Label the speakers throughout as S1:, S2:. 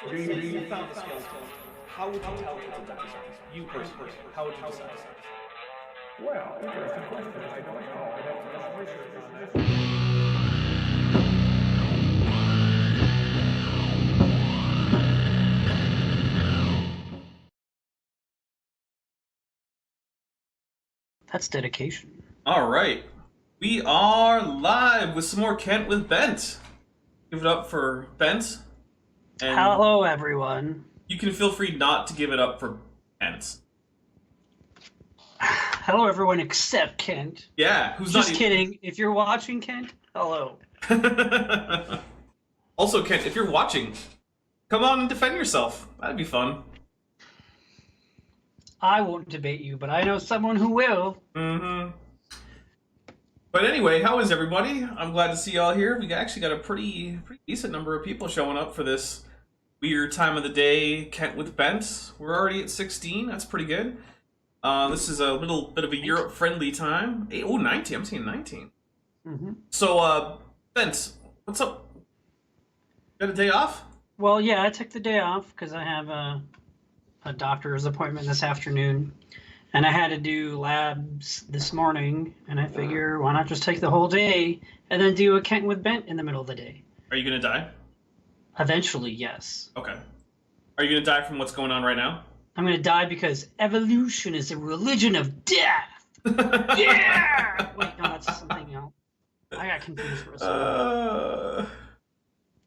S1: So let's say you found a skeleton. How would you tell if it's a dinosaur? You personally, how would you decide?
S2: Well, interesting question. I don't know. I'd have to do some research on that.
S3: That's dedication.
S1: All right. We are live with some more Kent with Bent. Give it up for Bent. And
S3: hello, everyone.
S1: you can feel free not to give it up for Kent.
S3: Hello, everyone except Kent.
S1: Yeah, who's
S3: Just
S1: not
S3: kidding. If you're watching, Kent, hello.
S1: Also, Kent, if you're watching, come on and defend yourself. That'd be fun.
S3: I won't debate you, but I know someone who will.
S1: Mm-hmm. But anyway, how is everybody? I'm glad to see y'all here. We actually got a pretty decent number of people showing up for this weird time of the day, Kent with Bent. We're already at 16. That's pretty good. This is a little bit of a Europe-friendly time. Hey, oh, 19. I'm seeing 19.
S3: Mm-hmm.
S1: So, Bent, what's up? Got a day off?
S3: Well, yeah, I took the day off because I have a doctor's appointment this afternoon. And I had to do labs this morning, and I figure why not just take the whole day and then do a Kent with Bent in the middle of the day.
S1: Are you going to die?
S3: Eventually, yes.
S1: Okay. Are you going to die from what's going on right now?
S3: I'm going to die because evolution is a religion of death. Yeah! Wait, no, that's something else. I got confused for a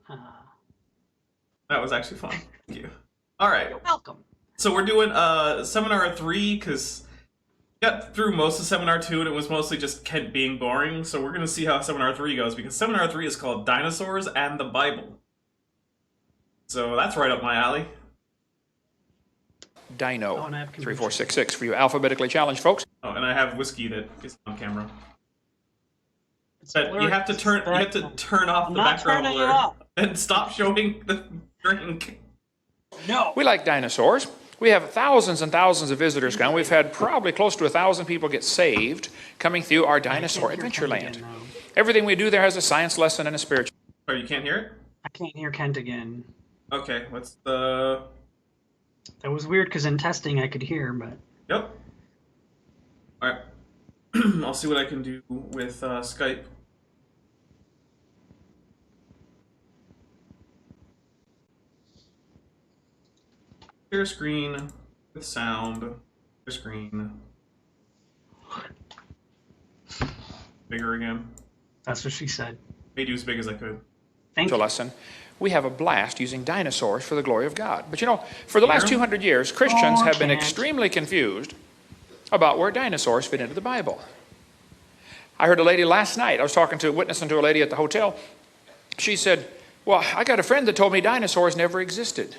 S3: second.
S1: That was actually fun. Thank you. All right.
S3: You're welcome.
S1: So we're doing Seminar 3 because we got through most of Seminar 2 and it was mostly just Kent being boring. So we're going to see how Seminar 3 goes because Seminar 3 is called Dinosaurs and the Bible. So that's right up my alley.
S4: Dino,
S3: Oh, and I have
S4: 3466 for you alphabetically challenged folks.
S1: Oh, and I have whiskey that is on camera.
S3: It's
S1: But you have to turn off the background
S3: turning it
S1: blur
S3: off.
S1: and stop showing the drink.
S3: No.
S4: We like dinosaurs. We have thousands and thousands of visitors come. We've had probably close to 1,000 people get saved coming through our dinosaur adventure land. Everything we do there has a science lesson and a spiritual.
S1: Oh, you can't hear it?
S3: I can't hear Kent again.
S1: Okay, what's the...
S3: That was weird because in testing I could hear, but...
S1: Yep. Alright. I'll see what I can do with Skype. Share screen with sound. Share screen. Bigger again.
S3: That's what she said.
S1: Made you as big as I could.
S3: Thank you.
S4: lesson. We have a blast using dinosaurs for the glory of God. But you know, for the last 200 years, Christians have been extremely confused about where dinosaurs fit into the Bible. I heard a lady last night, I was witnessing to a lady at the hotel. She said, well, I got a friend that told me dinosaurs never existed.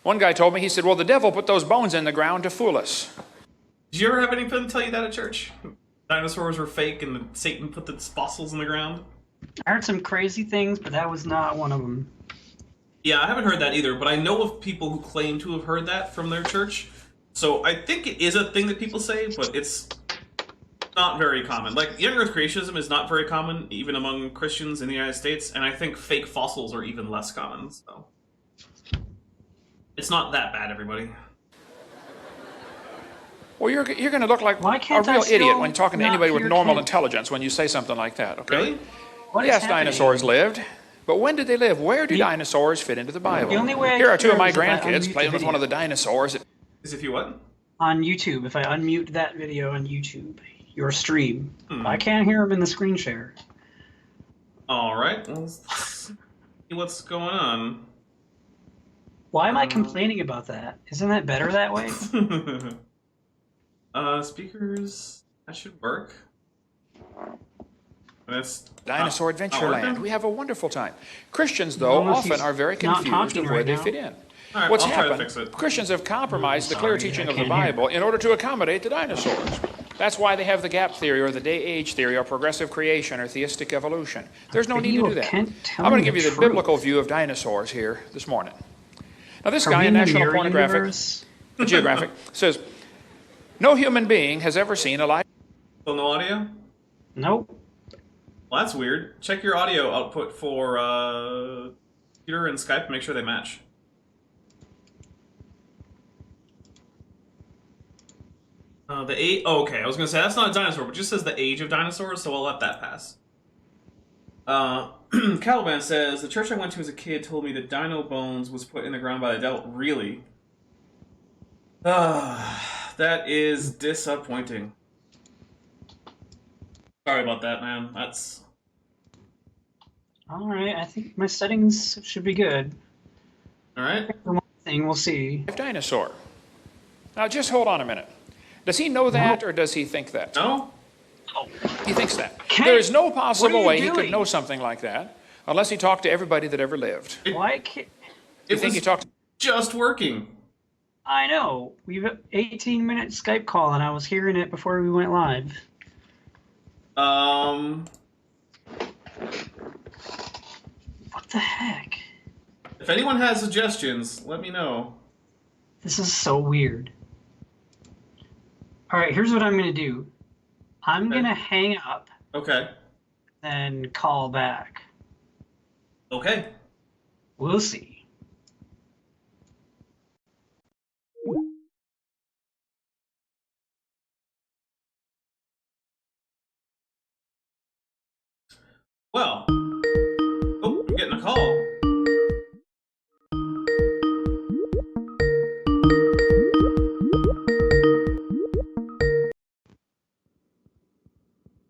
S4: One guy told me, he said, well, the devil put those bones in the ground to fool us.
S1: Did you ever have anyone tell you that at church? Dinosaurs were fake and Satan put the fossils in the ground?
S3: I heard some crazy things, but that was not one of them.
S1: Yeah, I haven't heard that either, but I know of people who claim to have heard that from their church. So I think it is a thing that people say, but it's not very common. Like, young Earth creationism is not very common, even among Christians in the United States, and I think fake fossils are even less common, so... It's not that bad, everybody.
S4: Well, you're going to look like
S3: Why
S4: a
S3: can't I
S4: real
S3: still
S4: idiot when talking to
S3: not
S4: anybody with
S3: hear
S4: normal
S3: Kent?
S4: intelligence when you say something like that, okay?
S1: Really?
S3: What is
S4: Yes,
S3: happening?
S4: dinosaurs lived. But when did they live? Where do dinosaurs fit into the Bible?
S3: The only way I
S4: Here are two of
S3: hear
S4: my
S3: is if I
S4: grandkids
S3: unmute
S4: playing
S3: the
S4: with one of the
S3: video.
S4: dinosaurs.
S1: As if you what?
S3: On YouTube, if I unmute that video on YouTube, your stream,
S1: Hmm.
S3: I can't hear him in the screen share.
S1: Alright, well, let's see what's going on.
S3: Why am I complaining about that? Isn't that better that way?
S1: Speakers... That should work. That's
S4: Dinosaur
S1: not
S4: Adventureland.
S1: working?
S4: We have a wonderful time. Christians, though,
S3: Unless
S4: often
S3: he's
S4: are very
S3: not
S4: confused
S3: talking
S4: of where
S3: right
S4: they
S3: now.
S4: fit in.
S1: All right,
S4: What's
S1: I'll try to
S4: happened?
S1: fix it.
S4: Christians have compromised the clear
S3: sorry,
S4: teaching
S3: I
S4: of the
S3: can't hear.
S4: Bible in order to accommodate the dinosaurs. That's why they have the gap theory or the day-age theory or progressive creation or theistic evolution. There's no need to do that.
S3: Kent
S4: I'm going to
S3: telling
S4: give you the
S3: truth.
S4: biblical view of dinosaurs here this morning. Now, this
S3: Are
S4: guy
S3: we
S4: in
S3: in the
S4: National
S3: mirror
S4: Pornographic
S3: universe?
S4: Geographic says, no human being has ever seen a live...
S1: Still no audio?
S3: Nope.
S1: Well, that's weird. Check your audio output for, computer and Skype and make sure they match. The age. Oh, okay, I was gonna say that's not a dinosaur, but it just says the age of dinosaurs, so I'll let that pass. Caliban says the church I went to as a kid told me that dino bones was put in the ground by the devil. Really? That is disappointing. Sorry about that, man. That's
S3: All right, I think my settings should be good.
S1: all right.
S3: For one thing, we'll see.
S4: Dinosaur. Now, just hold on a minute. Does he know that, or does he think that?
S1: No.
S4: He thinks that.
S3: Kent,
S4: There is no
S3: what are
S4: possible
S3: you
S4: way he could
S3: doing?
S4: know something like that unless he talked to everybody that ever lived.
S3: Why can't...
S4: You think he talked?
S1: Just working.
S3: I know. We've 18-minute Skype call, and I was hearing it before we went live.
S1: Um,
S3: What the heck?
S1: if anyone has suggestions, let me know.
S3: This is so weird. All right, here's what I'm going to do. I'm going to hang up
S1: Okay.
S3: and call back.
S1: Okay.
S3: We'll see.
S1: Well. Oh, I'm getting a call.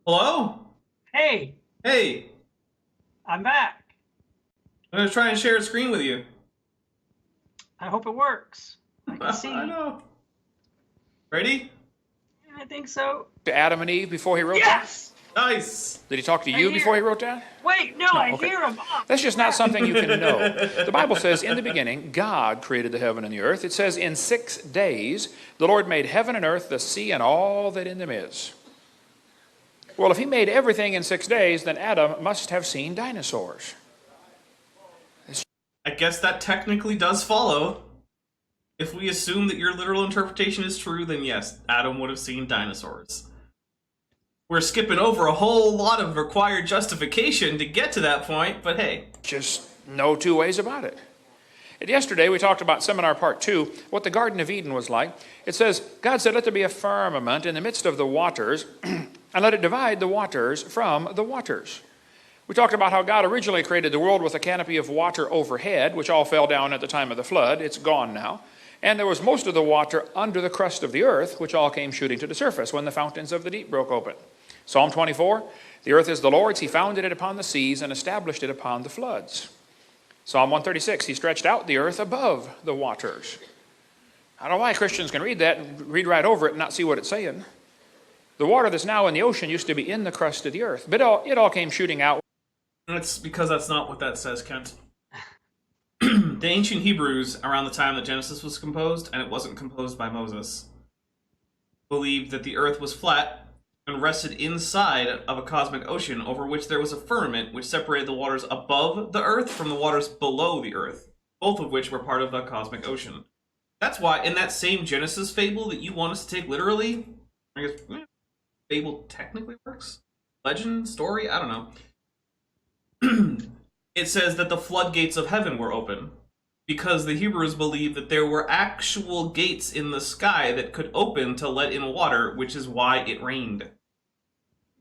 S1: Hello?
S3: Hey,
S1: Hey,
S3: I'm back.
S1: I'm gonna try and share a screen with you.
S3: I hope it works. I can see.
S1: I know. Ready?
S3: I think so.
S4: To Adam and Eve before he wrote
S3: Yes!
S1: Nice.
S4: that? Did he talk to
S3: I
S4: you
S3: hear-
S4: before he wrote that?
S3: Wait, no, I
S4: okay.
S3: hear him. Oh,
S4: That's just not something you can know. The Bible says, in the beginning, God created the heaven and the earth. It says, in 6 days, the Lord made heaven and earth, the sea, and all that in them is. Well, if he made everything in 6 days, then Adam must have seen dinosaurs.
S1: I guess that technically does follow. If we assume that your literal interpretation is true, then yes, Adam would have seen dinosaurs. We're skipping over a whole lot of required justification to get to that point, but hey.
S4: Just no two ways about it. And yesterday we talked about seminar part 2, what the Garden of Eden was like. It says, God said, let there be a firmament in the midst of the waters, and let it divide the waters from the waters. We talked about how God originally created the world with a canopy of water overhead, which all fell down at the time of the flood. It's gone now. And there was most of the water under the crust of the earth, which all came shooting to the surface when the fountains of the deep broke open. Psalm 24, the earth is the Lord's, he founded it upon the seas and established it upon the floods. Psalm 136, he stretched out the earth above the waters. I don't know why Christians can read that and read right over it and not see what it's saying. The water that's now in the ocean used to be in the crust of the earth, but it all came shooting out.
S1: It's because that's not what that says, Kent. The ancient Hebrews, around the time that Genesis was composed, and it wasn't composed by Moses, believed that the earth was flat and rested inside of a cosmic ocean over which there was a firmament which separated the waters above the earth from the waters below the earth, both of which were part of the cosmic ocean. That's why, in that same Genesis fable that you want us to take literally, I guess fable technically works? Legend? Story? I don't know. It says that the floodgates of heaven were open because the Hebrews believed that there were actual gates in the sky that could open to let in water, which is why it rained.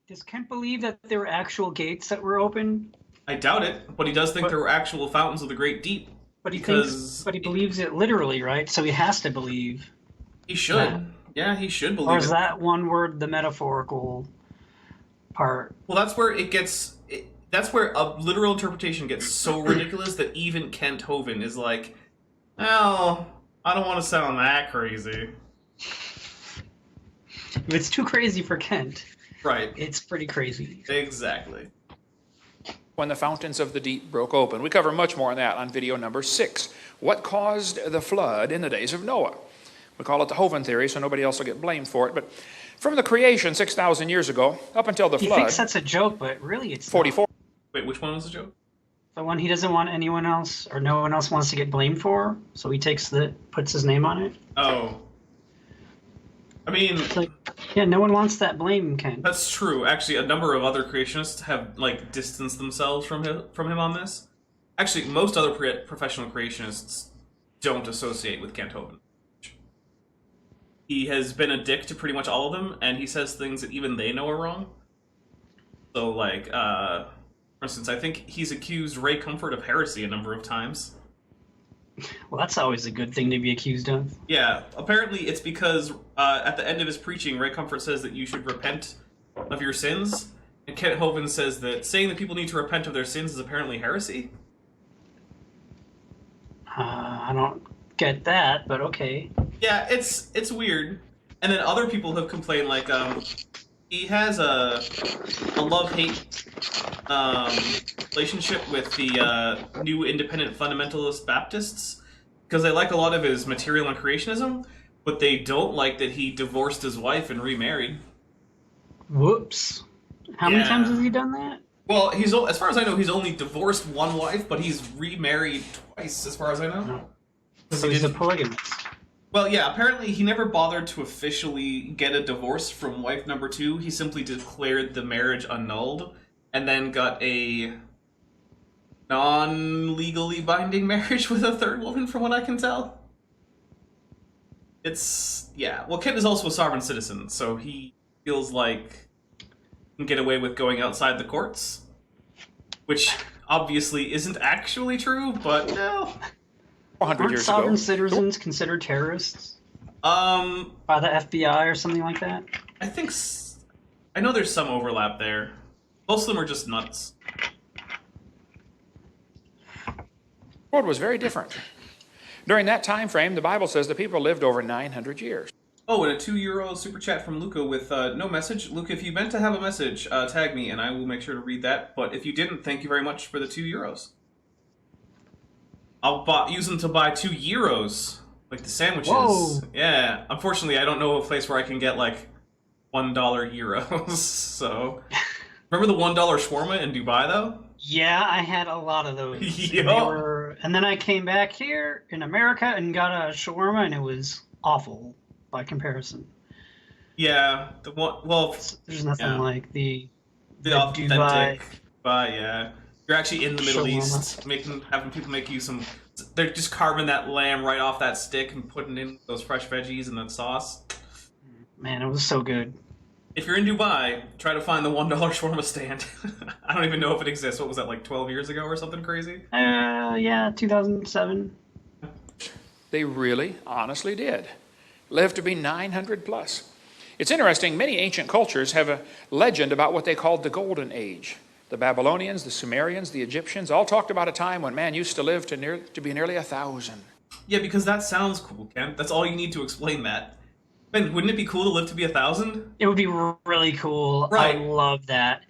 S3: Does Kent believe that there were actual gates that were open?
S1: I doubt it, but he does think there were actual fountains of the great deep.
S3: But he
S1: because
S3: believes it literally, right? So he has to believe.
S1: He should. Yeah, he should believe
S3: Or is
S1: it.
S3: that one word the metaphorical part?
S1: Well, that's where it gets... That's where a literal interpretation gets so ridiculous that even Kent Hovind is like, well, I don't want to sound that crazy.
S3: If it's too crazy for Kent,
S1: Right.
S3: it's pretty crazy.
S1: Exactly.
S4: When the fountains of the deep broke open. We cover much more on that on video number 6. What caused the flood in the days of Noah? We call it the Hovind theory, so nobody else will get blamed for it. But from the creation 6,000 years ago up until the
S3: He
S4: flood,
S3: thinks that's a joke, but really it's
S4: 44.
S3: not.
S1: Wait, which one was the joke?
S3: The one he doesn't want anyone else, or no one else wants to get blamed for, so he puts his name on it.
S1: Oh. I mean,
S3: It's like, yeah, no one wants that blame, Kent.
S1: that's true. Actually, a number of other creationists have, like, distanced themselves from him on this. Actually, most other professional creationists don't associate with Kent Hovind. He has been a dick to pretty much all of them, and he says things that even they know are wrong. So, like, for instance, I think he's accused Ray Comfort of heresy a number of times.
S3: Well, that's always a good thing to be accused of.
S1: Yeah, apparently it's because at the end of his preaching, Ray Comfort says that you should repent of your sins, and Kent Hovind says that saying that people need to repent of their sins is apparently heresy.
S3: I don't get that, but okay.
S1: Yeah, it's weird. And then other people have complained, like, he has a love-hate relationship with the new independent fundamentalist Baptists, because they like a lot of his material and creationism, but they don't like that he divorced his wife and remarried.
S3: Whoops. How many times has he done that?
S1: Well, as far as I know, he's only divorced one wife, but he's remarried twice, as far as I know.
S3: No. So he's a polygamist.
S1: Well, yeah, apparently he never bothered to officially get a divorce from wife number 2. He simply declared the marriage annulled, and then got a non-legally binding marriage with a third woman, from what I can tell. Yeah. Well, Kent is also a sovereign citizen, so he feels like he can get away with going outside the courts, which obviously isn't actually true, but no.
S4: 400
S3: Aren't
S4: years
S3: sovereign
S4: ago.
S3: citizens considered terrorists
S1: By
S3: the FBI or something like that?
S1: I think I know there's some overlap there. Most of them are just nuts.
S4: The world was very different. During that time frame, the Bible says the people lived over 900 years.
S1: Oh, and a €2 super chat from Luca with no message. Luca, if you meant to have a message, tag me and I will make sure to read that. But if you didn't, thank you very much for the €2. I'll use them to buy €2, like the sandwiches.
S3: Whoa.
S1: Yeah. Unfortunately, I don't know a place where I can get like $1 euros. So, remember the $1 shawarma in Dubai though?
S3: Yeah, I had a lot of those.
S1: Yup.
S3: And then I came back here in America and got a shawarma, and it was awful by comparison.
S1: Yeah. The one. Well,
S3: There's nothing like the
S1: authentic
S3: Dubai.
S1: Dubai. Yeah. You're actually in the Middle
S3: Shawarma.
S1: East, having people make you some. They're just carving that lamb right off that stick and putting in those fresh veggies and that sauce.
S3: Man, it was so good.
S1: If you're in Dubai, try to find the $1 shawarma stand. I don't even know if it exists. What was that, like 12 years ago or something crazy?
S3: Yeah, 2007.
S4: They really, honestly did. Lived to be 900 plus. It's interesting, many ancient cultures have a legend about what they called the Golden Age. The Babylonians, the Sumerians, the Egyptians all talked about a time when man used to live to be nearly 1,000.
S1: Yeah, because that sounds cool, Kent. That's all you need to explain that. Man, wouldn't it be cool to live to be 1,000?
S3: It would be really cool.
S1: Right.
S3: I love that.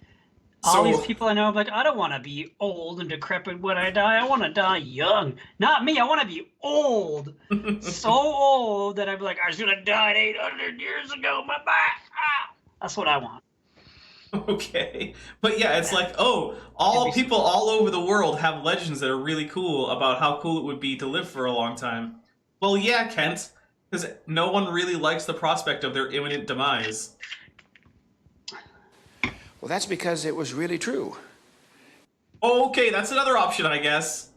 S3: All
S1: So-
S3: these people I know are like, I don't want to be old and decrepit when I die. I want to die young. Not me. I want to be old. So old that I'd be like, I should have died 800 years ago. My back. Ah. That's what I want.
S1: Okay. But yeah, it's like, oh, people all over the world have legends that are really cool about how cool it would be to live for a long time. Well, yeah, Kent, because no one really likes the prospect of their imminent demise.
S4: Well, that's because it was really true.
S1: Okay, that's another option, I guess.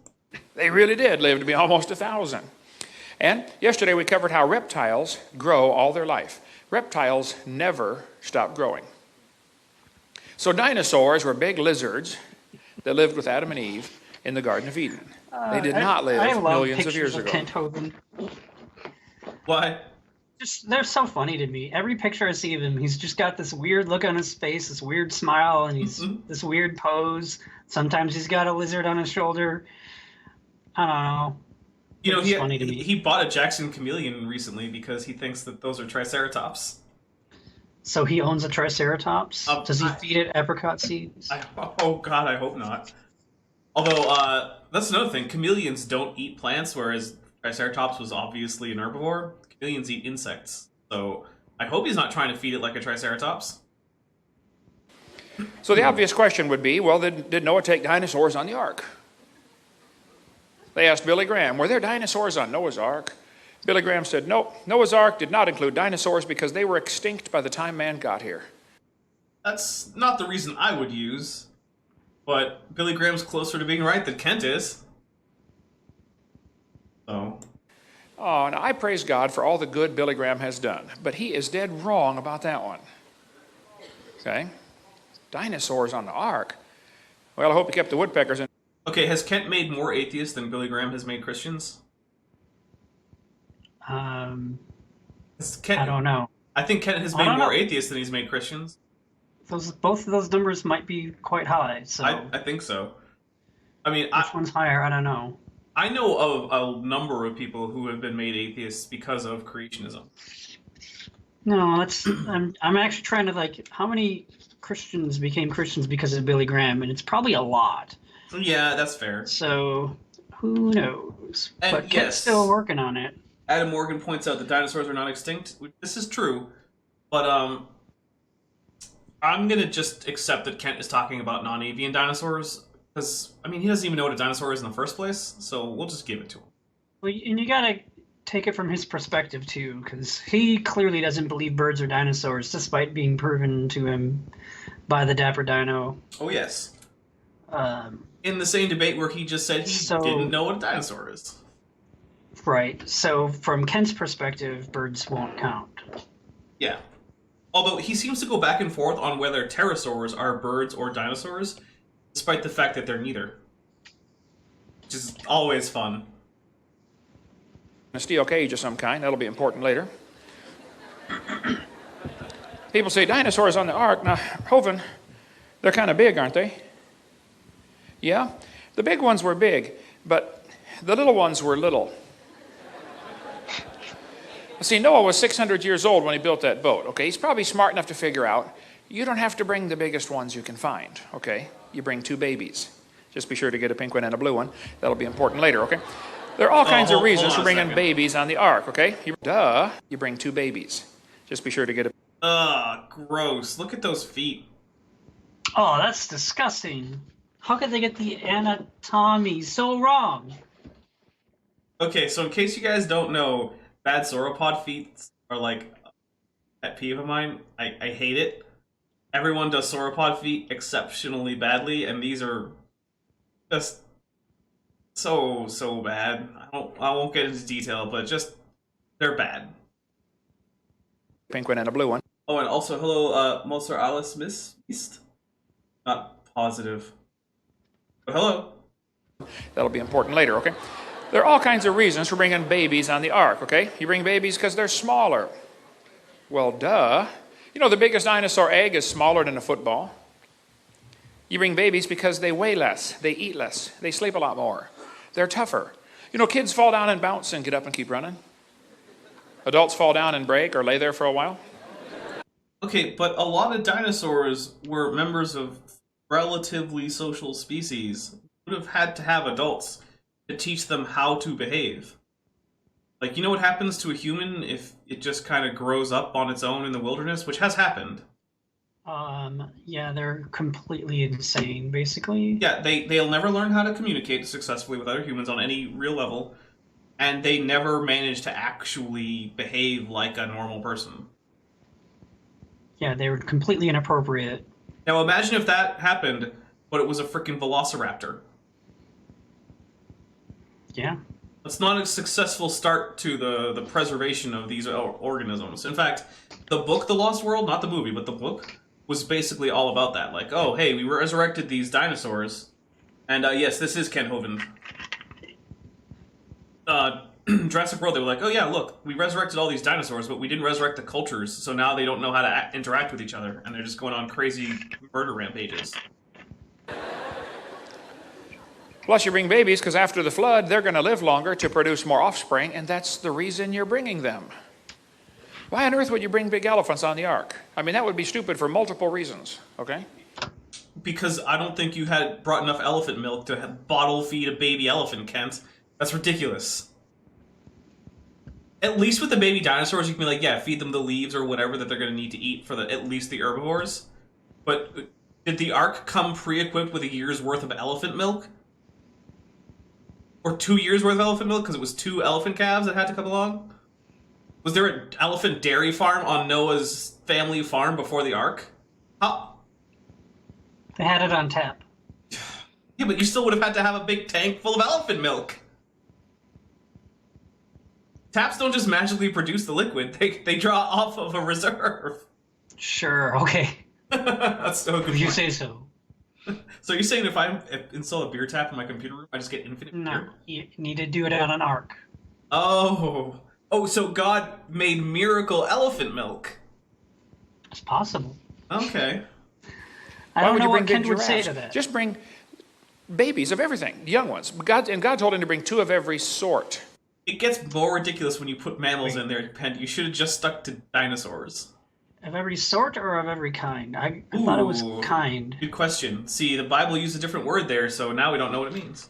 S4: They really did live to be almost 1,000. And yesterday we covered how reptiles grow all their life. Reptiles never stop growing. So dinosaurs were big lizards that lived with Adam and Eve in the Garden of Eden. They did not live
S3: I love
S4: millions of
S3: pictures
S4: years ago.
S3: Kent Hovind.
S1: Why?
S3: Just they're so funny to me. Every picture I see of him, he's just got this weird look on his face, this weird smile, and he's this weird pose. Sometimes he's got a lizard on his shoulder. I don't know.
S1: You know,
S3: It's funny to me.
S1: he bought a Jackson chameleon recently because he thinks that those are triceratops.
S3: So he owns a triceratops. Does he feed it apricot seeds?
S1: Oh God, I hope not. Although, that's another thing. Chameleons don't eat plants, whereas Triceratops was obviously an herbivore. Chameleons eat insects. So I hope he's not trying to feed it like a Triceratops.
S4: So the obvious question would be, well, did Noah take dinosaurs on the ark? They asked Billy Graham, were there dinosaurs on Noah's ark? Billy Graham said, no, Noah's ark did not include dinosaurs because they were extinct by the time man got here.
S1: That's not the reason I would use. But Billy Graham's closer to being right than Kent is. So.
S4: Oh, and I praise God for all the good Billy Graham has done, but he is dead wrong about that one. Okay? Dinosaurs on the ark. Well, I hope he kept the woodpeckers in.
S1: Okay, has Kent made more atheists than Billy Graham has made Christians?
S3: I
S1: Kent,
S3: don't know.
S1: I think Kent has made more atheists than he's made Christians.
S3: Both of those numbers might be quite high. So
S1: I think so. I mean,
S3: which one's higher? I don't know.
S1: I know of a number of people who have been made atheists because of creationism.
S3: No, that's I'm actually trying to like how many Christians became Christians because of Billy Graham, and it's probably a lot.
S1: Yeah, that's fair.
S3: So who knows?
S1: And
S3: but Kent's still working on it.
S1: Adam Morgan points out that dinosaurs are not extinct. This is true, but I'm gonna just accept that Kent is talking about non-avian dinosaurs because I mean he doesn't even know what a dinosaur is in the first place, so we'll just give it to him.
S3: Well, and you gotta take it from his perspective too, because he clearly doesn't believe birds are dinosaurs, despite being proven to him by the Dapper Dino.
S1: Oh yes. In the same debate where he just said he didn't know what a dinosaur is.
S3: Right. So from Kent's perspective, birds won't count.
S1: Yeah. Although he seems to go back and forth on whether pterosaurs are birds or dinosaurs, despite the fact that they're neither. Which is always fun.
S4: A steel cage of some kind. That'll be important later. People say dinosaurs on the ark. Now, Hovind, they're kind of big, aren't they? Yeah? The big ones were big, but the little ones were little. See, Noah was 600 years old when he built that boat, okay? He's probably smart enough to figure out you don't have to bring the biggest ones you can find, okay? You bring 2 babies. Just be sure to get a pink one and a blue one. That'll be important later, okay? There are all kinds of reasons for bringing babies on the ark, okay? You bring 2 babies. Just be sure to get a...
S1: Ugh, gross. Look at those feet.
S3: Oh, that's disgusting. How could they get the anatomy so wrong?
S1: Okay, so in case you guys don't know, bad sauropod feet are like a pet peeve of mine. I hate it. Everyone does sauropod feet exceptionally badly, and these are just so bad. I won't get into detail, but just they're bad.
S4: Pink one and a blue one.
S1: Oh, and also hello, Mozart Alice Miss East. Not positive. But hello.
S4: That'll be important later, okay? There are all kinds of reasons for bringing babies on the ark, okay? You bring babies because they're smaller. Well, duh. You know, the biggest dinosaur egg is smaller than a football. You bring babies because they weigh less, they eat less, they sleep a lot more. They're tougher. You know, kids fall down and bounce and get up and keep running. Adults fall down and break or lay there for a while.
S1: Okay, but a lot of dinosaurs were members of relatively social species. Would have had to have adults to teach them how to behave. Like, you know what happens to a human if it just kind of grows up on its own in the wilderness, which has happened.
S3: Yeah, they're completely insane, basically.
S1: Yeah, they'll never learn how to communicate successfully with other humans on any real level, and they never manage to actually behave like a normal person.
S3: Yeah, they were completely inappropriate.
S1: Now imagine if that happened, but it was a freaking velociraptor.
S3: Yeah.
S1: That's not a successful start to the preservation of these organisms. In fact, the book The Lost World, not the movie, but the book, was basically all about that. Like, oh, hey, we resurrected these dinosaurs. And yes, this is Ken Hovind. Jurassic World, they were like, oh yeah, look, we resurrected all these dinosaurs, but we didn't resurrect the cultures, so now they don't know how to interact with each other, and they're just going on crazy murder rampages.
S4: Plus, you bring babies because after the flood, they're going to live longer to produce more offspring, and that's the reason you're bringing them. Why on earth would you bring big elephants on the ark? I mean, that would be stupid for multiple reasons, okay?
S1: Because I don't think you had brought enough elephant milk to bottle feed a baby elephant, Kent. That's ridiculous. At least with the baby dinosaurs, you can be like, yeah, feed them the leaves or whatever that they're going to need to eat for at least the herbivores. But did the ark come pre-equipped with a year's worth of elephant milk? Or 2 years worth of elephant milk because it was 2 elephant calves that had to come along? Was there an elephant dairy farm on Noah's family farm before the ark? How?
S3: They had it on tap.
S1: Yeah, but you still would have had to have a big tank full of elephant milk. Taps don't just magically produce the liquid. They draw off of a reserve.
S3: Sure, okay.
S1: That's so good.
S3: If you say so.
S1: So you're saying if I install a beer tap in my computer room, I just get infinite
S3: No,
S1: beer?
S3: you need to do it on an ark.
S1: Oh. Oh, so God made miracle elephant milk.
S3: It's possible.
S1: Okay.
S3: I
S4: Why
S3: don't
S4: would
S3: know
S4: you bring
S3: what Ken
S4: big
S3: would say
S4: giraffes?
S3: to that.
S4: Just bring babies of everything, young ones. God told him to bring 2 of every sort.
S1: It gets more ridiculous when you put mammals in there, Penn. You should have just stuck to dinosaurs.
S3: Of every sort or of every kind? I thought it was
S1: Ooh.
S3: kind.
S1: Good question. See, the Bible used a different word there, so now we don't know what it means.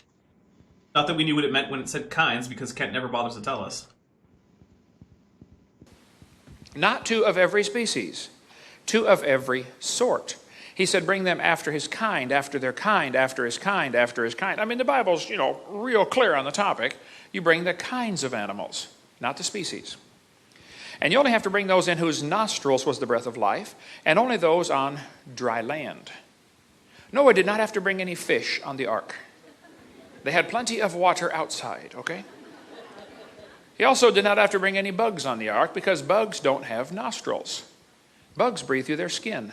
S1: Not that we knew what it meant when it said kinds, because Kent never bothers to tell us.
S4: Not 2 of every species, 2 of every sort. He said, bring them after his kind, after their kind, after his kind, after his kind. I mean, the Bible's, real clear on the topic. You bring the kinds of animals, not the species. And you only have to bring those in whose nostrils was the breath of life, and only those on dry land. Noah did not have to bring any fish on the ark. They had plenty of water outside, okay? He also did not have to bring any bugs on the ark, because bugs don't have nostrils. Bugs breathe through their skin.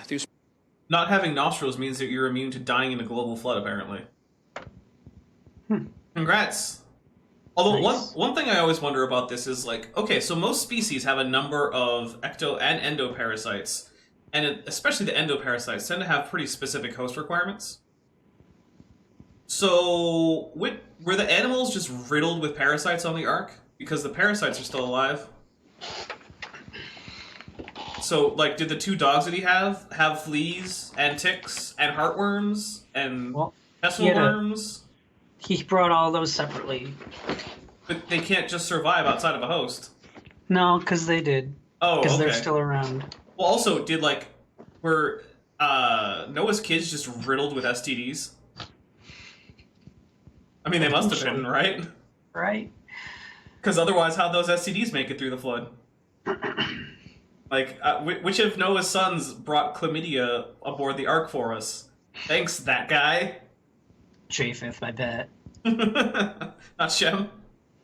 S1: Not having nostrils means that you're immune to dying in a global flood, apparently. Congrats. Although
S3: Nice.
S1: one thing I always wonder about this is like, okay, so most species have a number of ecto and endoparasites, and especially the endoparasites tend to have pretty specific host requirements. So were the animals just riddled with parasites on the ark? Because the parasites are still alive? So, like, did the 2 dogs that he have fleas and ticks and heartworms and pestle worms?
S3: He brought all those separately.
S1: But they can't just survive outside of a host.
S3: No, because they did.
S1: Oh,
S3: Because
S1: okay.
S3: they're still around.
S1: Well, also, were Noah's kids just riddled with STDs? I mean, they must have been, right?
S3: Right?
S1: Because otherwise, how'd those STDs make it through the flood? Like, which of Noah's sons brought chlamydia aboard the ark for us? Thanks, that guy.
S3: Japheth, I bet.
S1: Not Shem?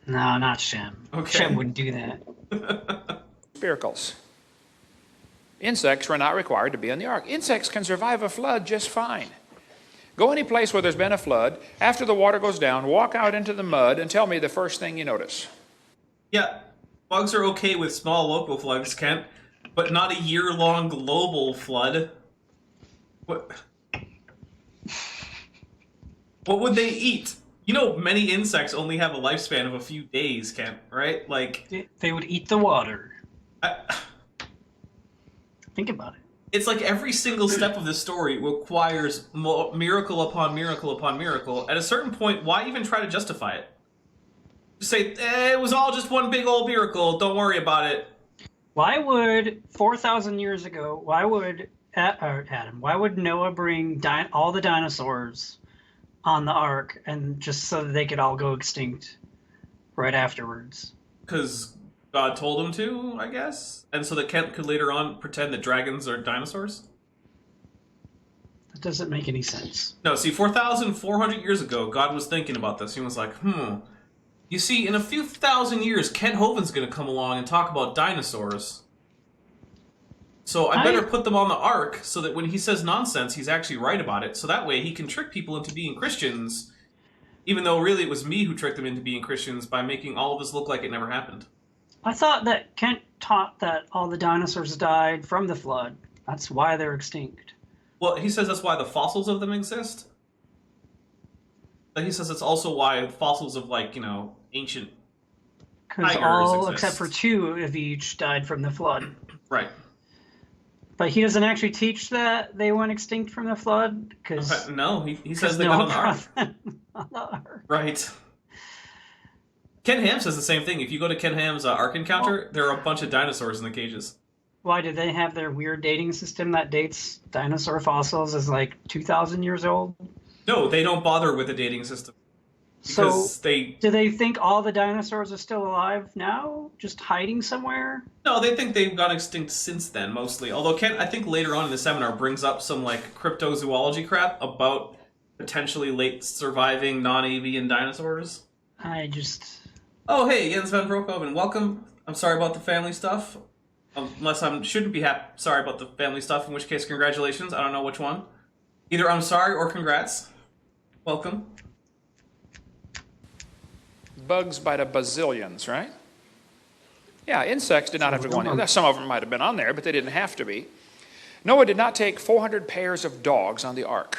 S3: No, not Shem.
S1: Okay.
S3: Shem wouldn't do that.
S4: Spiracles. Insects were not required to be on the ark. Insects can survive a flood just fine. Go any place where there's been a flood, after the water goes down, walk out into the mud and tell me the first thing you notice.
S1: Yeah, bugs are okay with small local floods, Kent, but not a year-long global flood. What would they eat? You know, many insects only have a lifespan of a few days, Kent, right? Like,
S3: They would eat the water.
S1: I,
S3: Think about it.
S1: it's like every single step of this story requires miracle upon miracle upon miracle. At a certain point, why even try to justify it? Just say, it was all just one big old miracle, don't worry about it.
S3: Why would 4,000 years ago? Why would Adam? Why would Noah bring all the dinosaurs on the ark, and just so that they could all go extinct right afterwards?
S1: Because God told him to, I guess? And so that Kent could later on pretend that dragons are dinosaurs?
S3: That doesn't make any sense.
S1: No, see, 4,400 years ago, God was thinking about this. He was like, you see, in a few thousand years, Kent Hovind's going to come along and talk about dinosaurs. So I better put them on the ark so that when he says nonsense, he's actually right about it. So that way he can trick people into being Christians, even though really it was me who tricked them into being Christians by making all of this look like it never happened.
S3: I thought that Kent taught that all the dinosaurs died from the flood. That's why they're extinct.
S1: Well, he says that's why the fossils of them exist. But he says it's also why fossils of, like, ancient
S3: Because
S1: tigers
S3: all
S1: exist.
S3: except for 2 of each died from the flood.
S1: Right.
S3: But he doesn't actually teach that they went extinct from the flood. Because
S1: No, he says they got on the ark.
S3: on the ark.
S1: Right. Ken Ham says the same thing. If you go to Ken Ham's Ark Encounter, there are a bunch of dinosaurs in the cages.
S3: Why do they have their weird dating system that dates dinosaur fossils as like 2,000 years old?
S1: No, they don't bother with the dating system.
S3: So
S1: Because
S3: do they think all the dinosaurs are still alive now, just hiding somewhere?
S1: No, they think they've gone extinct since then, mostly. Although Ken, I think later on in the seminar, brings up some, like, cryptozoology crap about potentially late surviving non-avian dinosaurs.
S3: I just...
S1: Oh, hey, Jens Van Broekhoven, welcome. I'm sorry about the family stuff. Unless I shouldn't be sorry about the family stuff, in which case, congratulations. I don't know which one. Either I'm sorry or congrats. Welcome.
S4: Bugs by the bazillions, right? Yeah, insects did not have to go on there. Some of them might have been on there, but they didn't have to be. Noah did not take 400 pairs of dogs on the ark.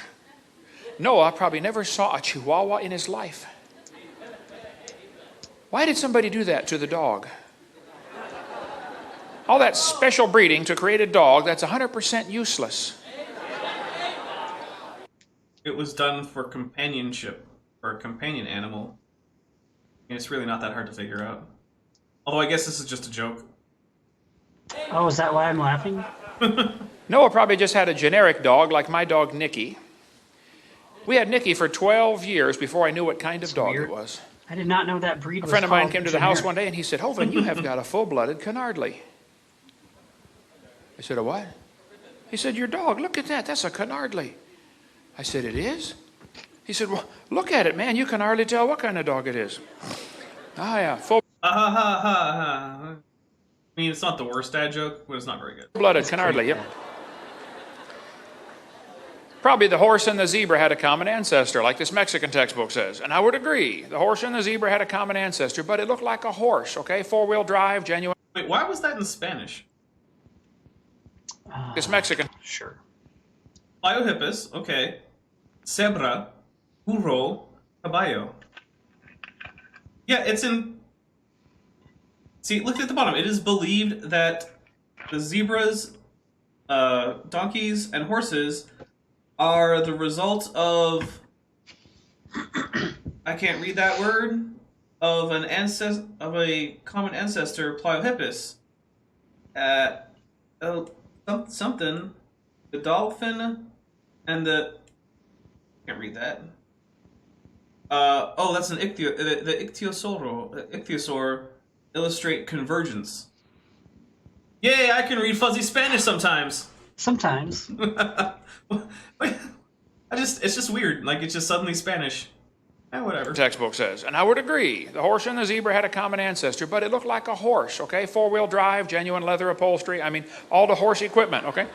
S4: Noah probably never saw a chihuahua in his life. Why did somebody do that to the dog? All that special breeding to create a dog that's 100% useless.
S1: It was done for companionship, for a companion animal. And it's really not that hard to figure out. Although I guess this is just a joke.
S3: Oh, is that why I'm laughing?
S4: Noah probably just had a generic dog like my dog Nicky. We had Nicky for 12 years before I knew what kind of dog it was.
S3: I did not know that breed
S4: A
S3: was
S4: friend of mine
S3: called
S4: came to the house one day and he said, Hovind, you have got a full-blooded Canardly. I said, a what? He said, your dog, look at that, that's a Canardly. I said, it is? He said, well, look at it, man, you can hardly tell what kind of dog it is. Ah, yeah,
S1: I mean, it's not the worst dad joke, but it's not very good.
S4: full-blooded Canardly, yep. Probably the horse and the zebra had a common ancestor, like this Mexican textbook says. And I would agree. The horse and the zebra had a common ancestor, but it looked like a horse, okay? Four-wheel drive, genuine.
S1: Wait, why was that in Spanish?
S4: This Mexican.
S3: Sure.
S1: Pliohippus, okay. Zebra, burro, caballo. Yeah, it's in... See, look at the bottom. It is believed that the zebras, donkeys, and horses are the result of... I can't read that word. Of a common ancestor, Pliohippus. Something. The dolphin and the... Can't read that. That's an the ichthyosaur illustrate convergence. Yay, I can read fuzzy Spanish sometimes.
S3: Sometimes.
S1: It's just weird. Like, it's just suddenly Spanish. Whatever.
S4: Textbook says. And I would agree. The horse and the zebra had a common ancestor, but it looked like a horse, okay? Four-wheel drive, genuine leather upholstery. I mean, all the horse equipment, okay?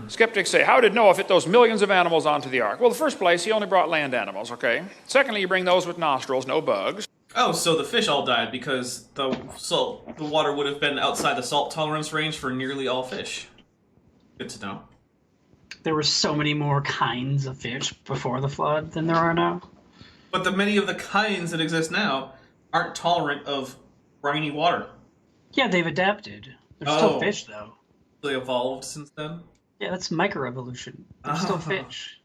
S4: Skeptics say, how did Noah fit those millions of animals onto the ark? Well, in the first place, he only brought land animals, okay? Secondly, you bring those with nostrils, no bugs.
S1: Oh, so the fish all died because the water would have been outside the salt tolerance range for nearly all fish. Good to know.
S3: There were so many more kinds of fish before the flood than there are now.
S1: But many of the kinds that exist now aren't tolerant of briny water.
S3: Yeah, they've adapted. They're still fish, though.
S1: They evolved since then?
S3: Yeah, that's microevolution. They're still fish.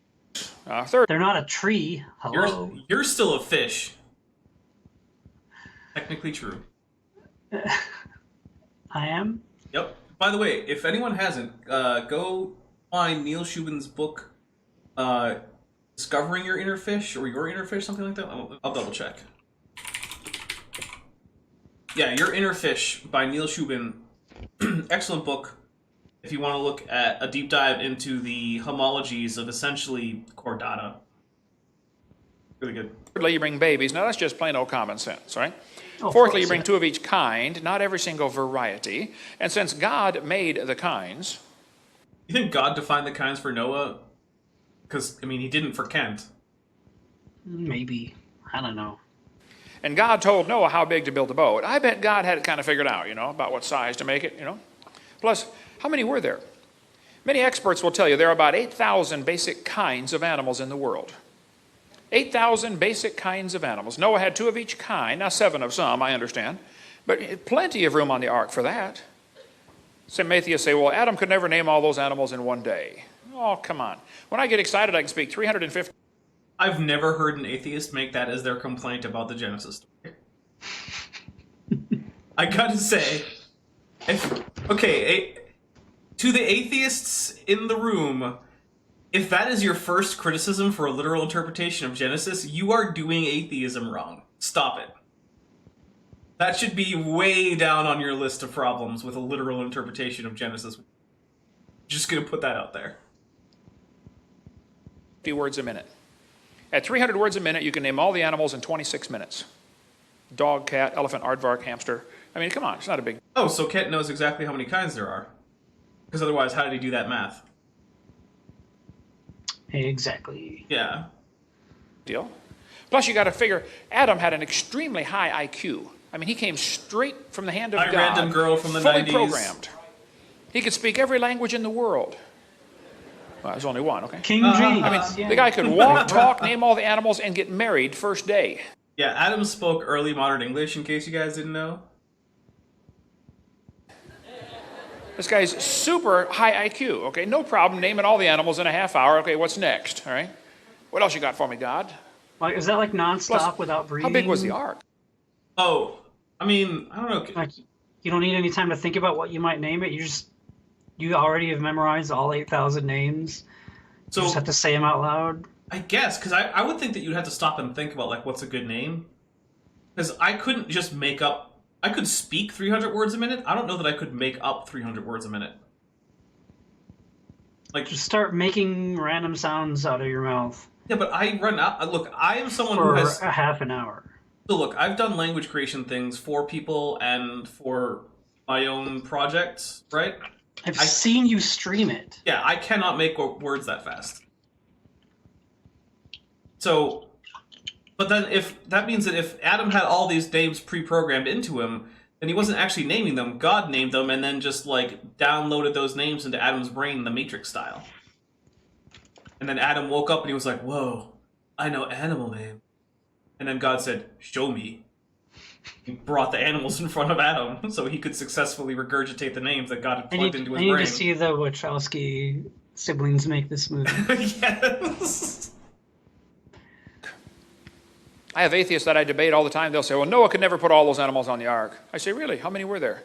S4: Third,
S3: they're not a tree. Hello.
S1: You're still a fish. Technically true.
S3: I am?
S1: Yep. By the way, if anyone hasn't, go find Neil Shubin's book, Discovering Your Inner Fish, or Your Inner Fish, something like that. I'll double check. Yeah, Your Inner Fish by Neil Shubin. Excellent book if you want to look at a deep dive into the homologies of essentially chordata. Really good.
S4: thirdly, you bring babies. Now, that's just plain old common sense, right?
S3: Oh,
S4: Fourthly, you bring two of each kind, not every single variety. And since God made the kinds...
S1: You think God defined the kinds for Noah? Because, I mean, he didn't for Kent.
S3: Maybe. I don't know.
S4: And God told Noah how big to build a boat. I bet God had it kind of figured out, about what size to make it, Plus, how many were there? Many experts will tell you there are about 8,000 basic kinds of animals in the world. 8,000 basic kinds of animals. Noah had two of each kind. Now, 7 of some, I understand. But plenty of room on the ark for that. Some atheists say, well, Adam could never name all those animals in one day. Oh, come on. When I get excited, I can speak 350...
S1: I've never heard an atheist make that as their complaint about the Genesis story. I gotta say, to the atheists in the room, if that is your first criticism for a literal interpretation of Genesis, you are doing atheism wrong. Stop it. That should be way down on your list of problems with a literal interpretation of Genesis. Just gonna put that out there.
S4: 50 words a minute. At 300 words a minute, you can name all the animals in 26 minutes. Dog, cat, elephant, aardvark, hamster. I mean, come on, it's not a big
S1: Oh, so Kent knows exactly how many kinds there are. Because otherwise, how did he do that math?
S3: Exactly.
S1: Yeah.
S4: deal. Plus, you got to figure, Adam had an extremely high IQ. I mean, he came straight from the hand of God.
S1: Random girl from the
S4: fully
S1: 90s.
S4: Programmed. He could speak every language in the world. Well, there's only one, okay?
S3: King James.
S4: I mean, the guy could walk, talk, name all the animals, and get married first day.
S1: Yeah, Adam spoke early modern English, in case you guys didn't know.
S4: This guy's super high IQ, okay? No problem naming all the animals in a half hour. Okay, what's next, all right? What else you got for me, God?
S3: Like, is that like nonstop
S4: Plus,
S3: without breathing?
S4: How big was the ark?
S1: Oh, I mean, I don't know.
S3: Like, you don't need any time to think about what you might name it. You already have memorized all 8,000 names.
S1: So
S3: You just have to say them out loud.
S1: I guess, because I would think that you'd have to stop and think about, like, what's a good name. Because I couldn't just make up... I could speak 300 words a minute. I don't know that I could make up 300 words a minute. Like,
S3: Just start making random sounds out of your mouth
S1: yeah, but I run out... Look, I am someone who
S3: for
S1: has...
S3: a half an hour.
S1: So look, I've done language creation things for people and for my own projects, right?
S3: I've seen you stream it.
S1: Yeah, I cannot make words that fast. So, but then if that means that if Adam had all these names pre-programmed into him, then he wasn't actually naming them. God named them and then just like downloaded those names into Adam's brain, the Matrix style. And then Adam woke up and he was like, "Whoa, I know animal name." And then God said, "Show me." He brought the animals in front of Adam so he could successfully regurgitate the names that God had plugged into his
S3: I need
S1: brain.
S3: to see the Wachowski siblings make this movie.
S1: Yes.
S4: I have atheists that I debate all the time. They'll say, well, Noah could never put all those animals on the ark. I say, really? How many were there?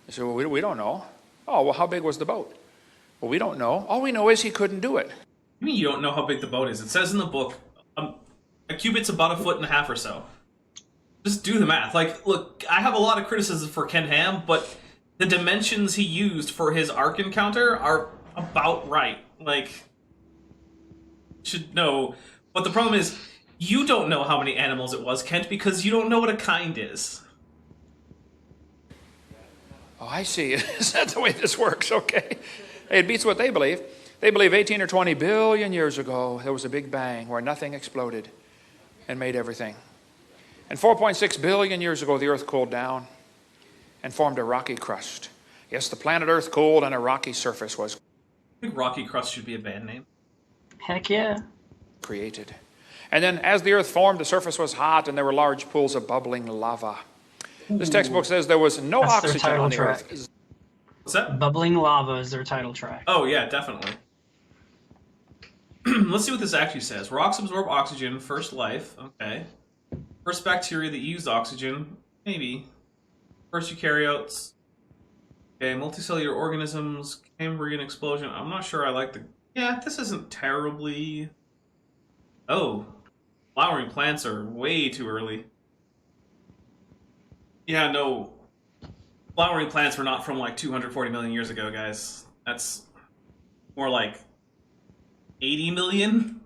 S4: They say, well, we don't know. Oh, well, how big was the boat? Well, we don't know. All we know is he couldn't do it.
S1: You mean you don't know how big the boat is? It says in the book, a cubit's about 1.5 feet or so. Just do the math. Like, look, I have a lot of criticism for Ken Ham, but the dimensions he used for his ark encounter are about right. Like, should know. But the problem is, you don't know how many animals it was, Kent, because you don't know what a kind is.
S4: Oh, I see. Is that the way this works? Okay. Hey, it beats what they believe. They believe 18 or 20 billion years ago, there was a big bang where nothing exploded and made everything. And 4.6 billion years ago, the earth cooled down and formed a rocky crust. Yes, the planet Earth cooled and a rocky surface was
S1: I think Rocky Crust should be a band name.
S3: Heck yeah.
S4: created. And then as the earth formed, the surface was hot and there were large pools of bubbling lava. This textbook says there was no
S3: That's their
S4: oxygen
S3: title
S4: on the
S3: track.
S4: earth.
S1: What's that?
S3: Bubbling Lava is their title track.
S1: Oh, yeah, definitely. Let's see what this actually says. Rocks absorb oxygen, first life. Okay. First bacteria that use oxygen. Maybe. First eukaryotes. Okay, multicellular organisms. Cambrian explosion. I'm not sure I like the... Yeah, this isn't terribly... Oh. Flowering plants are way too early. Yeah, no. Flowering plants were not from like 240 million years ago, guys. That's more like 80 million.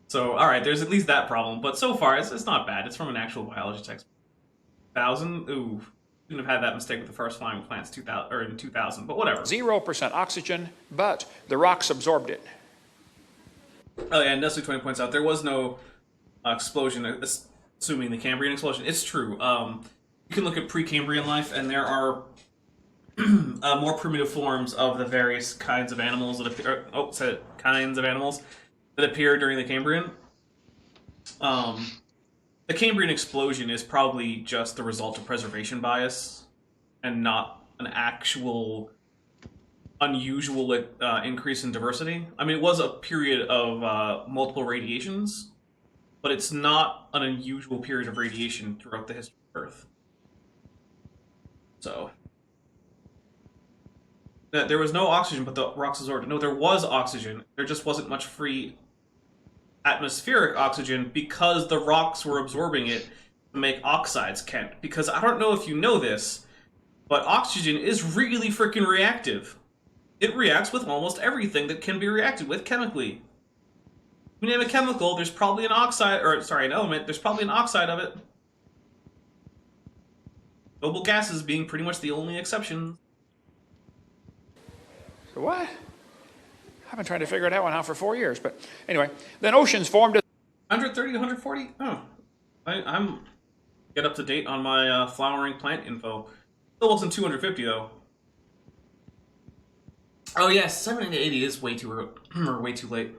S1: So, alright, there's at least that problem. But so far, it's not bad. It's from an actual biology textbook. 1,000? Ooh. Shouldn't have had that mistake with the first flying plants in 2000, but whatever.
S4: 0% oxygen, but the rocks absorbed it.
S1: Oh yeah, Nestle 20 points out there was no explosion, assuming the Cambrian explosion. It's true. You can look at Precambrian life, and there are more primitive forms of the various kinds of animals that appear. Oh, said it, kinds of animals that appear during the Cambrian. The Cambrian explosion is probably just the result of preservation bias, and not an actual unusual increase in diversity. I mean, it was a period of multiple radiations, but it's not an unusual period of radiation throughout the history of Earth. So, there was no oxygen, but the rocks absorbed it. No, there was oxygen. There just wasn't much free atmospheric oxygen because the rocks were absorbing it to make oxides, Kent. Because I don't know if you know this, but oxygen is really freaking reactive. It reacts with almost everything that can be reacted with chemically. You name a chemical, there's probably an oxide, or sorry, an element, there's probably an oxide of it. Noble gases being pretty much the only exception.
S4: So what? I've been trying to figure that one out for 4 years, but anyway. Then oceans formed.
S1: 130 to 140? Oh. I'm get up to date on my flowering plant info. Still wasn't 250 though. Oh yes, 70 to 80 is way too early, or way too late.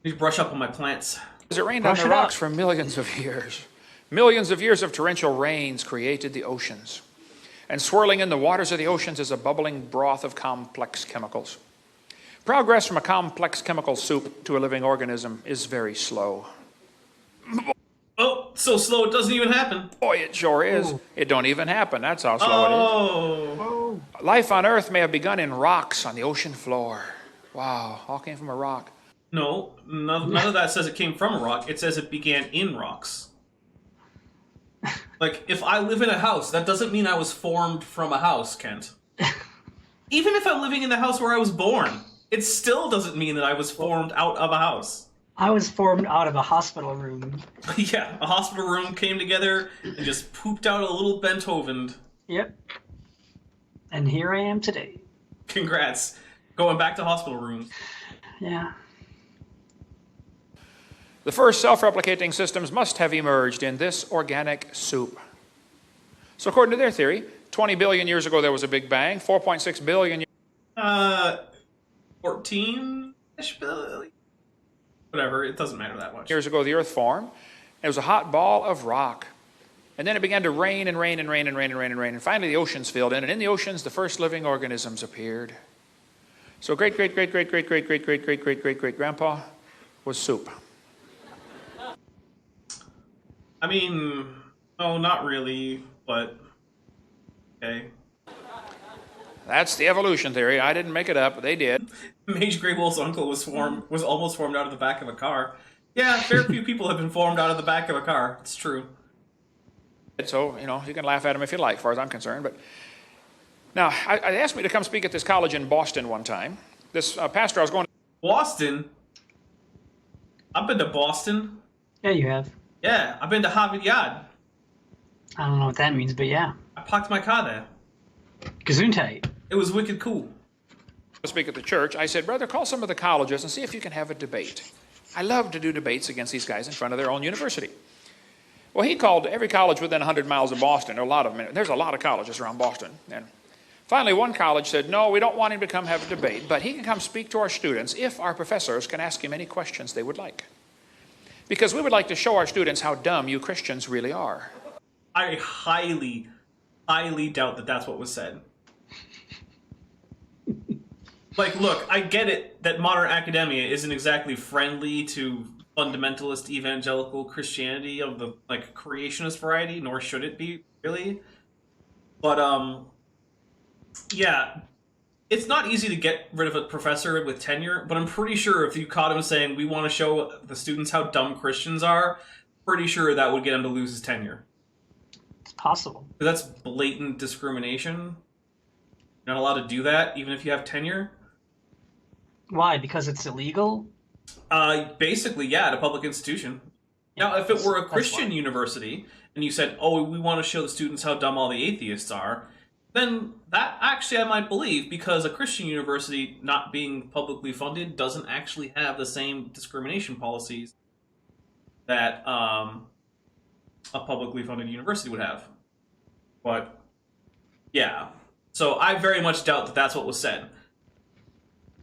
S1: Need to brush up on my plants.
S4: It rained on the rocks for millions of years. Millions of years of torrential rains created the oceans. And swirling in the waters of the oceans is a bubbling broth of complex chemicals. Progress from a complex chemical soup to a living organism is very slow.
S1: Oh, so slow it doesn't even happen.
S4: Boy, it sure is.
S3: Ooh.
S4: It don't even happen. That's how slow it is.
S3: Oh.
S4: Life on Earth may have begun in rocks on the ocean floor. Wow, all came from a rock.
S1: No, none of that says it came from a rock. It says it began in rocks. Like, if I live in a house, that doesn't mean I was formed from a house, Kent. Even if I'm living in the house where I was born, it still doesn't mean that I was formed out of a house.
S3: I was formed out of a hospital room.
S1: Yeah, a hospital room came together and just pooped out a little Beethoven.
S3: Yep. And here I am today.
S1: Congrats. Going back to hospital rooms.
S3: Yeah.
S4: The first self-replicating systems must have emerged in this organic soup. So according to their theory, 20 billion years ago there was a Big Bang, 4.6 billion
S1: 14-ish billion? Whatever, it doesn't matter that much.
S4: years ago the Earth formed. It was a hot ball of rock. And then it began to rain and rain and rain and rain and rain and rain. And finally the oceans filled in. And in the oceans the first living organisms appeared. So great-great-great-great-great-great-great-great-great-great-great-grandpa was soup.
S1: I mean, no, not really, but okay.
S4: That's the evolution theory. I didn't make it up. They did.
S1: Mage Grey Wolf's uncle was almost formed out of the back of a car. Yeah, very few people have been formed out of the back of a car. It's true.
S4: So, you know, you can laugh at them if you like, as far as I'm concerned. But now, I asked me to come speak at this college in Boston one time. This pastor I was going to...
S1: Boston? I've been to Boston.
S3: Yeah, you have.
S1: Yeah, I've been to Harvard Yard.
S3: I don't know what that means, but yeah.
S1: I parked my car there.
S3: Gesundheit.
S1: It was wicked cool.
S4: speak at the church. I said, brother, call some of the colleges and see if you can have a debate. I love to do debates against these guys in front of their own university. Well, he called every college within 100 miles of Boston. There are a lot of them. There's a lot of colleges around Boston. And finally, one college said, no, we don't want him to come have a debate, but he can come speak to our students if our professors can ask him any questions they would like. Because we would like to show our students how dumb you Christians really are.
S1: I highly, highly doubt that that's what was said. Like, look, I get it that modern academia isn't exactly friendly to fundamentalist evangelical Christianity of the, like, creationist variety, nor should it be, really. But, yeah, it's not easy to get rid of a professor with tenure, but I'm pretty sure if you caught him saying, we want to show the students how dumb Christians are, pretty sure that would get him to lose his tenure.
S3: It's possible.
S1: That's blatant discrimination. You're not allowed to do that, even if you have tenure.
S3: Why? Because it's illegal?
S1: Basically, yeah, at a public institution. Yeah, now, if it were a Christian university, and you said, oh, we want to show the students how dumb all the atheists are, then that actually I might believe, because a Christian university not being publicly funded doesn't actually have the same discrimination policies that a publicly funded university would have. But, yeah. So I very much doubt that that's what was said.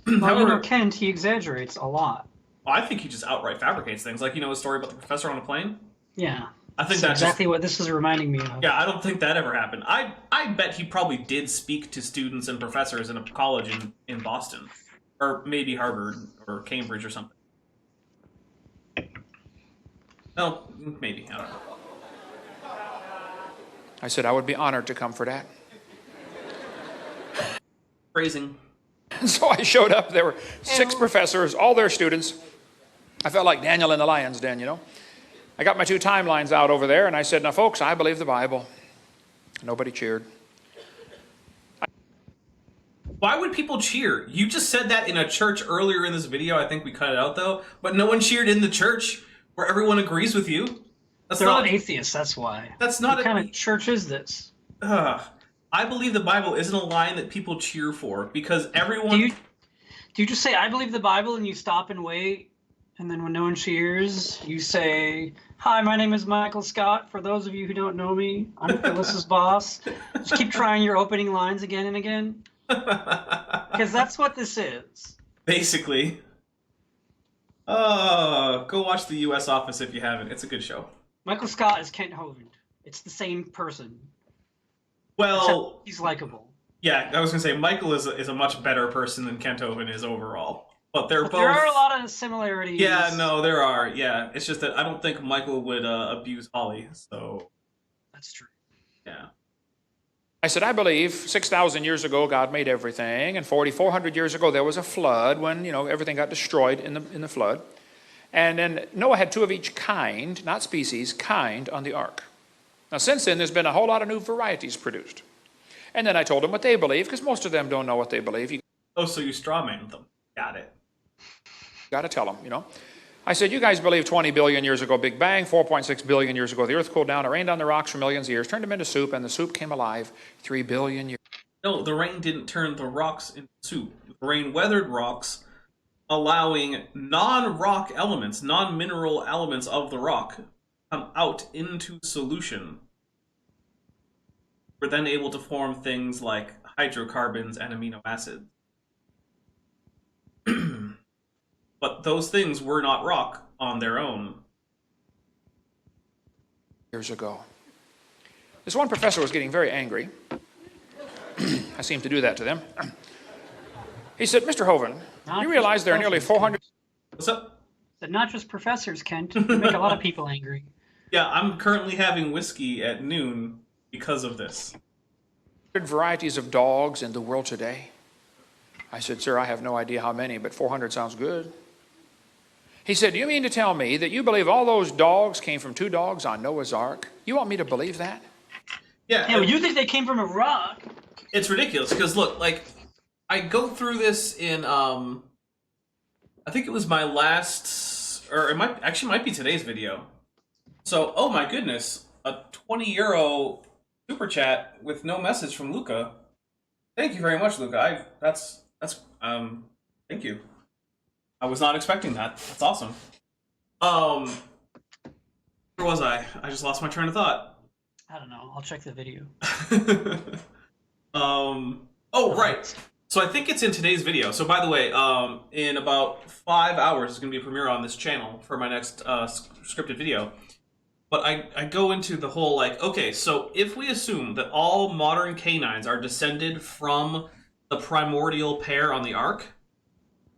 S3: Well,
S1: However,
S3: you know, Kent, he exaggerates a lot.
S1: I think he just outright fabricates things. Like, you know, a story about the professor on a plane?
S3: Yeah.
S1: I think
S3: that's exactly what this is reminding me of.
S1: Yeah, I don't think that ever happened. I bet he probably did speak to students and professors in a college in Boston. Or maybe Harvard or Cambridge or something. No, maybe. I don't know.
S4: I said I would be honored to come for that.
S1: Phrasing.
S4: So I showed up. There were 6 professors, all their students. I felt like Daniel in the lion's den, you know. I got my 2 timelines out over there, and I said, now, folks, I believe the Bible. Nobody cheered.
S1: Why would people cheer? You just said that in a church earlier in this video. I think we cut it out though. But no one cheered in the church where everyone agrees with you. That's
S3: They're all
S1: not
S3: atheists, that's why.
S1: That's not
S3: what kind of church is this?
S1: I believe the Bible isn't a line that people cheer for because everyone.
S3: Do you just say, I believe the Bible, and you stop and wait, and then when no one cheers, you say, hi, my name is Michael Scott. For those of you who don't know me, I'm Phyllis's boss. Just keep trying your opening lines again and again. Because that's what this is.
S1: Basically. Go watch The U.S. Office if you haven't. It's a good show.
S3: Michael Scott is Kent Hovind. It's the same person.
S1: Well,
S3: except he's likable.
S1: Yeah, I was going to say, Michael is a much better person than Kent Hovind is overall. But they're both...
S3: There are a lot of similarities.
S1: Yeah, no, there are. Yeah, it's just that I don't think Michael would abuse Holly, so...
S3: That's true.
S1: Yeah.
S4: I said, I believe 6,000 years ago God made everything, and 4,400 years ago there was a flood when, everything got destroyed in the flood. And then Noah had 2 of each kind, not species, kind on the ark. Now since then there's been a whole lot of new varieties produced. And then I told them what they believe, because most of them don't know what they believe.
S1: Oh, so you strawmanned them. Got it.
S4: Got to tell them, I said, you guys believe 20 billion years ago, Big Bang, 4.6 billion years ago, the earth cooled down, it rained on the rocks for millions of years, turned them into soup, and the soup came alive 3 billion years.
S1: No, the rain didn't turn the rocks into soup. The rain weathered rocks, allowing non-rock elements, non-mineral elements of the rock come out into solution. We're then able to form things like hydrocarbons and amino acids. But those things were not rock on their own.
S4: Years ago. This one professor was getting very angry. I seem to do that to them. He said, Mr. Hovind, you realize there are nearly 400...
S1: What's up?
S3: Said not just professors, Kent. You make a lot of people angry.
S1: Yeah, I'm currently having whiskey at noon because of this.
S4: varieties of dogs in the world today. I said, sir, I have no idea how many, but 400 sounds good. He said, do you mean to tell me that you believe all those dogs came from 2 dogs on Noah's Ark? You want me to believe that?
S1: Yeah,
S3: well, you think they came from a rock?
S1: It's ridiculous because look, like, I go through this in I think it was my last, or it might be today's video. So, oh my goodness, a 20 euro super chat with no message from Luca. Thank you very much, Luca. Thank you. I was not expecting that. That's awesome. Where was I? I just lost my train of thought.
S3: I don't know. I'll check the video.
S1: Oh, right. So I think it's in today's video. So by the way, in about 5 hours, there's going to be a premiere on this channel for my next scripted video. But I go into the whole, like, okay, so if we assume that all modern canines are descended from the primordial pair on the Ark,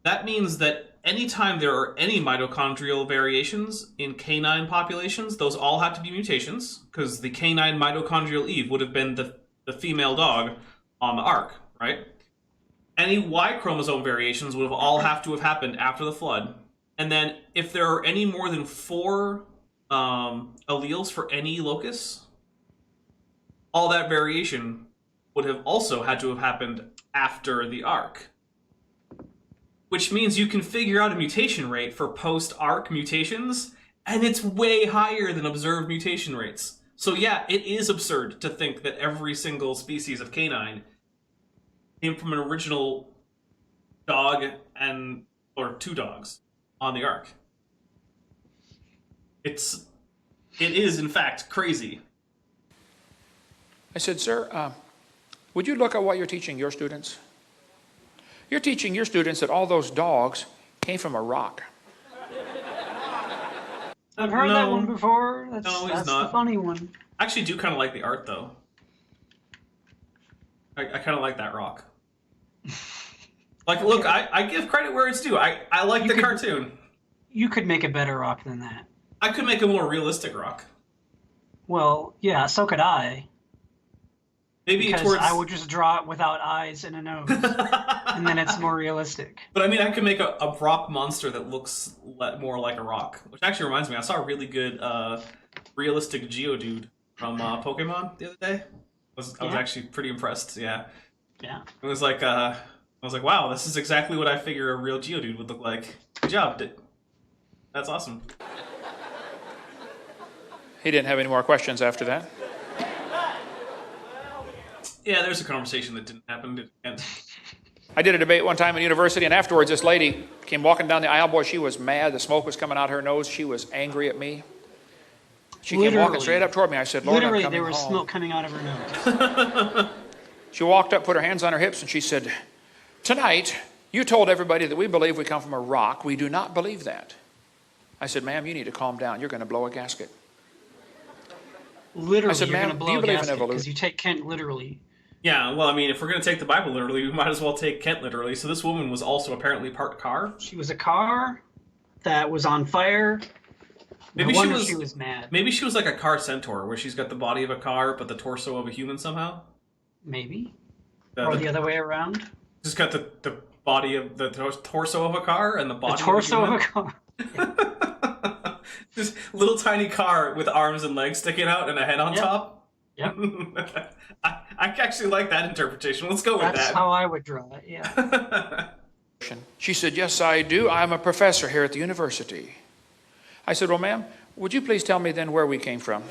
S1: that means that anytime there are any mitochondrial variations in canine populations, those all have to be mutations, because the canine mitochondrial Eve would have been the female dog on the Ark, right? Any Y chromosome variations would have to have happened after the flood. And then if there are any more than 4 alleles for any locus, all that variation would have also had to have happened after the Ark. Which means you can figure out a mutation rate for post-Ark mutations, and it's way higher than observed mutation rates. So yeah, it is absurd to think that every single species of canine came from an original dog or 2 dogs on the Ark. It is, in fact, crazy.
S4: I said, sir, would you look at what you're teaching your students? You're teaching your students that all those dogs came from a rock.
S3: I've heard that one before. That's
S1: not.
S3: the funny one.
S1: I actually do kind of like the art, though. I kind of like that rock. Like, look, I give credit where it's due. I like the cartoon.
S3: You could make a better rock than that.
S1: I could make a more realistic rock.
S3: Well, yeah, so could I.
S1: Maybe
S3: because
S1: towards...
S3: I would just draw it without eyes and a nose. And then it's more realistic.
S1: But I mean, I could make a rock monster that looks more like a rock. Which actually reminds me, I saw a really good realistic Geodude from Pokemon the other day. I was actually pretty impressed, yeah.
S3: Yeah.
S1: It was like, I was like, wow, this is exactly what I figure a real Geodude would look like. Good job, that's awesome.
S4: He didn't have any more questions after that.
S1: Yeah, there's a conversation that didn't happen. It didn't.
S4: I did a debate one time at university, and afterwards this lady came walking down the aisle. Boy, she was mad. The smoke was coming out her nose. She was angry at me. She came walking straight up toward me. I said, Lord,
S3: literally,
S4: I'm coming
S3: there was
S4: home.
S3: smoke coming out of her nose.
S4: She walked up, put her hands on her hips, and she said, tonight, you told everybody that we believe we come from a rock. We do not believe that. I said, ma'am, you need to calm down. You're going to blow a gasket.
S3: Literally,
S4: I said,
S3: you're going
S4: ma'am,
S3: to
S4: do you
S3: blow a
S4: believe in
S3: gasket because
S4: evolution?
S3: you take Kent literally.
S1: Yeah, well, I mean, if we're going to take the Bible literally, we might as well take Kent literally. So this woman was also apparently part car.
S3: She was a car that was on fire.
S1: Maybe
S3: No wonder she was mad.
S1: Maybe she was like a car centaur, where she's got the body of a car but the torso of a human somehow.
S3: Maybe. Or the other way around.
S1: Just got the body of the torso of a car and the body
S3: The torso
S1: of
S3: of
S1: a
S3: a car.
S1: Just little tiny car with arms and legs sticking out and a head on
S3: Yep.
S1: top.
S3: Yep.
S1: I actually like that interpretation. Let's go with
S3: That's
S1: that.
S3: how I would draw it, yeah.
S4: She said, yes, I do. I'm a professor here at the university. I said, well, ma'am, would you please tell me then where we came from?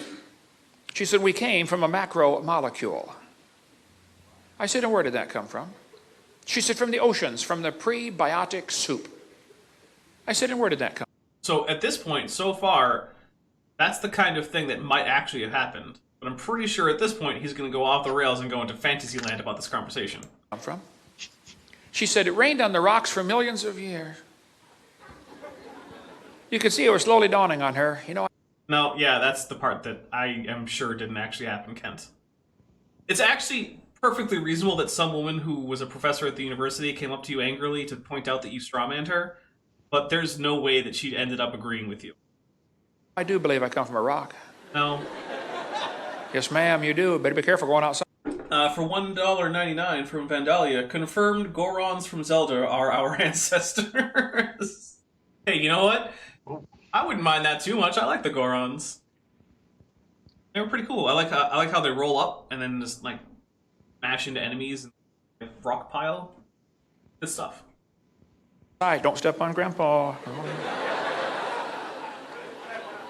S4: She said, we came from a macromolecule. I said, and where did that come from? She said, from the oceans, from the prebiotic soup. I said, and where did that come from?
S1: So at this point, so far, that's the kind of thing that might actually have happened. But I'm pretty sure at this point he's going to go off the rails and go into fantasy land about this conversation.
S4: From? She said, it rained on the rocks for millions of years. You could see it was slowly dawning on her. You know.
S1: No, yeah, that's the part that I am sure didn't actually happen, Kent. It's actually perfectly reasonable that some woman who was a professor at the university came up to you angrily to point out that you strawmanned her, but there's no way that she ended up agreeing with you.
S4: I do believe I come from a rock.
S1: No.
S4: Yes, ma'am, you do. Better be careful going outside.
S1: For $1.99 from Vandalia, confirmed Gorons from Zelda are our ancestors. Hey, you know what? I wouldn't mind that too much. I like the Gorons. They were pretty cool. I like how they roll up and then just like smash into enemies and like, rock pile. Good stuff.
S4: Don't step on Grandpa.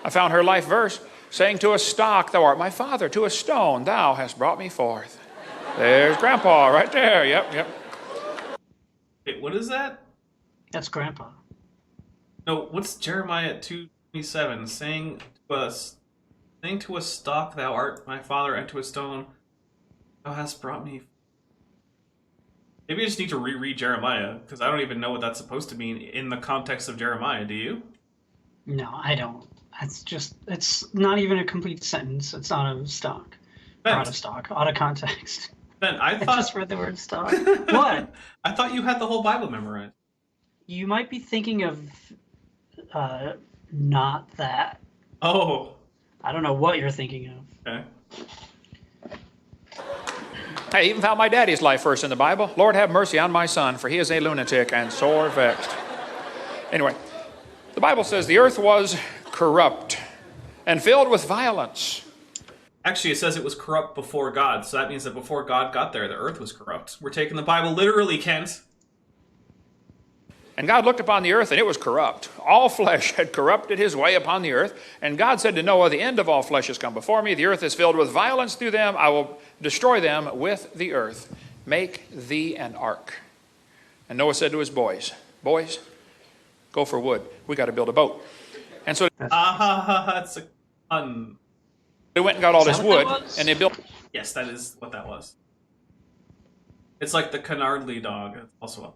S4: I found her life verse, saying to a stock, thou art my father, to a stone, thou hast brought me forth. There's Grandpa right there. Yep.
S1: Wait, what is that?
S3: That's Grandpa.
S1: No, what's Jeremiah 2:27 saying to a stock, thou art my father, and to a stone, thou hast brought me. Maybe I just need to reread Jeremiah, because I don't even know what that's supposed to mean in the context of Jeremiah, do you?
S3: No, I don't. It's not even a complete sentence. It's out of stock.
S1: Ben,
S3: Or out of stock. Out of context.
S1: Ben, I
S3: I
S1: thought...
S3: just read the word stock. What?
S1: I thought you had the whole Bible memorized.
S3: You might be thinking of not that.
S1: Oh,
S3: I don't know what you're thinking of.
S1: okay.
S4: I even found my daddy's life verse in the Bible. Lord, have mercy on my son, for he is a lunatic and sore vexed. Anyway, the Bible says the earth was corrupt and filled with violence.
S1: Actually, it says it was corrupt before God, so that means that before God got there, the earth was corrupt. We're taking the Bible literally, Kent.
S4: And God looked upon the earth, and it was corrupt. All flesh had corrupted his way upon the earth. And God said to Noah, the end of all flesh has come before me. The earth is filled with violence through them. I will destroy them with the earth. Make thee an ark. And Noah said to his boys, go for wood. We got to build a boat. And so
S1: That's a pun.
S4: they went and got all
S3: Is
S4: this
S3: that what
S4: wood,
S3: that was?
S4: and they built.
S1: Yes, that is what that was. It's like the Canardly dog. It's also a...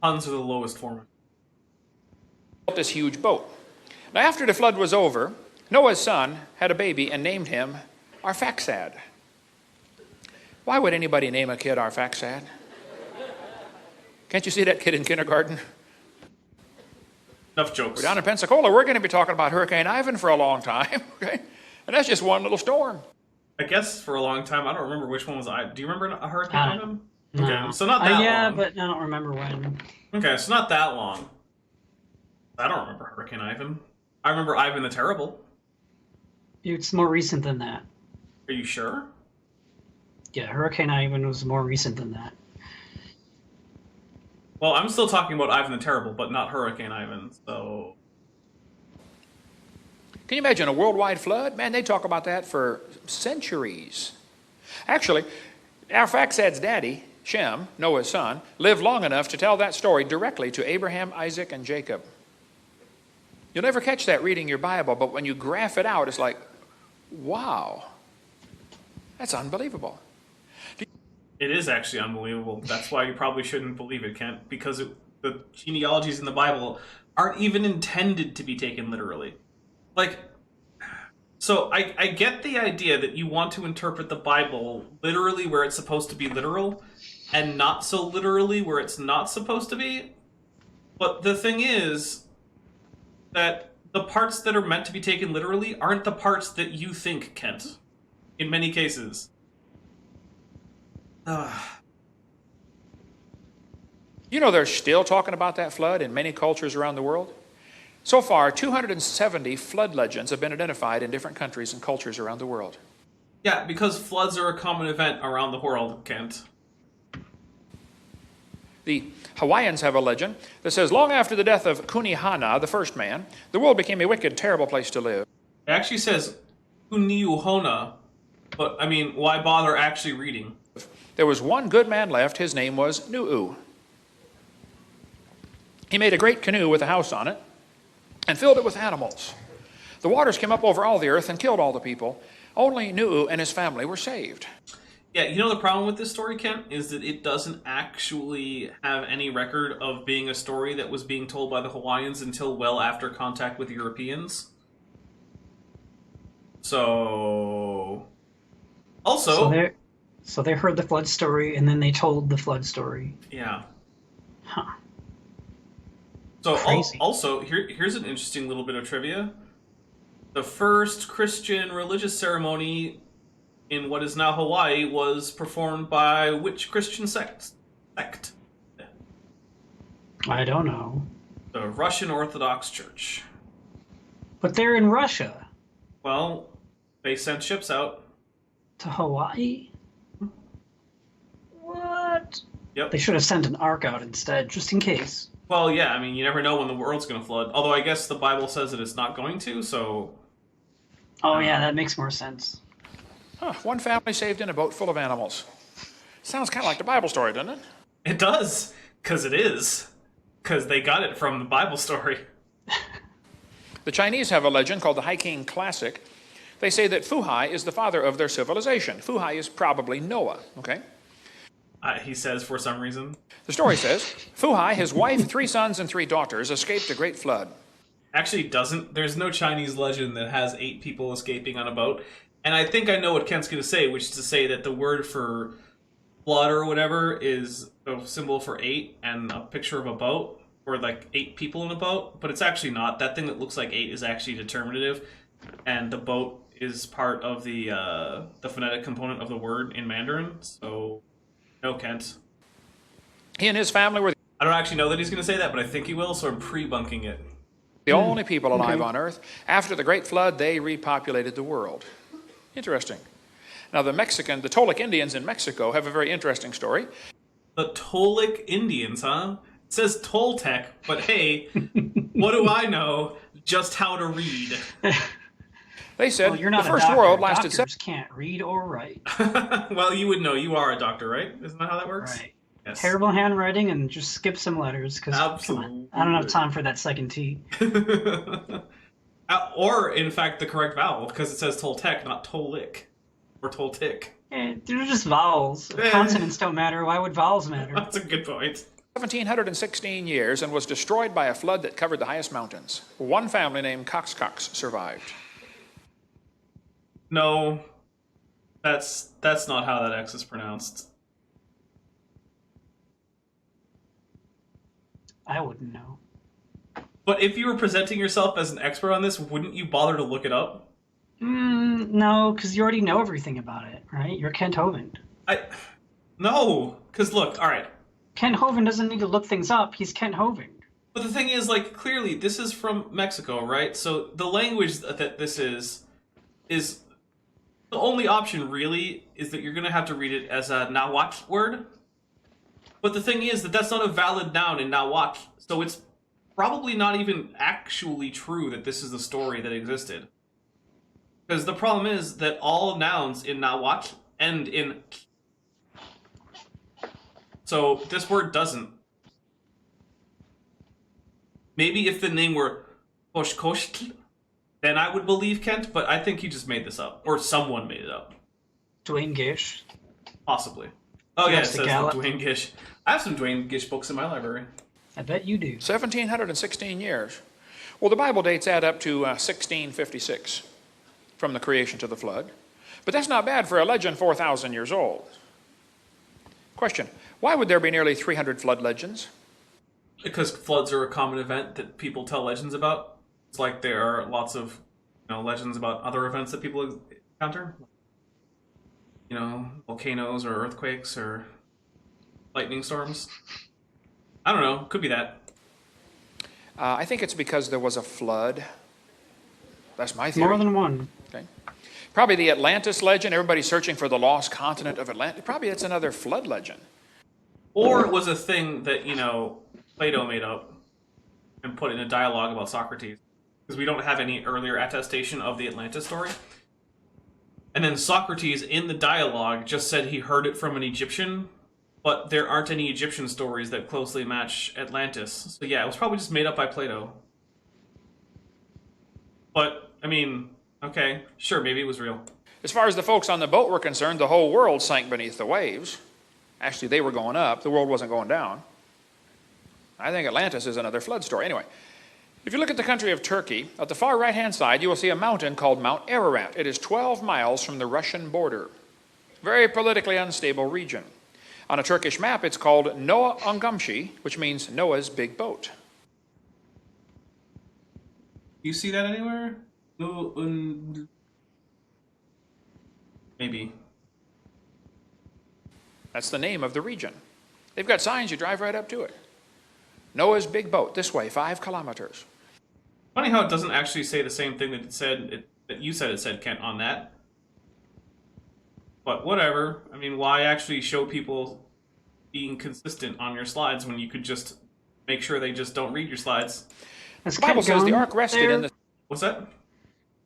S1: Puns are the lowest form.
S4: built this huge boat. Now, after the flood was over, Noah's son had a baby and named him Arphaxad. Why would anybody name a kid Arphaxad? Can't you see that kid in kindergarten?
S1: Enough jokes.
S4: We're down in Pensacola. We're going to be talking about Hurricane Ivan for a long time, okay? And that's just one little storm.
S1: I guess for a long time. I don't remember which one was I. Do you remember a Hurricane Ivan?
S3: No.
S1: Okay, so not that
S3: yeah,
S1: long.
S3: but I don't remember when.
S1: Okay, so not that long. I don't remember Hurricane Ivan. I remember Ivan the Terrible.
S3: It's more recent than that.
S1: Are Are you sure?
S3: Yeah, Hurricane Ivan was more recent than that.
S1: Well, I'm still talking about Ivan the Terrible, but not Hurricane Ivan, so...
S4: Can you imagine a worldwide flood? Man, they talk about that for centuries. Actually, Arphaxad's daddy, Shem, Noah's son, lived long enough to tell that story directly to Abraham, Isaac, and Jacob. You'll never catch that reading your Bible, but when you graph it out, it's like, wow, that's unbelievable.
S1: It is actually unbelievable. That's why you probably shouldn't believe it, Kent, because the genealogies in the Bible aren't even intended to be taken literally. Like, so I get the idea that you want to interpret the Bible literally where it's supposed to be literal, and not so literally where it's not supposed to be. But the thing is that the parts that are meant to be taken literally aren't the parts that you think, Kent. In many cases.
S4: You know they're still talking about that flood in many cultures around the world? So far, 270 flood legends have been identified in different countries and cultures around the world.
S1: Yeah, because floods are a common event around the world, Kent.
S4: The Hawaiians have a legend that says long after the death of Kunihana, the first man, the world became a wicked, terrible place to live.
S1: It actually says Kuniuhona, but, I mean, why bother actually reading?
S4: There was one good man left. His name was Nu'u. He made a great canoe with a house on it and filled it with animals. The waters came up over all the earth and killed all the people. Only Nu'u and his family were saved.
S1: Yeah, you know the problem with this story, Kent, is that it doesn't actually have any record of being a story that was being told by the Hawaiians until well after contact with Europeans. So... Also...
S3: So they heard the flood story, and then they told the flood story.
S1: Yeah.
S3: Huh.
S1: So
S3: Crazy.
S1: also, here's an interesting little bit of trivia. The first Christian religious ceremony in what is now Hawaii was performed by which Christian sect?
S3: I don't know.
S1: The Russian Orthodox Church.
S3: But they're in Russia.
S1: Well, they sent ships out.
S3: To Hawaii? What?
S1: Yep.
S3: They should have sent an ark out instead, just in case.
S1: Well, yeah, I mean, you never know when the world's going to flood. Although I guess the Bible says that it's not going to, so...
S3: Oh yeah, that makes more sense.
S4: Huh, one family saved in a boat full of animals. Sounds kind of like the Bible story, doesn't it?
S1: It does, because it is. Because they got it from the Bible story.
S4: The Chinese have a legend called the Hiking Classic. They say that Fuhai is the father of their civilization. Fuhai is probably Noah, okay?
S1: He says for some reason.
S4: The story says, Fuhai, his wife, 3 sons, and 3 daughters escaped a great flood.
S1: Actually doesn't. There's no Chinese legend that has 8 people escaping on a boat. And I think I know what Kent's going to say, which is to say that the word for flood or whatever is a symbol for 8 and a picture of a boat, or like 8 people in a boat. But it's actually not. That thing that looks like 8 is actually determinative, and the boat is part of the phonetic component of the word in Mandarin. So, no, Kent.
S4: He and his family were
S1: I don't actually know that he's going to say that, but I think he will, so I'm pre-bunking it.
S4: the only people alive on earth. After the great flood, they repopulated the world. Interesting. Now, the Toltec Indians in Mexico have a very interesting story.
S1: The Toltec Indians, huh? It says Toltec, but hey, what do I know? Just how to read.
S4: They said
S3: Well, you're not
S4: the
S3: a
S4: first
S3: doctor.
S4: world lasted
S3: Doctors can't read or write.
S1: Well, you would know. You are a doctor, right? Isn't that how that works?
S3: Right.
S1: Yes.
S3: Terrible handwriting and just skip some letters because I don't have time for that second T.
S1: Or, in fact, the correct vowel, because it says Toltec, not Tolic. Or Toltic.
S3: They're just vowels. Consonants don't matter. Why would vowels matter?
S1: That's a good point.
S4: 1,716 years and was destroyed by a flood that covered the highest mountains. One family named Coxcox survived.
S1: No, that's not how that X is pronounced.
S3: I wouldn't know.
S1: But if you were presenting yourself as an expert on this, wouldn't you bother to look it up?
S3: No, because you already know everything about it, right? You're Kent Hovind.
S1: No, because look, all right.
S3: Kent Hovind doesn't need to look things up. He's Kent Hovind.
S1: But the thing is, like, clearly, this is from Mexico, right? So the language that this is The only option really is that you're going to have to read it as a Nahuatl word. But the thing is that that's not a valid noun in Nahuatl, so it's probably not even actually true that this is the story that existed. Because the problem is that all nouns in Nahuatl end in k. So this word doesn't. Maybe if the name were Koshkoshtl, then I would believe Kent, but I think he just made this up. Or someone made it up.
S3: Dwayne Gish.
S1: Possibly. Oh yeah, it
S3: Yes, the
S1: says
S3: Gallup.
S1: Dwayne Gish. I have some Dwayne Gish books in my library.
S3: I bet you do.
S4: 1,716 years. Well, the Bible dates add up to 1656 from the creation to the flood. But that's not bad for a legend 4,000 years old. Question, why would there be nearly 300 flood legends?
S1: Because floods are a common event that people tell legends about. It's like there are lots of, legends about other events that people encounter. Volcanoes or earthquakes or lightning storms. I don't know. Could be that.
S4: I think it's because there was a flood. That's my theory.
S3: More than one.
S4: Okay. Probably the Atlantis legend. Everybody's searching for the lost continent of Atlantis. Probably it's another flood legend.
S1: Or it was a thing that, Plato made up and put in a dialogue about Socrates. Because we don't have any earlier attestation of the Atlantis story. And then Socrates, in the dialogue, just said he heard it from an Egyptian, but there aren't any Egyptian stories that closely match Atlantis. So yeah, it was probably just made up by Plato. But, okay, sure, maybe it was real.
S4: As far as the folks on the boat were concerned, the whole world sank beneath the waves. Actually, they were going up. The world wasn't going down. I think Atlantis is another flood story. Anyway, if you look at the country of Turkey, at the far right-hand side, you will see a mountain called Mount Ararat. It is 12 miles from the Russian border. Very politically unstable region. On a Turkish map, it's called Noah Ungamshi, which means Noah's big boat.
S1: You see that anywhere? Maybe.
S4: That's the name of the region. They've got signs, you drive right up to it. Noah's big boat, this way, 5 kilometers.
S1: Funny how it doesn't actually say the same thing that you said it said, Kent, on that. But whatever. Why actually show people being consistent on your slides when you could just make sure they just don't read your slides?
S3: Has
S4: The Bible
S3: Kent
S4: says the
S3: gone
S4: ark rested
S3: there?
S4: in the...
S1: What's that?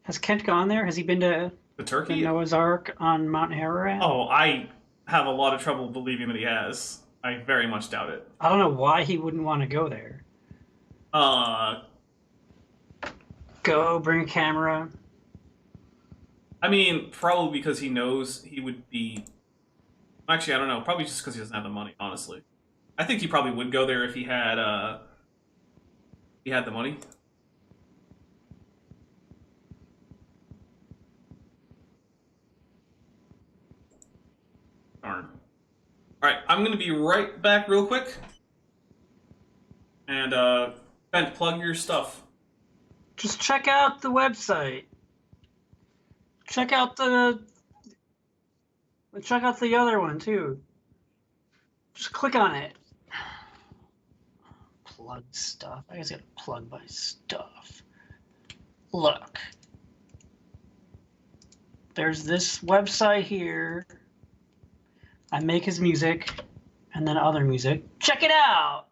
S3: Has Kent gone there? Has he been to
S1: The
S3: the
S1: Turkey?
S3: Noah's Ark on Mount Ararat?
S1: Oh, I have a lot of trouble believing that he has. I very much doubt it.
S3: I don't know why he wouldn't want to go there. Go, bring a camera.
S1: Probably because he knows he would be... Actually, I don't know. Probably just because he doesn't have the money, honestly. I think he probably would go there if he had the money. Darn. Alright, I'm going to be right back real quick. And, Ben, plug your stuff.
S3: Just check out the website. Check out the other one too. Just click on it. Plug stuff. I guess I gotta plug my stuff. Look. There's this website here. I make his music and then other music. Check it out!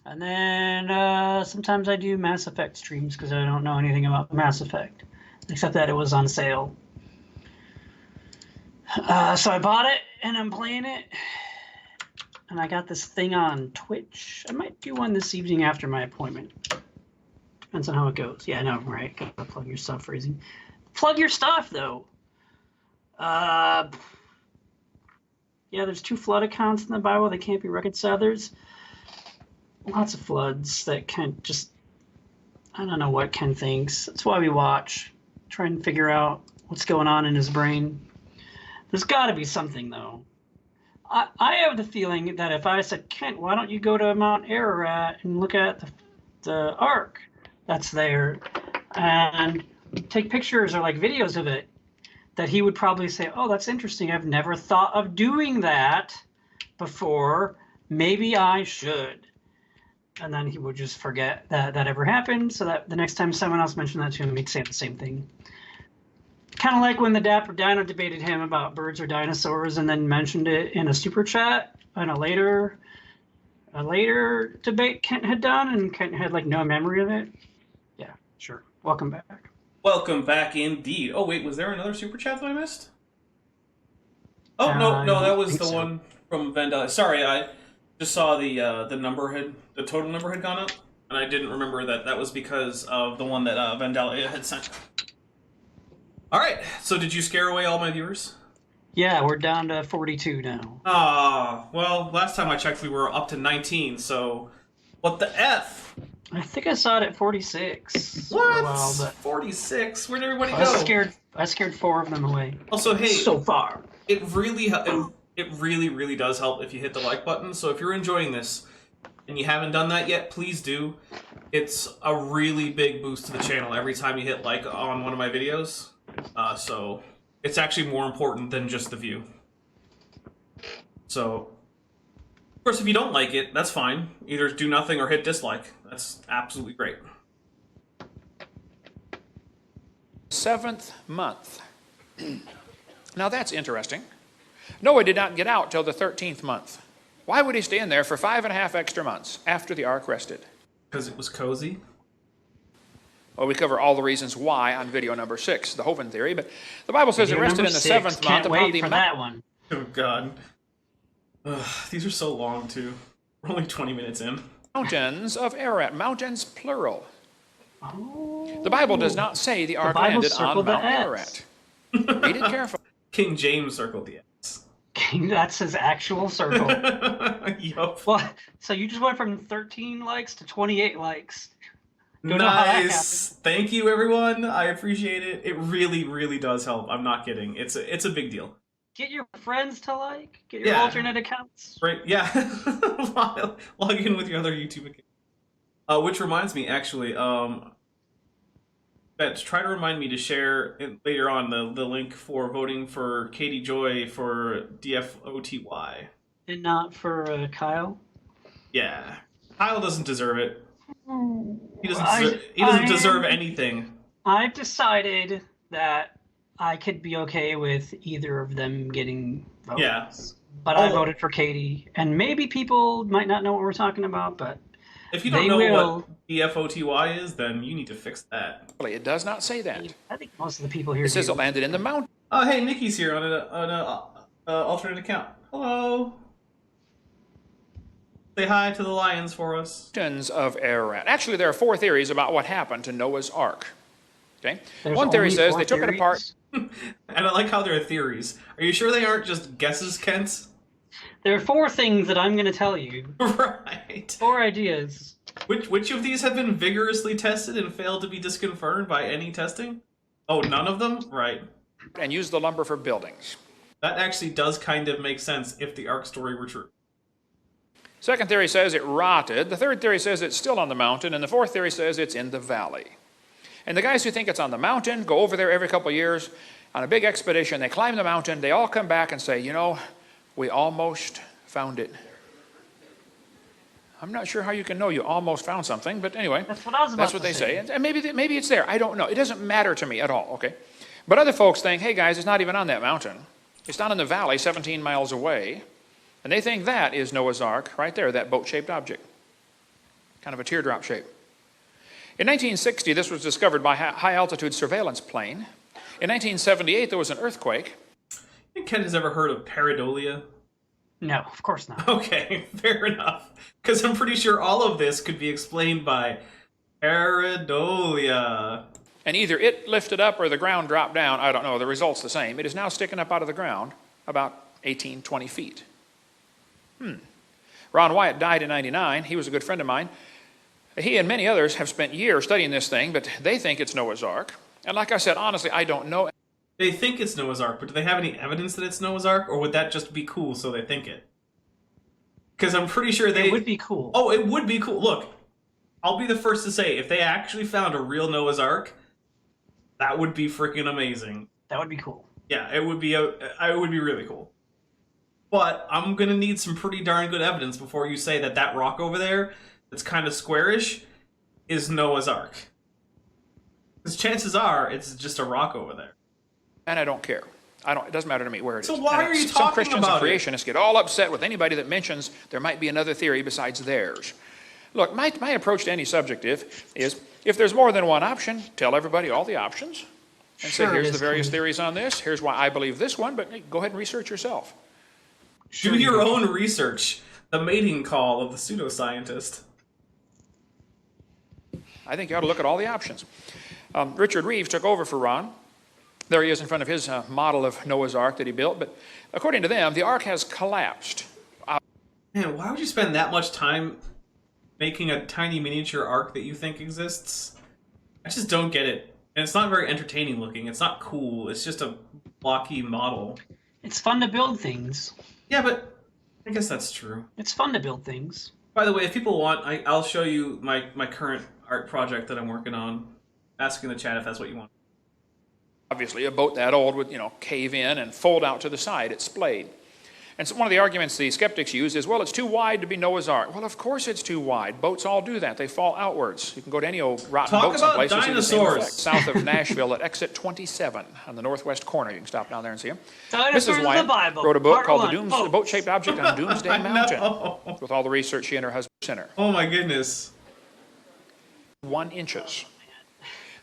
S3: And then sometimes I do Mass Effect streams because I don't know anything about Mass Effect, except that it was on sale. So I bought it and I'm playing it. And I got this thing on Twitch. I might do one this evening after my appointment. Depends on how it goes. Yeah, I know, right? Gotta plug your stuff, Freezing. Plug your stuff, though. Yeah, there's 2 flood accounts in the Bible that can't be reconciled. There's lots of floods that can't just... I don't know what Ken thinks. That's why we watch. Try and figure out what's going on in his brain. There's got to be something, though. I have the feeling that if I said, Kent, why don't you go to Mount Ararat and look at the ark that's there and take pictures or videos of it, that he would probably say, oh, that's interesting. I've never thought of doing that before. Maybe I should. And then he would just forget that ever happened, so that the next time someone else mentioned that to him, he'd say the same thing. Kind of like when the Dapper Dino debated him about birds or dinosaurs, and then mentioned it in a super chat on a later debate Kent had done, and Kent had like no memory of it. Yeah, sure. Welcome back.
S1: Welcome back, indeed. Oh wait, was there another super chat that I missed? Oh no,
S3: I
S1: that
S3: don't
S1: was
S3: think
S1: the
S3: so.
S1: one from Vandal. Sorry, I just saw the total number had gone up, and I didn't remember that was because of the one that Vandalia had sent. All right, so did you scare away all my viewers?
S3: Yeah, we're down to 42 now.
S1: Well, last time I checked, we were up to 19. So, what the f?
S3: I think I saw it at 46
S1: What?
S3: for a while, but
S1: 46? Where'd everybody
S3: I
S1: go?
S3: scared 4 of them away.
S1: Also, hey,
S3: So far.
S1: it really does help if you hit the like button. So if you're enjoying this and you haven't done that yet, please do. It's a really big boost to the channel every time you hit like on one of my videos. So it's actually more important than just the view. So, of course, if you don't like it, that's fine. Either do nothing or hit dislike. That's absolutely great.
S4: 7th month. Now that's interesting. Noah did not get out till the 13th month. Why would he stay in there for 5.5 extra months after the ark rested?
S1: Because it was cozy.
S4: Well, we cover all the reasons why on video number 6, the Hovind theory, but the Bible says it
S3: Video
S4: rested in
S3: number
S4: the
S3: 6.
S4: 7th
S3: Can't
S4: month
S3: wait
S4: upon the
S3: for that one.
S1: Oh, God. Ugh, these are so long, too. We're only 20 minutes in.
S4: mountains of Ararat. Mountains, plural.
S3: Oh.
S4: The Bible does not say the ark
S3: Bible
S4: landed on
S3: circled the
S4: Mount
S3: S.
S4: Ararat. Read it carefully.
S1: King James circled the X.
S3: That's his actual circle.
S1: Yup.
S3: Well, so you just went from 13 likes to 28 likes. Don't know how that
S1: Nice. Thank you, everyone. I appreciate it. It really, really does help. I'm not kidding. It's a big deal.
S3: Get your friends to like. Get your
S1: Yeah.
S3: alternate accounts.
S1: Right? Yeah. Log in with your other YouTube account. Which reminds me, actually, Betch, try to remind me to share later on the link for voting for Katie Joy for DFOTY.
S3: And not for Kyle.
S1: Yeah. Kyle doesn't deserve it. He doesn't
S3: I
S1: deserve anything.
S3: I've decided that I could be okay with either of them getting votes.
S1: Yeah.
S3: But I
S1: Oh.
S3: voted for Katie. And maybe people might not know what we're talking about, but
S1: If you don't
S3: they
S1: know
S3: will.
S1: what DFOTY is, then you need to fix that.
S4: It does not say that.
S3: I think most of the people here
S4: It says
S3: do.
S4: it landed in the mountains
S1: Oh, hey, Nikki's here on an alternate account. Hello. Say hi to the lions for us.
S4: of Ararat. Actually, there are 4 theories about what happened to Noah's ark. Okay?
S3: There's
S4: One theory
S3: only
S4: says
S3: 4
S4: they took it apart.
S3: theories.
S1: And I like how there are theories. Are you sure they aren't just guesses, Kent?
S3: There are 4 things that I'm going to tell you.
S1: Right.
S3: 4 ideas.
S1: Which of these have been vigorously tested and failed to be disconfirmed by any testing? Oh, none of them? Right.
S4: And used the lumber for buildings.
S1: That actually does kind of make sense if the Ark story were true.
S4: Second theory says it rotted. The third theory says it's still on the mountain. And the fourth theory says it's in the valley. And the guys who think it's on the mountain go over there every couple of years on a big expedition. They climb the mountain. They all come back and say, you know, we almost found it. I'm not sure how you can know you almost found something, but anyway,
S3: That's what I was about
S4: that's what
S3: to
S4: they
S3: say.
S4: say. And maybe it's there. I don't know. It doesn't matter to me at all, okay? But other folks think, hey guys, it's not even on that mountain. It's down in the valley 17 miles away. And they think that is Noah's Ark right there, that boat-shaped object. Kind of a teardrop shape. In 1960, this was discovered by a high-altitude surveillance plane. In 1978, there was an earthquake.
S1: Think Ken has ever heard of pareidolia?
S3: No, of course not.
S1: Okay, fair enough. Because I'm pretty sure all of this could be explained by pareidolia.
S4: And either it lifted up or the ground dropped down. I don't know. The result's the same. It is now sticking up out of the ground about 18, 20 feet. Ron Wyatt died in 99. He was a good friend of mine. He and many others have spent years studying this thing, but they think it's Noah's Ark. And like I said, honestly, I don't know.
S1: They think it's Noah's Ark, but do they have any evidence that it's Noah's Ark, or would that just be cool so they think it? Because I'm pretty sure they...
S3: It would be cool.
S1: Oh, it would be cool. Look, I'll be the first to say, if they actually found a real Noah's Ark, that would be freaking amazing.
S3: That would be cool.
S1: Yeah, it would be really cool. But I'm gonna need some pretty darn good evidence before you say that that rock over there, that's kind of squarish, is Noah's Ark. Because chances are, it's just a rock over there.
S4: and I don't care. It doesn't matter to me where it is.
S1: So why are you
S4: Some
S1: talking
S4: Christians
S1: about
S4: and
S1: it?
S4: creationists get all upset with anybody that mentions there might be another theory besides theirs. Look, my approach to any subject is if there's more than one option, tell everybody all the options and say, here's the various theories on this. Here's why I believe this one, but hey, go ahead and research yourself.
S1: Do your own research. The mating call of the pseudoscientist.
S4: I think you ought to look at all the options. Richard Reeves took over for Ron. There he is in front of his model of Noah's Ark that he built. But according to them, the Ark has collapsed.
S1: Man, why would you spend that much time making a tiny miniature Ark that you think exists? I just don't get it. And it's not very entertaining looking. It's not cool. It's just a blocky model.
S3: It's fun to build things.
S1: Yeah, but I guess that's true.
S3: It's fun to build things.
S1: By the way, if people want, I'll show you my current art project that I'm working on. Ask in the chat if that's what you want.
S4: Obviously, a boat that old would, cave in and fold out to the side. It's splayed. And so one of the arguments the skeptics use is, well, it's too wide to be Noah's Ark. Well, of course it's too wide. Boats all do that. They fall outwards. You can go to any old rotten boat someplace and see the same effect. South of Nashville at exit 27 on the northwest corner. You can stop down there and see them. Mrs. Wyatt wrote a book called The Boat-Shaped Object on Doomsday Mountain with all the research she and her husband sent her.
S1: Oh, my goodness.
S4: 1 inches.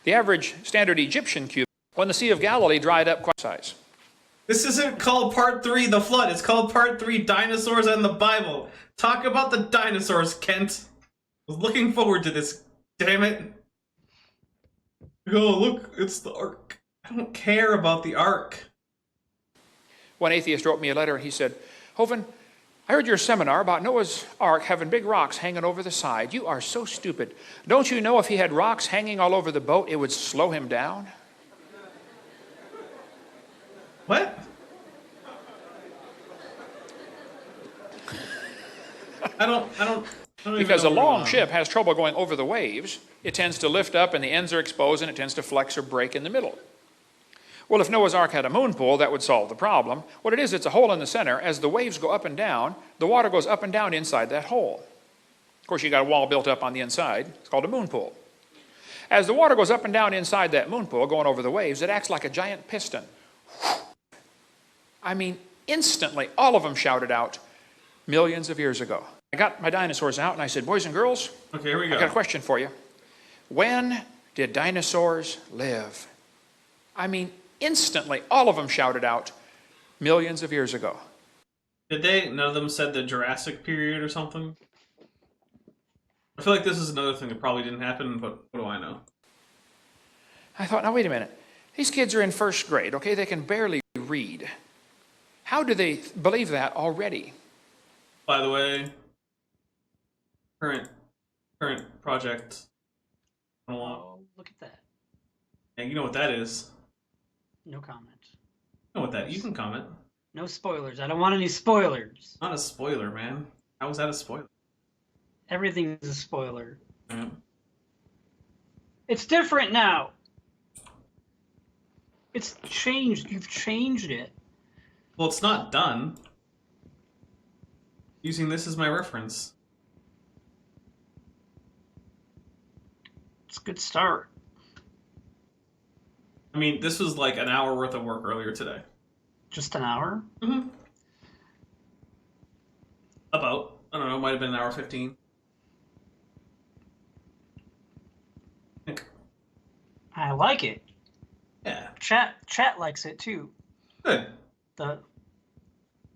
S4: The average standard Egyptian cube, when the Sea of Galilee dried up quite size.
S1: This isn't called Part 3, the Flood. It's called Part 3, Dinosaurs and the Bible. Talk about the dinosaurs, Kent. I was looking forward to this. Damn it. Oh, look, it's the Ark. I don't care about the Ark.
S4: One atheist wrote me a letter and he said, Hovind, I heard your seminar about Noah's Ark having big rocks hanging over the side. You are so stupid. Don't you know if he had rocks hanging all over the boat, it would slow him down?
S1: What? I don't
S4: Because a long ship has trouble going over the waves. It tends to lift up and the ends are exposed and it tends to flex or break in the middle. Well, if Noah's Ark had a moon pool, that would solve the problem. What it is, it's a hole in the center. As the waves go up and down, the water goes up and down inside that hole. Of course, you got a wall built up on the inside. It's called a moon pool. As the water goes up and down inside that moon pool, going over the waves, it acts like a giant piston. I mean, instantly, all of them shouted out millions of years ago. I got my dinosaurs out and I said, boys and girls,
S1: okay, here we go.
S4: I got a question for you. When did dinosaurs live? I mean, instantly, all of them shouted out millions of years ago.
S1: Did they? None of them said the Jurassic period or something? I feel like this is another thing that probably didn't happen, but what do I know?
S4: I thought, now wait a minute. These kids are in first grade, okay? They can barely read. How do they believe that already?
S1: By the way, current project.
S3: Oh, look at that.
S1: And you know what that is.
S3: No comment.
S1: You know what that? You can comment.
S3: No spoilers. I don't want any spoilers.
S1: Not a spoiler, man. How was that a spoiler?
S3: Everything's a spoiler.
S1: Yeah.
S3: It's different now. It's changed. You've changed it.
S1: Well, it's not done. Using this as my reference.
S3: It's a good start.
S1: I mean, this was like an hour worth of work earlier today.
S3: Just an hour?
S1: Mm-hmm. About. I don't know, might have been an hour 15. I think.
S3: I like it.
S1: Yeah.
S3: Chat likes it too.
S1: Good.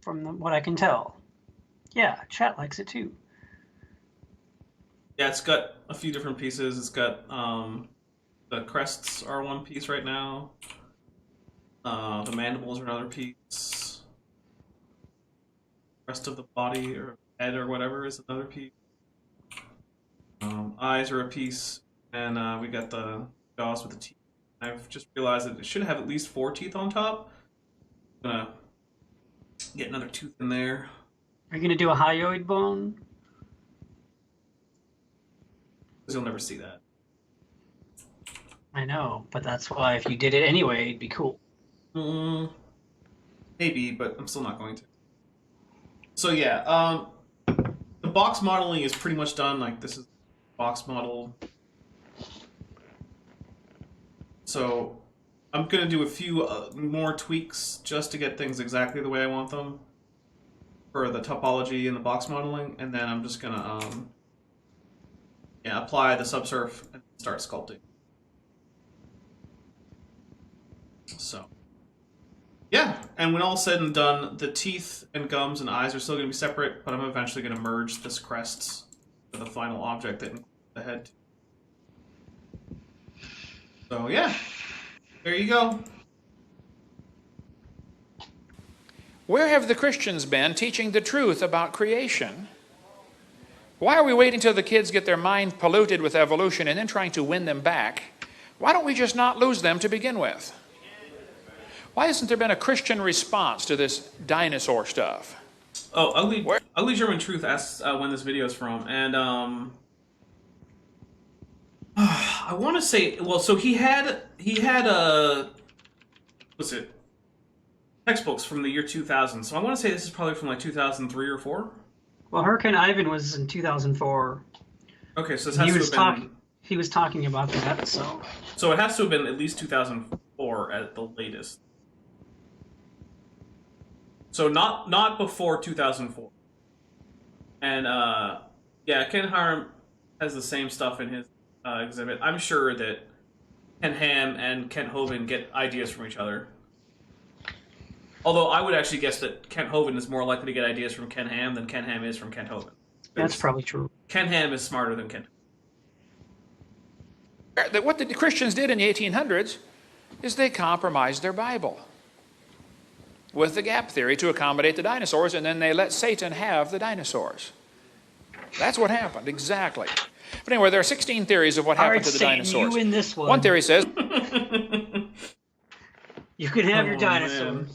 S3: What I can tell. Yeah, chat likes it too.
S1: Yeah, it's got a few different pieces. It's got the crests are one piece right now. The mandibles are another piece. Rest of the body or head or whatever is another piece. Eyes are a piece, and we got the jaws with the teeth. I've just realized that it should have at least 4 teeth on top. I'm gonna get another tooth in there.
S3: Are you gonna do a hyoid bone?
S1: Because you'll never see that.
S3: I know, but that's why if you did it anyway, it'd be cool.
S1: Maybe, but I'm still not going to. So yeah, the box modeling is pretty much done. Like, this is box model. So I'm gonna do a few more tweaks just to get things exactly the way I want them for the topology and the box modeling, and then I'm just gonna apply the subsurf and start sculpting. So yeah, and when all's said and done, the teeth and gums and eyes are still gonna be separate, but I'm eventually gonna merge this crest to the final object that includes the head. So yeah, there you go.
S4: Where have the Christians been teaching the truth about creation? Why are we waiting till the kids get their mind polluted with evolution and then trying to win them back? Why don't we just not lose them to begin with? Why hasn't there been a Christian response to this dinosaur stuff?
S1: Oh, Ugly German Truth asks when this video is from, and I want to say, well, so he had what's it, textbooks from the year 2000. So I want to say this is probably from like 2003 or 4.
S3: Well, Hurricane Ivan was in 2004.
S1: Okay, so this has to have been.
S3: He was talking about that,
S1: So it has to have been at least 2004 at the latest. So not before 2004. And yeah, Ken Harm has the same stuff in his exhibit. I'm sure that Ken Ham and Kent Hovind get ideas from each other. Although I would actually guess that Kent Hovind is more likely to get ideas from Ken Ham than Ken Ham is from Kent Hovind.
S3: that's probably true.
S1: Ken Ham is smarter than Kent.
S4: What the Christians did in the 1800s is they compromised their Bible with the gap theory to accommodate the dinosaurs, and then they let Satan have the dinosaurs. That's what happened, exactly. But anyway, there are 16 theories of what happened to the
S3: Satan,
S4: dinosaurs.
S3: you win this one.
S4: One theory says
S3: You can have your dinosaurs.
S1: Man.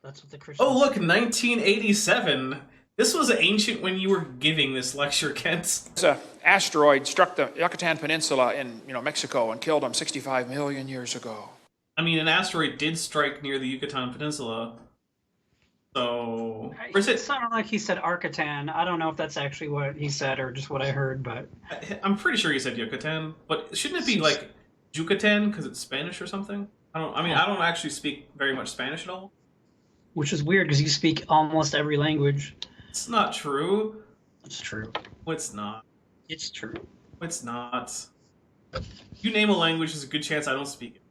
S3: That's what the Christians.
S1: Oh, look, 1987. This was ancient when you were giving this lecture, Kent.
S4: an asteroid struck the Yucatan Peninsula in Mexico and killed them 65 million years ago.
S1: I mean, an asteroid did strike near the Yucatan Peninsula. So, or is
S3: It
S1: it?
S3: sounded like he said Arcatan. I don't know if that's actually what he said or just what I heard, but
S1: I'm pretty sure he said Yucatan, but shouldn't it be like Yucatan because it's Spanish or something? I don't actually speak very much Spanish at all.
S3: which is weird because you speak almost every language.
S1: It's not true.
S3: It's true.
S1: It's not.
S3: It's true.
S1: It's not. You name a language, there's a good chance I don't speak it.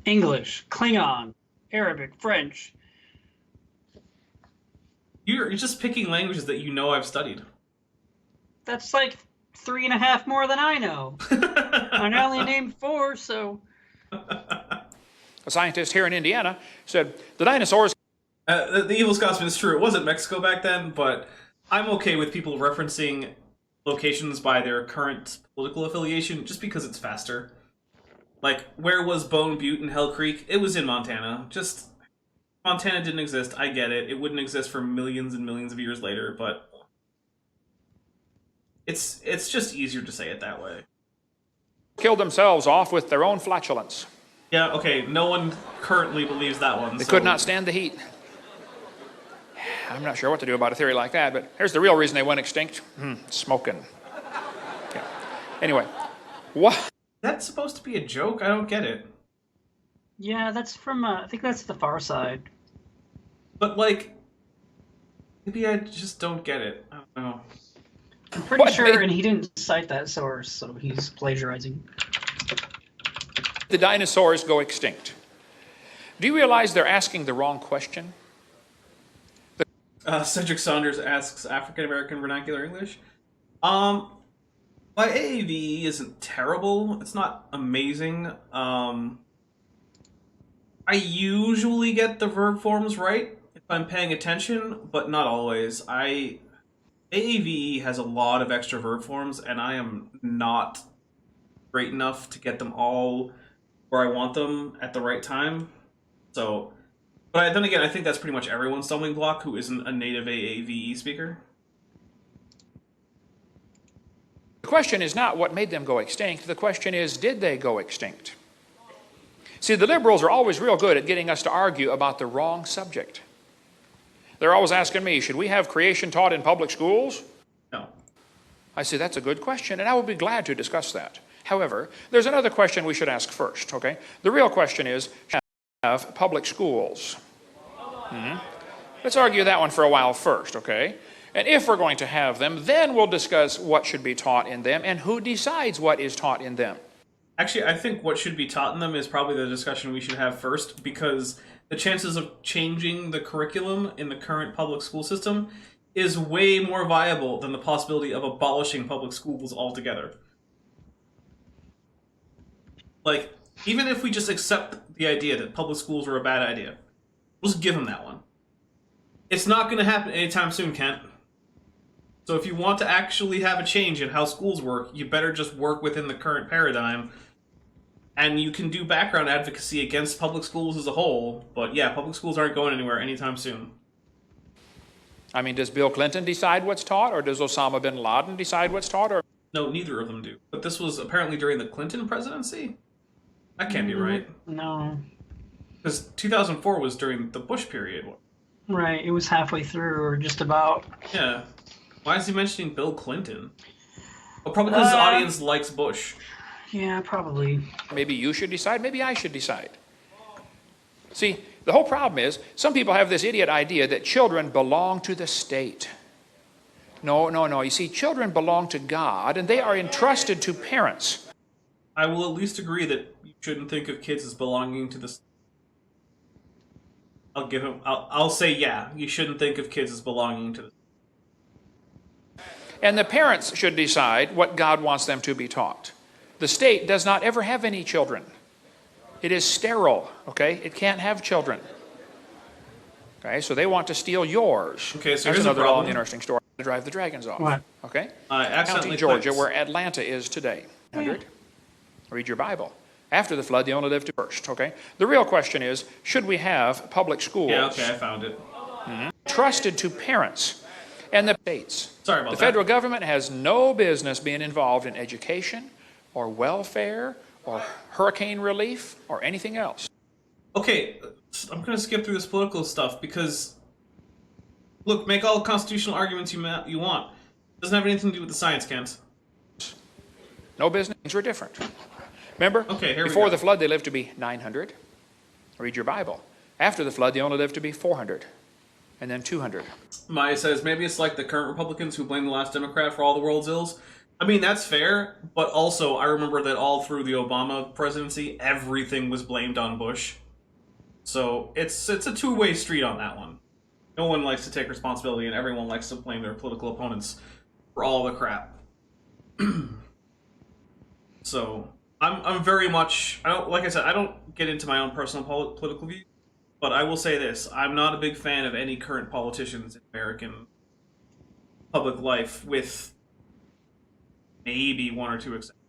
S3: English, Klingon, Arabic, French.
S1: You're just picking languages that you know I've studied.
S3: That's like 3.5 more than I know. I only named 4, so.
S4: A scientist here in Indiana said the dinosaurs.
S1: The Evil Scotsman is true. It wasn't Mexico back then, but I'm okay with people referencing locations by their current political affiliation just because it's faster. Like, where was Bone Butte and Hell Creek? It was in Montana. Just, Montana didn't exist. I get it. It wouldn't exist for millions and millions of years later, but it's just easier to say it that way.
S4: Killed themselves off with their own flatulence.
S1: Yeah, okay, no one currently believes that one.
S4: They could not stand the heat. I'm not sure what to do about a theory like that, but here's the real reason they went extinct. Smoking. Yeah. Anyway, what?
S1: That's supposed to be a joke? I don't get it.
S3: Yeah, that's from, I think that's the Far Side.
S1: But, like, maybe I just don't get it. I don't know.
S3: I'm pretty sure, and he didn't cite that source, so he's plagiarizing.
S4: The dinosaurs go extinct. Do you realize they're asking the wrong question?
S1: Cedric Saunders asks African American vernacular English. My AAVE isn't terrible. It's not amazing. I usually get the verb forms right if I'm paying attention, but not always. AAVE has a lot of extra verb forms, and I am not great enough to get them all where I want them at the right time. So, but then again, I think that's pretty much everyone's stumbling block who isn't a native AAVE speaker.
S4: The question is not what made them go extinct. The question is, did they go extinct? See, the liberals are always real good at getting us to argue about the wrong subject. They're always asking me, should we have creation taught in public schools?
S1: No.
S4: I say, that's a good question, and I would be glad to discuss that. However, there's another question we should ask first, okay? The real question is, should we have public schools? Let's argue that one for a while first, okay? And if we're going to have them, then we'll discuss what should be taught in them and who decides what is taught in them.
S1: Actually, I think what should be taught in them is probably the discussion we should have first, because the chances of changing the curriculum in the current public school system is way more viable than the possibility of abolishing public schools altogether. Like, even if we just accept the idea that public schools are a bad idea, we'll just give them that one. It's not going to happen anytime soon, Kent. So if you want to actually have a change in how schools work, you better just work within the current paradigm. And you can do background advocacy against public schools as a whole, but yeah, public schools aren't going anywhere anytime soon.
S4: I mean, does Bill Clinton decide what's taught, or does Osama bin Laden decide what's taught? Or
S1: No, neither of them do. But this was apparently during the Clinton presidency? That can't be right.
S3: No.
S1: Because 2004 was during the Bush period.
S3: Right, it was halfway through, or just about.
S1: Yeah. Why is he mentioning Bill Clinton? Well, probably because his audience likes Bush.
S3: Yeah, probably.
S4: maybe you should decide, maybe I should decide. See, the whole problem is, some people have this idiot idea that children belong to the state. No. You see, children belong to God, and they are entrusted to parents.
S1: I will at least agree that you shouldn't think of kids as belonging to the... I'll say yeah, you shouldn't think of kids as belonging to the...
S4: And the parents should decide what God wants them to be taught. The state does not ever have any children. It is sterile, okay? It can't have children. Okay, so they want to steal yours.
S1: Okay, so
S4: That's
S1: here's a
S4: another long,
S1: problem.
S4: interesting story to drive the dragons off.
S3: What?
S4: Okay?
S1: I accidentally
S4: County, Georgia,
S1: clicked.
S4: where Atlanta is today. 100. Read your Bible. After the flood, they only lived to first, okay? The real question is, should we have public schools
S1: Yeah, okay, I found it.
S4: trusted to parents and the states?
S1: Sorry about
S4: The
S1: that.
S4: federal government has no business being involved in education or welfare or hurricane relief or anything else.
S1: Okay, I'm going to skip through this political stuff because, look, make all constitutional arguments you want. It doesn't have anything to do with the science, Kent.
S4: No business. Things were different. Remember?
S1: Okay, here we
S4: Before
S1: go.
S4: the flood, they lived to be 900. Read your Bible. After the flood, they only lived to be 400. And then 200.
S1: Maya says, maybe it's like the current Republicans who blame the last Democrat for all the world's ills. I mean, that's fair, but also I remember that all through the Obama presidency, everything was blamed on Bush. So it's a two-way street on that one. No one likes to take responsibility, and everyone likes to blame their political opponents for all the crap. So I'm very much, I don't get into my own personal political view, but I will say this: I'm not a big fan of any current politicians in American public life, with maybe one or two exceptions.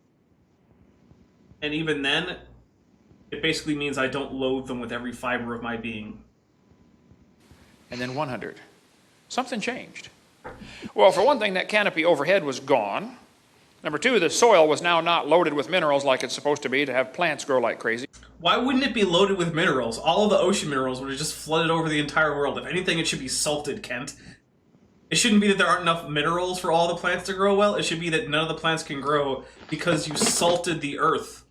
S1: And even then, it basically means I don't loathe them with every fiber of my being.
S4: And then 100. Something changed. Well, for one thing, that canopy overhead was gone. Number two, the soil was now not loaded with minerals like it's supposed to be to have plants grow like crazy.
S1: Why wouldn't it be loaded with minerals? All of the ocean minerals would have just flooded over the entire world. If anything, it should be salted, Kent. It shouldn't be that there aren't enough minerals for all the plants to grow well. It should be that none of the plants can grow because you salted the earth.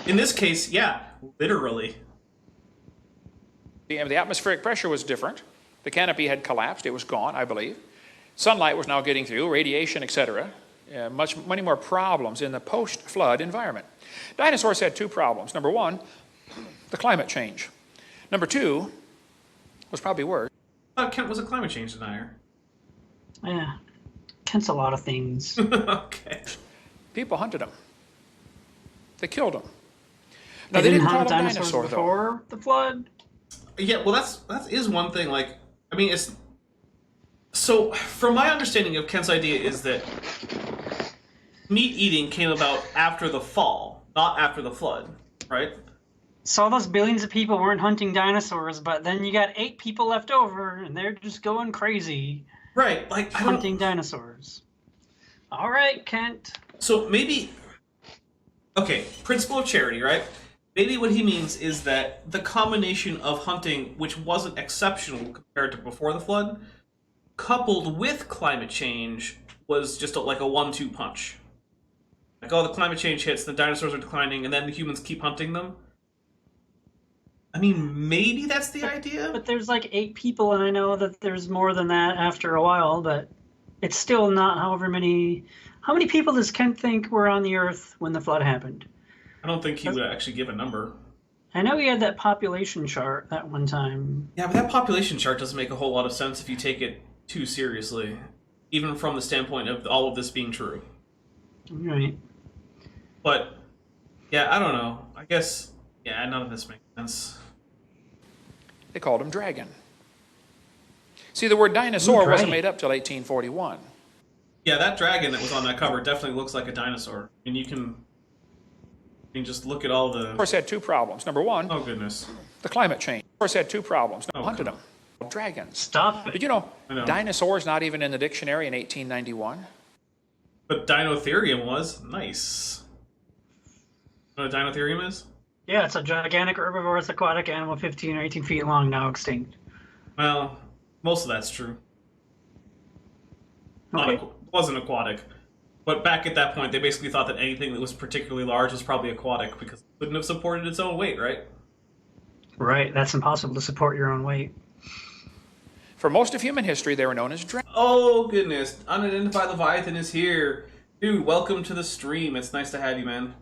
S1: In this case, yeah, literally.
S4: The atmospheric pressure was different. The canopy had collapsed. It was gone, I believe. Sunlight was now getting through, radiation, etc. Many more problems in the post-flood environment. Dinosaurs had two problems. Number one, the climate change. Number two was probably worse.
S1: Kent was a climate change denier.
S3: Yeah. Kent's a lot of things.
S1: Okay.
S4: People hunted them. They killed them. Now,
S3: They
S4: they
S3: didn't
S4: didn't call
S3: hunt
S4: them
S3: dinosaurs
S4: dinosaur, though.
S3: before the flood?
S1: Yeah, well, that is one thing. Like, I mean, it's... So, from my understanding of Kent's idea is that meat eating came about after the fall, not after the flood, right?
S3: So all those billions of people weren't hunting dinosaurs, but then you got 8 people left over, and they're just going crazy
S1: Right, like, I
S3: hunting
S1: don't...
S3: dinosaurs. All right, Kent.
S1: So, maybe... Okay, principle of charity, right? Maybe what he means is that the combination of hunting, which wasn't exceptional compared to before the flood, coupled with climate change, was just like a 1-2 punch. Like, oh, the climate change hits, the dinosaurs are declining, and then the humans keep hunting them. I mean, maybe that's the idea.
S3: But there's like 8 people, and I know that there's more than that after a while, but it's still not however many... How many people does Kent think were on the Earth when the flood happened?
S1: I don't think he would actually give a number.
S3: I know he had that population chart that one time.
S1: Yeah, but that population chart doesn't make a whole lot of sense if you take it too seriously, even from the standpoint of all of this being true.
S3: Right.
S1: But, yeah, I don't know. I guess, yeah, none of this makes sense.
S4: They called him dragon. See, the word dinosaur
S3: Ooh,
S4: wasn't
S3: right.
S4: made up till 1841.
S1: Yeah, that dragon that was on that cover definitely looks like a dinosaur. And you can just look at all the...
S4: Of course, had 2 problems. Number 1,
S1: Oh, goodness.
S4: the climate change. Of course, had 2 problems. No,
S1: Oh,
S4: hunted
S1: come
S4: them. Dragons.
S3: Stop it.
S4: Did you know,
S1: I know.
S4: dinosaurs not even in the dictionary in 1891?
S1: But Dinotherium was. Nice. You know what a Dinotherium is?
S3: Yeah, it's a gigantic herbivorous aquatic animal 15 or 18 feet long, now extinct.
S1: Well, most of that's true.
S3: Okay.
S1: It wasn't aquatic. But back at that point, they basically thought that anything that was particularly large was probably aquatic because it couldn't have supported its own weight, right?
S3: Right, that's impossible to support your own weight.
S4: For most of human history, they were known as dragons.
S1: Oh, goodness. Unidentified Leviathan is here. Dude, welcome to the stream. It's nice to have you, man.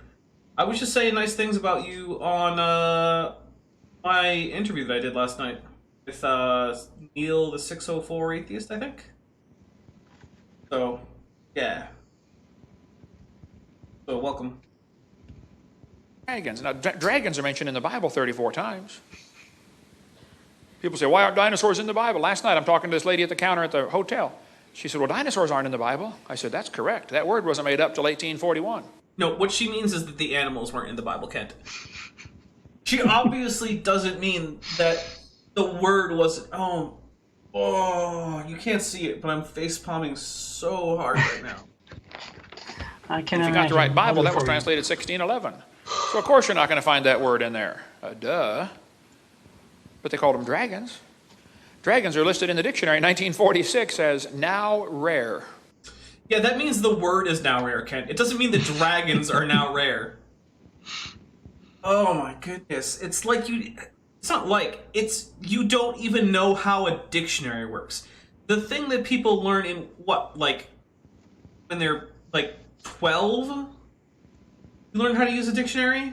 S1: I was just saying nice things about you on my interview that I did last night with Neil the 604 Atheist, I think. So, yeah. So, welcome.
S4: Dragons. Now, dragons are mentioned in the Bible 34 times. People say, why aren't dinosaurs in the Bible? Last night, I'm talking to this lady at the counter at the hotel. She said, well, dinosaurs aren't in the Bible. I said, that's correct. That word wasn't made up till 1841.
S1: No, what she means is that the animals weren't in the Bible, Kent. She obviously doesn't mean that the word wasn't... Oh, you can't see it, but I'm face-palming so hard right now.
S3: I can
S4: If you got the right
S3: imagine.
S4: Bible,
S3: I'll
S4: that
S3: do
S4: was
S3: for you.
S4: translated 1611. So of course you're not going to find that word in there. Duh. But they called them dragons. Dragons are listed in the dictionary in 1946 as now rare.
S1: Yeah, that means the word is now rare, Kent. It doesn't mean the dragons are now rare. Oh my goodness. It's like you... It's not like. It's... You don't even know how a dictionary works. The thing that people learn in, what, like... When they're, like, 12? You learn how to use a dictionary?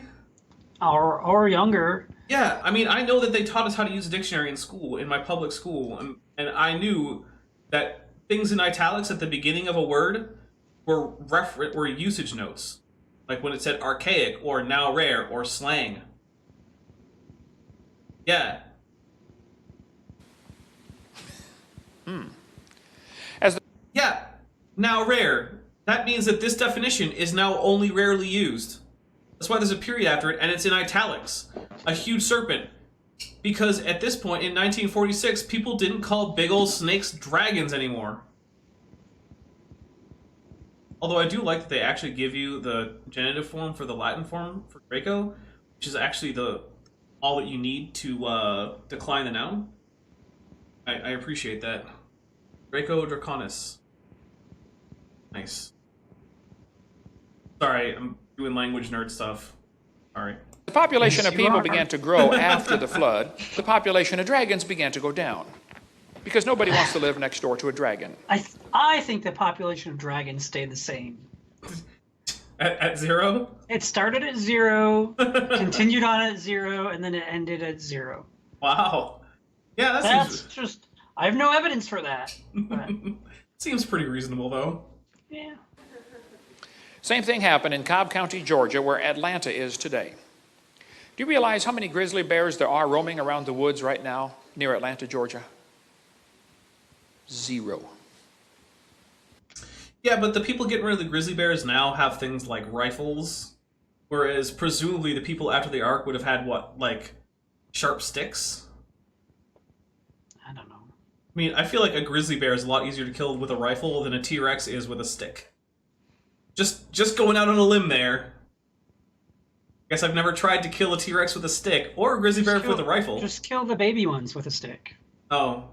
S3: Or younger.
S1: Yeah, I mean, I know that they taught us how to use a dictionary in school, in my public school, and I knew that things in italics at the beginning of a word were usage notes. Like when it said archaic, or now rare, or slang. Yeah. Yeah, now rare. That means that this definition is now only rarely used. That's why there's a period after it, and it's in italics. A huge serpent. Because at this point, in 1946, people didn't call big old snakes dragons anymore. Although I do like that they actually give you the genitive form for the Latin form for Draco, which is actually all that you need to decline the noun. I appreciate that. Draco Draconis. Nice. Sorry, I'm doing language nerd stuff. Sorry.
S4: The population
S3: Yes,
S4: of
S3: you
S4: people
S3: are.
S4: began to grow after the flood. The population of dragons began to go down. Because nobody wants to live next door to a dragon.
S3: I think the population of dragons stayed the same.
S1: At 0?
S3: It started at 0, continued on at 0, and then it ended at 0.
S1: Wow. Yeah, that
S3: That's
S1: seems...
S3: just... I have no evidence for that. But,
S1: Seems pretty reasonable, though.
S3: yeah.
S4: Same thing happened in Cobb County, Georgia, where Atlanta is today. Do you realize how many grizzly bears there are roaming around the woods right now near Atlanta, Georgia? 0.
S1: Yeah, but the people getting rid of the grizzly bears now have things like rifles, whereas presumably the people after the Ark would have had, what, like, sharp sticks?
S3: I don't know.
S1: I mean, I feel like a grizzly bear is a lot easier to kill with a rifle than a T-Rex is with a stick. Just going out on a limb there. Guess I've never tried to kill a T-Rex with a stick, or a grizzly bear with a rifle.
S3: Just kill the baby ones with a stick.
S1: Oh.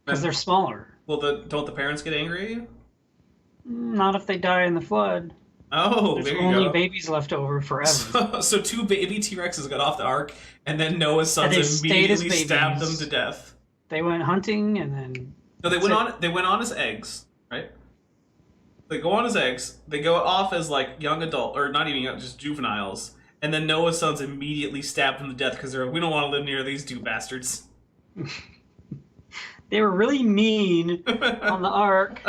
S3: Because they're smaller.
S1: Well, don't the parents get angry at you?
S3: Not if they die in the flood.
S1: Oh,
S3: There's
S1: there you
S3: only
S1: go.
S3: babies left over forever.
S1: So 2 baby T-Rexes got off the ark, and then Noah's sons
S3: And they stayed as
S1: immediately stabbed them
S3: babies.
S1: to death.
S3: They went hunting, and then
S1: No, they
S3: that's
S1: went
S3: it.
S1: on. They went on as eggs, right? They go on as eggs. They go off as like young adult, or not even young, just juveniles. And then Noah's sons immediately stabbed them to death because they're like, we don't want to live near these 2 bastards.
S3: They were really mean on the ark.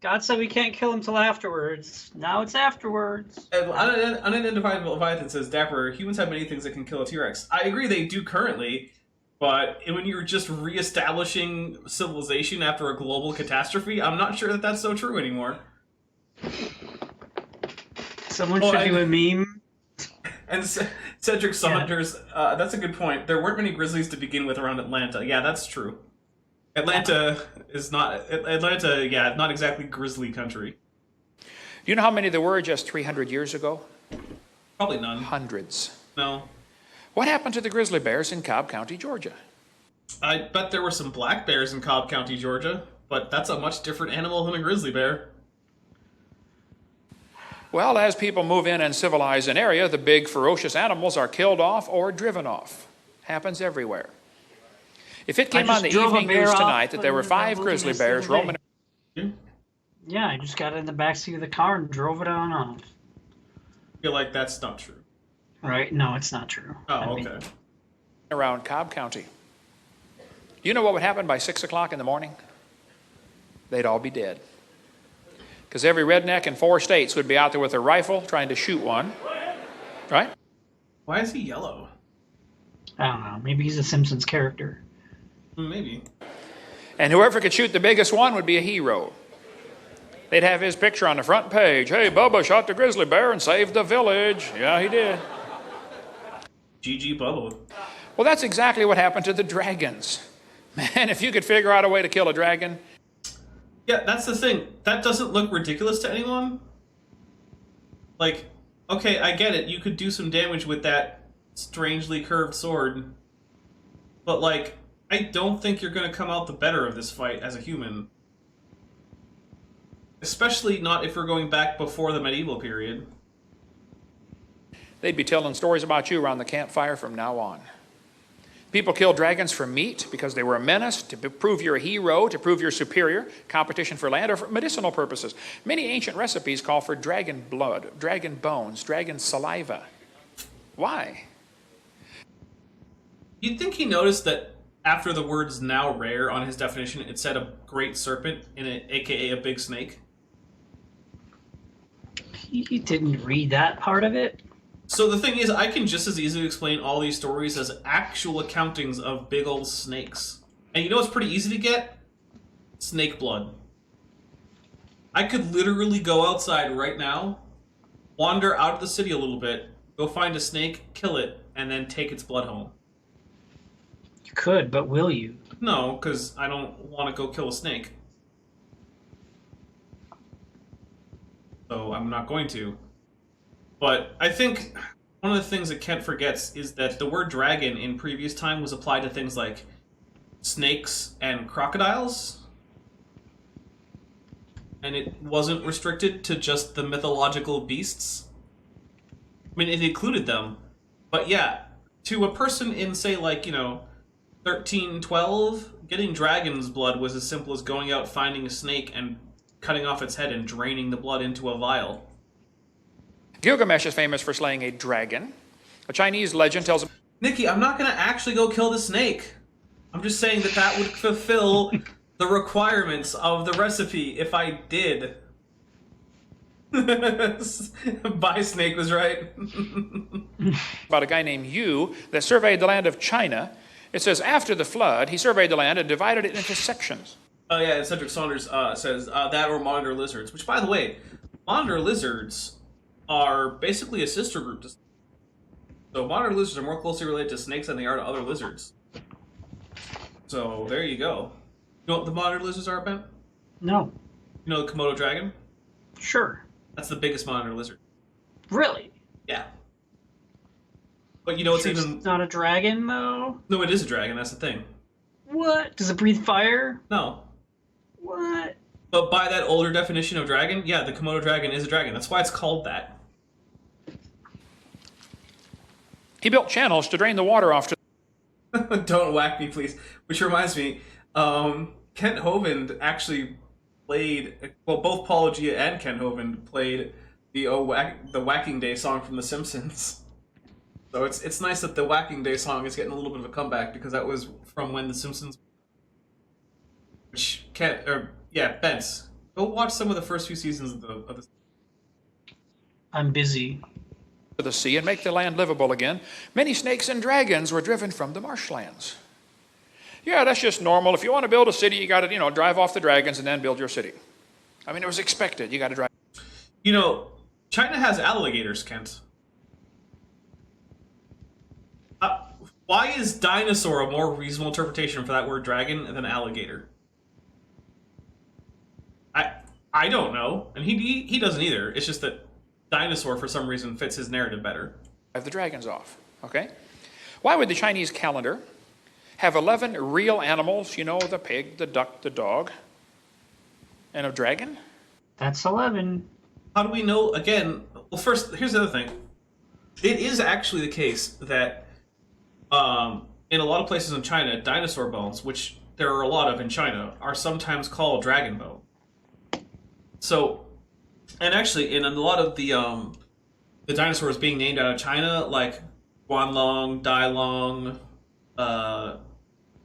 S3: God said we can't kill him till afterwards. Now it's afterwards.
S1: And Unidentified Leviathan says, Dapper, humans have many things that can kill a T-Rex. I agree they do currently, but when you're just reestablishing civilization after a global catastrophe, I'm not sure that that's so true anymore.
S3: Someone should do a meme.
S1: And Cedric Saunders, that's a good point. There weren't many grizzlies to begin with around Atlanta. Yeah, that's true. Atlanta is not... Atlanta, yeah, not exactly grizzly country.
S4: Do you know how many there were just 300 years ago?
S1: Probably none.
S4: Hundreds.
S1: No.
S4: What happened to the grizzly bears in Cobb County, Georgia?
S1: I bet there were some black bears in Cobb County, Georgia, but that's a much different animal than a grizzly bear.
S4: Well, as people move in and civilize an area, the big ferocious animals are killed off or driven off. Happens everywhere. If it came on the evening news tonight that there were 5 grizzly bears roaming...
S3: Yeah, I just got in the backseat of the car and drove it on off.
S1: I feel like that's not true.
S3: Right? No, it's not true.
S1: Oh, okay.
S4: around Cobb County. You know what would happen by 6 o'clock in the morning? They'd all be dead. Because every redneck in 4 states would be out there with a rifle trying to shoot one. Right?
S1: Why is he yellow?
S3: I don't know. Maybe he's a Simpsons character.
S1: Maybe.
S4: And whoever could shoot the biggest one would be a hero. They'd have his picture on the front page. Hey, Bubba shot the grizzly bear and saved the village. Yeah, he did.
S1: GG Bubba.
S4: Well, that's exactly what happened to the dragons. Man, if you could figure out a way to kill a dragon.
S1: Yeah, that's the thing. That doesn't look ridiculous to anyone. Like, okay, I get it. You could do some damage with that strangely curved sword. But, like, I don't think you're going to come out the better of this fight as a human. Especially not if we're going back before the medieval period.
S4: They'd be telling stories about you around the campfire from now on. People killed dragons for meat because they were a menace, to prove you're a hero, to prove you're superior, competition for land, or for medicinal purposes. Many ancient recipes call for dragon blood, dragon bones, dragon saliva. Why?
S1: You'd think he noticed that after the words now rare on his definition, it said a great serpent, in it, aka a big snake.
S3: He didn't read that part of it.
S1: So the thing is, I can just as easily explain all these stories as actual accountings of big old snakes. And you know what's pretty easy to get? Snake blood. I could literally go outside right now, wander out of the city a little bit, go find a snake, kill it, and then take its blood home.
S3: You could, but will you?
S1: No, because I don't want to go kill a snake. So I'm not going to. But I think one of the things that Kent forgets is that the word dragon in previous time was applied to things like snakes and crocodiles. And it wasn't restricted to just the mythological beasts. I mean, it included them. But yeah, to a person in, say, like, 1312, getting dragon's blood was as simple as going out, finding a snake, and cutting off its head and draining the blood into a vial.
S4: Gilgamesh is famous for slaying a dragon. A Chinese legend tells him...
S1: Nikki, I'm not going to actually go kill the snake. I'm just saying that that would fulfill the requirements of the recipe if I did. Buy snake was right.
S4: about a guy named Yu that surveyed the land of China. It says, after the flood, he surveyed the land and divided it into sections.
S1: Oh yeah, and Cedric Saunders says that or monitor lizards. Which, by the way, monitor lizards are basically a sister group. So monitor lizards are more closely related to snakes than they are to other lizards. So there you go. You know what the monitor lizards are, Ben?
S3: No.
S1: You know the Komodo dragon?
S3: Sure.
S1: That's the biggest monitor lizard.
S3: Really?
S1: Yeah. But you know it's
S3: Sure
S1: even...
S3: It's not a dragon, though?
S1: No, it is a dragon, that's the thing.
S3: What? Does it breathe fire?
S1: No.
S3: What?
S1: But by that older definition of dragon, yeah, the Komodo dragon is a dragon. That's why it's called that.
S4: He built channels to drain the water off to
S1: Don't whack me, please. Which reminds me, Kent Hovind actually played, well, both Paul Gia and Kent Hovind played the Whacking Day song from The Simpsons. So it's nice that the Whacking Day song is getting a little bit of a comeback, because that was from when The Simpsons. Which Bence, go watch some of the first few seasons of the.
S3: I'm busy.
S4: the sea and make the land livable again. Many snakes and dragons were driven from the marshlands. Yeah, that's just normal. If you want to build a city, you got to, drive off the dragons and then build your city. I mean, it was expected. You got to drive.
S1: China has alligators, Kent. Why is dinosaur a more reasonable interpretation for that word dragon than alligator? I don't know, and he doesn't either. It's just that dinosaur, for some reason, fits his narrative better.
S4: Drive the dragons off, okay? Why would the Chinese calendar have 11 real animals, the pig, the duck, the dog, and a dragon?
S3: That's 11.
S1: How do we know, again, well, first, here's the other thing. It is actually the case that in a lot of places in China, dinosaur bones, which there are a lot of in China, are sometimes called dragon bone. So, and actually, in a lot of the dinosaurs being named out of China, like Guanlong, Dailong,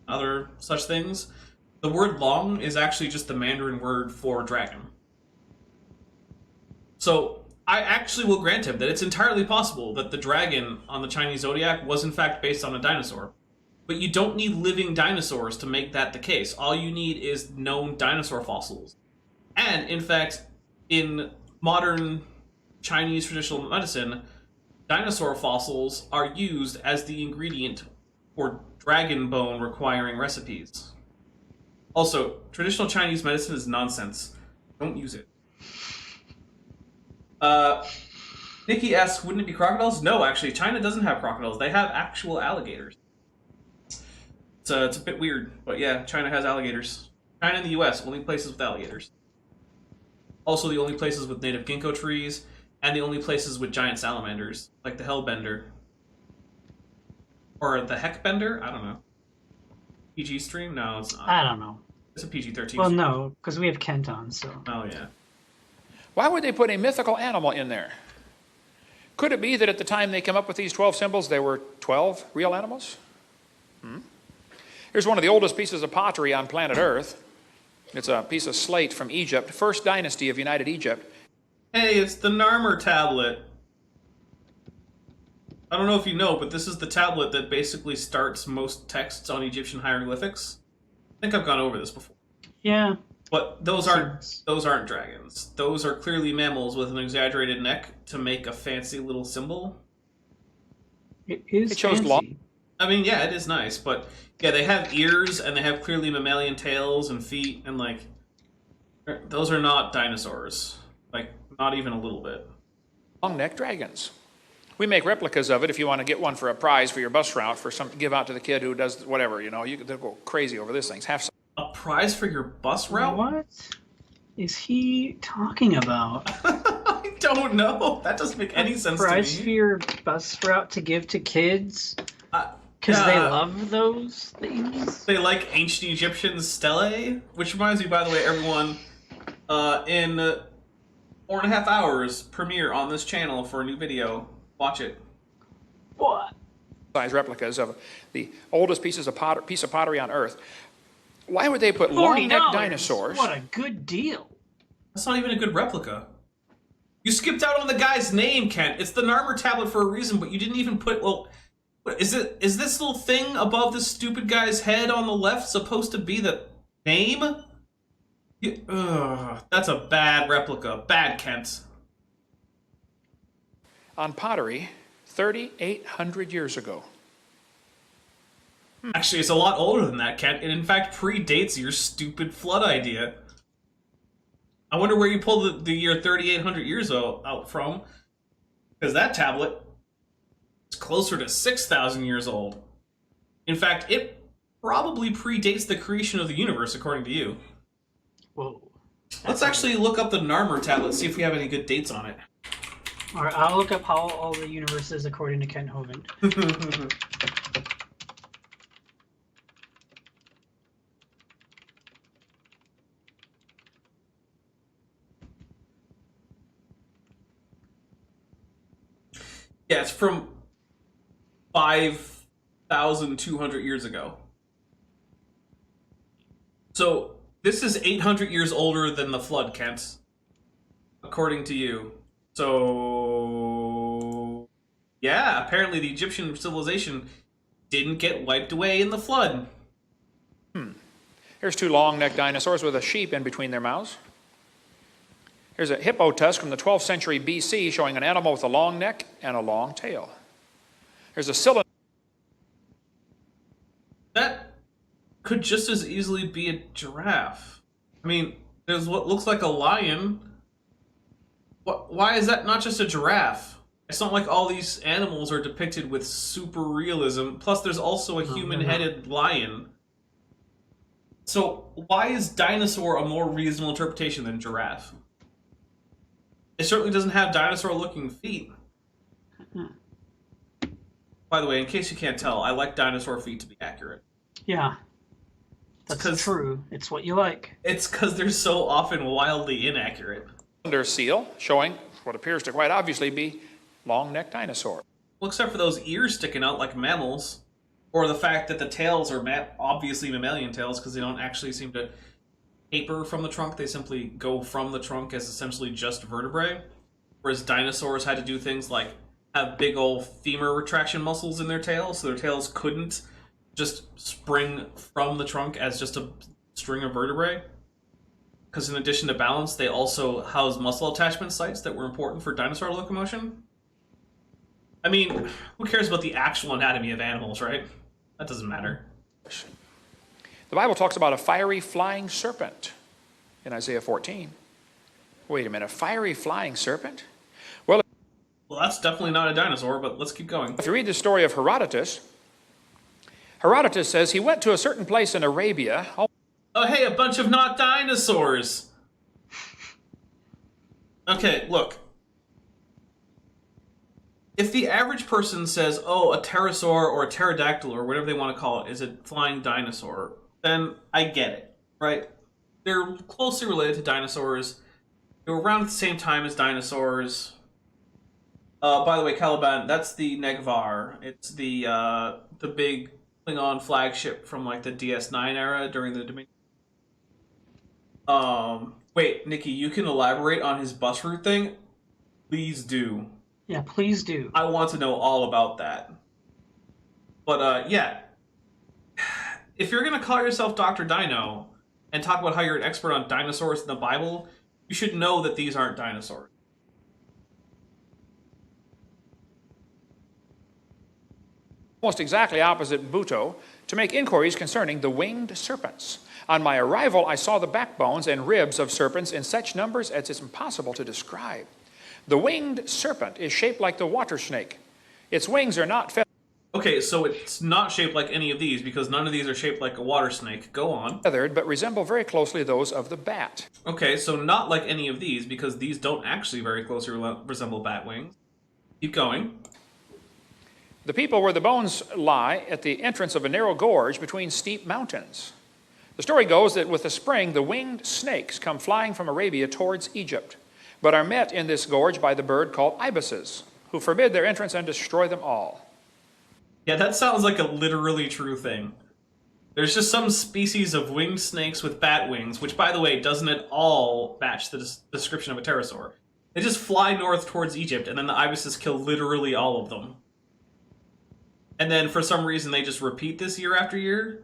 S1: other such things, the word long is actually just the Mandarin word for dragon. So, I actually will grant him that it's entirely possible that the dragon on the Chinese zodiac was in fact based on a dinosaur. But you don't need living dinosaurs to make that the case. All you need is known dinosaur fossils. And, in fact, in modern Chinese traditional medicine, dinosaur fossils are used as the ingredient for dragon bone requiring recipes. Also, traditional Chinese medicine is nonsense. Don't use it. Nikki asks, wouldn't it be crocodiles? No, actually, China doesn't have crocodiles. They have actual alligators. It's a bit weird, but yeah, China has alligators. China and the US, only places with alligators. Also the only places with native ginkgo trees, and the only places with giant salamanders, like the Hellbender. Or the Heckbender? I don't know. PG stream? No, it's not.
S3: I don't know.
S1: It's a PG-13
S3: Well,
S1: stream.
S3: no, because we have Kent on, so.
S1: Oh, yeah.
S4: Why would they put a mythical animal in there? Could it be that at the time they came up with these 12 symbols, there were 12 real animals? Here's one of the oldest pieces of pottery on planet Earth. It's a piece of slate from Egypt, first dynasty of United Egypt.
S1: Hey, it's the Narmer tablet. I don't know if you know, but this is the tablet that basically starts most texts on Egyptian hieroglyphics. I think I've gone over this before.
S3: Yeah.
S1: But those aren't dragons. Those are clearly mammals with an exaggerated neck to make a fancy little symbol.
S3: It is
S4: It shows
S3: fancy.
S4: long.
S1: I mean, yeah, it is nice, but yeah, they have ears and they have clearly mammalian tails and feet, and those are not dinosaurs. Not even a little bit.
S4: Long-necked dragons. We make replicas of it if you want to get one for a prize for your bus route, for some give out to the kid who does whatever, they'll go crazy over this thing.
S1: A prize for your bus route?
S3: What is he talking about?
S1: I don't know. That doesn't make any sense to me.
S3: Prize for your bus route to give to kids? Because they love those things?
S1: They like ancient Egyptian stelae, which reminds me, by the way, everyone, in 4.5 hours, premiere on this channel for a new video. Watch it.
S3: What?
S4: Size replicas of the oldest piece of pottery on Earth. Why would they put long-necked dinosaurs?
S3: What a good deal.
S1: That's not even a good replica. You skipped out on the guy's name, Kent. It's the Narmer tablet for a reason, but you didn't even put, is this little thing above this stupid guy's head on the left supposed to be the name? That's a bad replica. Bad, Kent.
S4: On pottery 3,800 years ago.
S1: Actually, it's a lot older than that, Kent. It, in fact, predates your stupid flood idea. I wonder where you pulled the year 3,800 years out from. Because that tablet is closer to 6,000 years old. In fact, it probably predates the creation of the universe, according to you.
S3: Whoa.
S1: Let's actually look up the Narmer tablet, see if we have any good dates on it.
S3: All right, I'll look up how all the universe is according to Kent Hovind.
S1: Yeah, it's from 5,200 years ago. So, this is 800 years older than the flood, Kent. According to you. So... yeah, apparently the Egyptian civilization didn't get wiped away in the flood.
S4: Here's two long-necked dinosaurs with a sheep in between their mouths. Here's a hippo tusk from the 12th century BC showing an animal with a long neck and a long tail. Here's a cylinder.
S1: That could just as easily be a giraffe. I mean, there's what looks like a lion. Why is that not just a giraffe? It's not like all these animals are depicted with super realism. Plus, there's also a human-headed lion. So, why is dinosaur a more reasonable interpretation than giraffe? It certainly doesn't have dinosaur-looking feet. By the way, in case you can't tell, I like dinosaur feet to be accurate.
S3: Yeah. That's true. It's what you like.
S1: It's because they're so often wildly inaccurate.
S4: Seal showing what appears to quite obviously be long-necked dinosaur.
S1: Well, except for those ears sticking out like mammals, or the fact that the tails are obviously mammalian tails because they don't actually seem to taper from the trunk. They simply go from the trunk as essentially just vertebrae, whereas dinosaurs had to do things like have big old femur retraction muscles in their tails, so their tails couldn't just spring from the trunk as just a string of vertebrae. Because in addition to balance, they also house muscle attachment sites that were important for dinosaur locomotion. I mean, who cares about the actual anatomy of animals, right? That doesn't matter.
S4: The Bible talks about a fiery flying serpent in Isaiah 14. Wait a minute, a fiery flying serpent? Well,
S1: that's definitely not a dinosaur, but let's keep going.
S4: If you read the story of Herodotus, Herodotus says he went to a certain place in Arabia.
S1: Oh, hey, a bunch of not dinosaurs! Okay, look. If the average person says, oh, a pterosaur or a pterodactyl or whatever they want to call it is a flying dinosaur, then I get it, right? They're closely related to dinosaurs. They were around at the same time as dinosaurs. By the way, Caliban, that's the Negvar. It's the big Klingon flagship from like the DS9 era during the Dominion. Wait, Nikki, you can elaborate on his bus route thing? Please do.
S3: Yeah, please do.
S1: I want to know all about that. But, yeah. If you're going to call yourself Dr. Dino and talk about how you're an expert on dinosaurs in the Bible, you should know that these aren't dinosaurs.
S4: Almost exactly opposite Buto, to make inquiries concerning the winged serpents. On my arrival, I saw the backbones and ribs of serpents in such numbers as it's impossible to describe. The winged serpent is shaped like the water snake. Its wings are not
S1: Okay, so it's not shaped like any of these because none of these are shaped like a water snake. Go on.
S4: feathered, but resemble very closely those of the bat.
S1: Okay, so not like any of these because these don't actually very closely resemble bat wings. Keep going.
S4: The people where the bones lie at the entrance of a narrow gorge between steep mountains. The story goes that with the spring, the winged snakes come flying from Arabia towards Egypt, but are met in this gorge by the bird called ibises, who forbid their entrance and destroy them all.
S1: Yeah, that sounds like a literally true thing. There's just some species of winged snakes with bat wings, which, by the way, doesn't at all match the description of a pterosaur. They just fly north towards Egypt, and then the ibises kill literally all of them. And then, for some reason, they just repeat this year after year?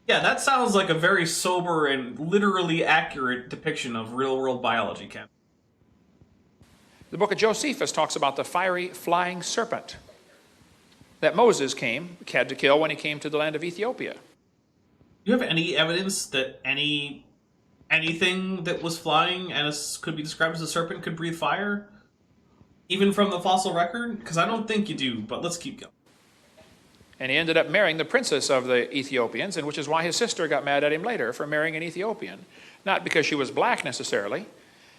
S1: Yeah, that sounds like a very sober and literally accurate depiction of real-world biology, Ken.
S4: The book of Josephus talks about the fiery flying serpent that Moses had to kill when he came to the land of Ethiopia.
S1: Do you have any evidence that anything that was flying and could be described as a serpent could breathe fire? Even from the fossil record? Because I don't think you do, but let's keep going.
S4: And he ended up marrying the princess of the Ethiopians, and which is why his sister got mad at him later for marrying an Ethiopian. Not because she was black necessarily,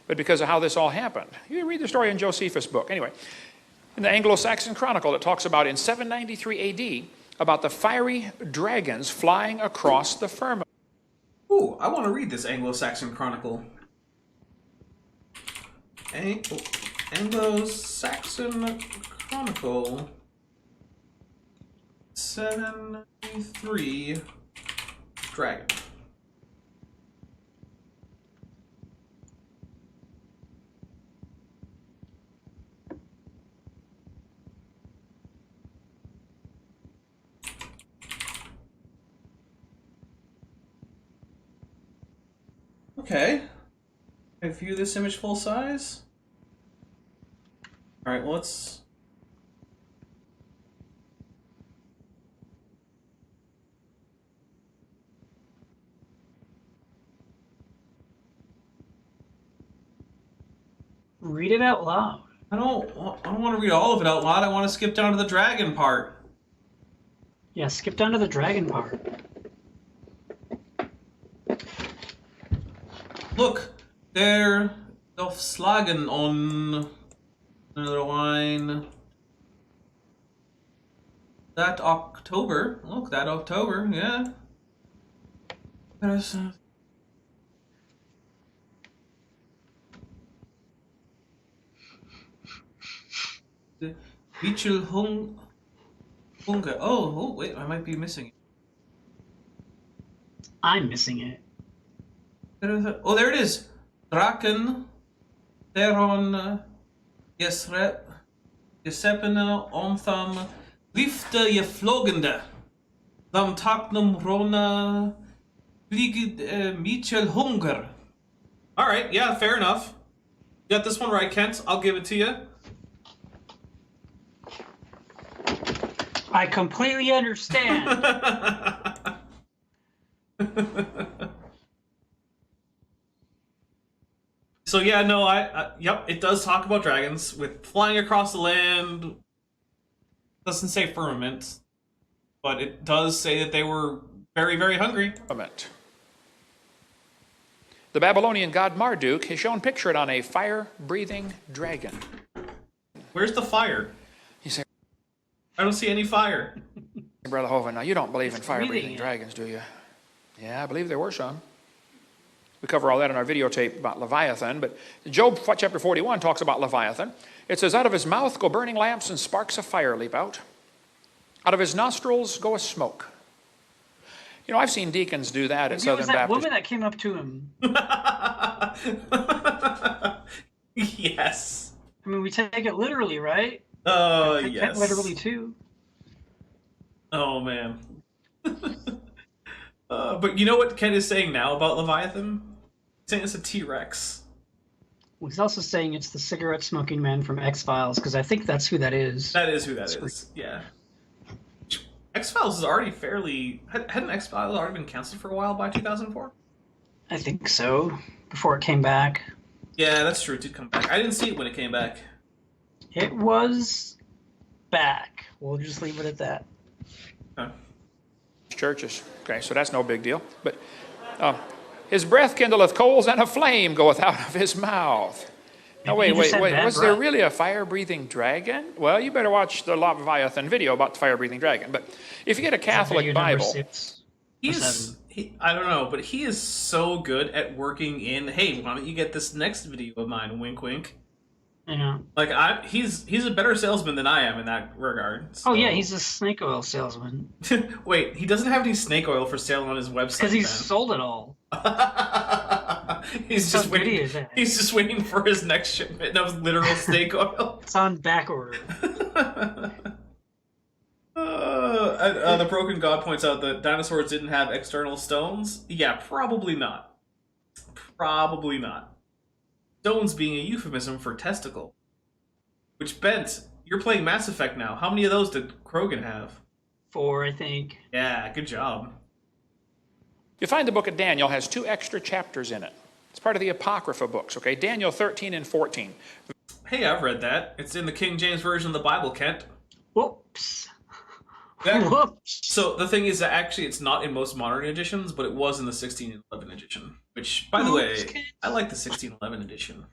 S4: but because of how this all happened. You read the story in Josephus' book. Anyway, in the Anglo-Saxon Chronicle, it talks about in 793 AD, about the fiery dragons flying across the firmament.
S1: Ooh, I want to read this Anglo-Saxon Chronicle. Anglo-Saxon Chronicle 793 Dragon. Okay. I view this image full size. All right, well, let's.
S3: Read it out loud.
S1: I don't want to read all of it out loud. I want to skip down to the dragon part.
S3: Yeah, skip down to the dragon part.
S1: Look, they're slagen on another wine. That October. Look, that October, yeah. There's the Mitchell Hunger. Oh, wait, I might be missing it.
S3: I'm missing it.
S1: Oh, there it is. Draken, Theron, Jesrep, Jesepene, Omtham, Lifte Geflogende, Dam Taknum Rona, Fliege Mitchell Hunger. Alright, yeah, fair enough. You got this one right, Kent. I'll give it to you.
S3: I completely understand.
S1: So yeah, no, yep, it does talk about dragons with flying across the land. Doesn't say firmament, but it does say that they were very, very hungry.
S4: The Babylonian god Marduk is shown pictured on a fire-breathing dragon.
S1: Where's the fire?
S4: You say,
S1: I don't see any fire.
S4: Brother Hovind, now you don't believe in
S3: It's
S4: fire-breathing
S3: breathing.
S4: dragons, do you? Yeah, I believe there were some. We cover all that in our videotape about Leviathan, but Job chapter 41 talks about Leviathan. It says, out of his mouth go burning lamps and sparks of fire leap out. Out of his nostrils go a smoke. You know, I've seen deacons do that at
S3: Maybe it was
S4: Southern
S3: that
S4: Baptist.
S3: woman that came up to him.
S1: Yes.
S3: I mean, we take it literally, right?
S1: Oh,
S3: Take
S1: yes.
S3: it literally, too.
S1: Oh, man. But you know what Ken is saying now about Leviathan? He's saying it's a T-Rex.
S3: He's also saying it's the cigarette-smoking man from X-Files, because I think that's who that is.
S1: That is who that is, yeah. X-Files is already fairly... Hadn't X-Files already been canceled for a while by 2004?
S3: I think so, before it came back.
S1: Yeah, that's true. It did come back. I didn't see it when it came back.
S3: It was back. We'll just leave it at that.
S1: Huh.
S4: Churches. Okay, so that's no big deal. But his breath kindleth coals, and a flame goeth out of his mouth. Now,
S3: Maybe
S4: wait.
S3: he just had bad
S4: Was there
S3: breath.
S4: really a fire-breathing dragon? Well, you better watch the Leviathan video about the fire-breathing dragon. But if you get a Catholic
S3: Video number
S4: Bible,
S3: 6 or
S1: He's...
S3: 7.
S1: I don't know, but he is so good at working in, hey, why don't you get this next video of mine, wink wink.
S3: Yeah.
S1: Like, he's a better salesman than I am in that regard. So.
S3: Oh, yeah, he's a snake oil salesman.
S1: Wait, he doesn't have any snake oil for sale on his website.
S3: Because he's
S1: then.
S3: sold it all.
S1: he's
S3: How
S1: just
S3: good he
S1: waiting.
S3: is at it.
S1: He's just waiting for his next shipment of literal snake oil.
S3: It's on back order.
S1: The Broken God points out that dinosaurs didn't have external stones. Yeah, probably not. Probably not. Stones being a euphemism for testicle. Which, Bent, you're playing Mass Effect now. How many of those did Krogan have?
S3: 4, I think.
S1: Yeah, good job.
S4: you find the book of Daniel has 2 extra chapters in it. It's part of the Apocrypha books, okay? Daniel 13 and 14.
S1: Hey, I've read that. It's in the King James Version of the Bible, Kent.
S3: Whoops.
S1: That-
S3: Whoops.
S1: so the thing is that actually it's not in most modern editions, but it was in the 1611 edition. Which, by the way,
S3: Kent.
S1: I like the 1611 edition.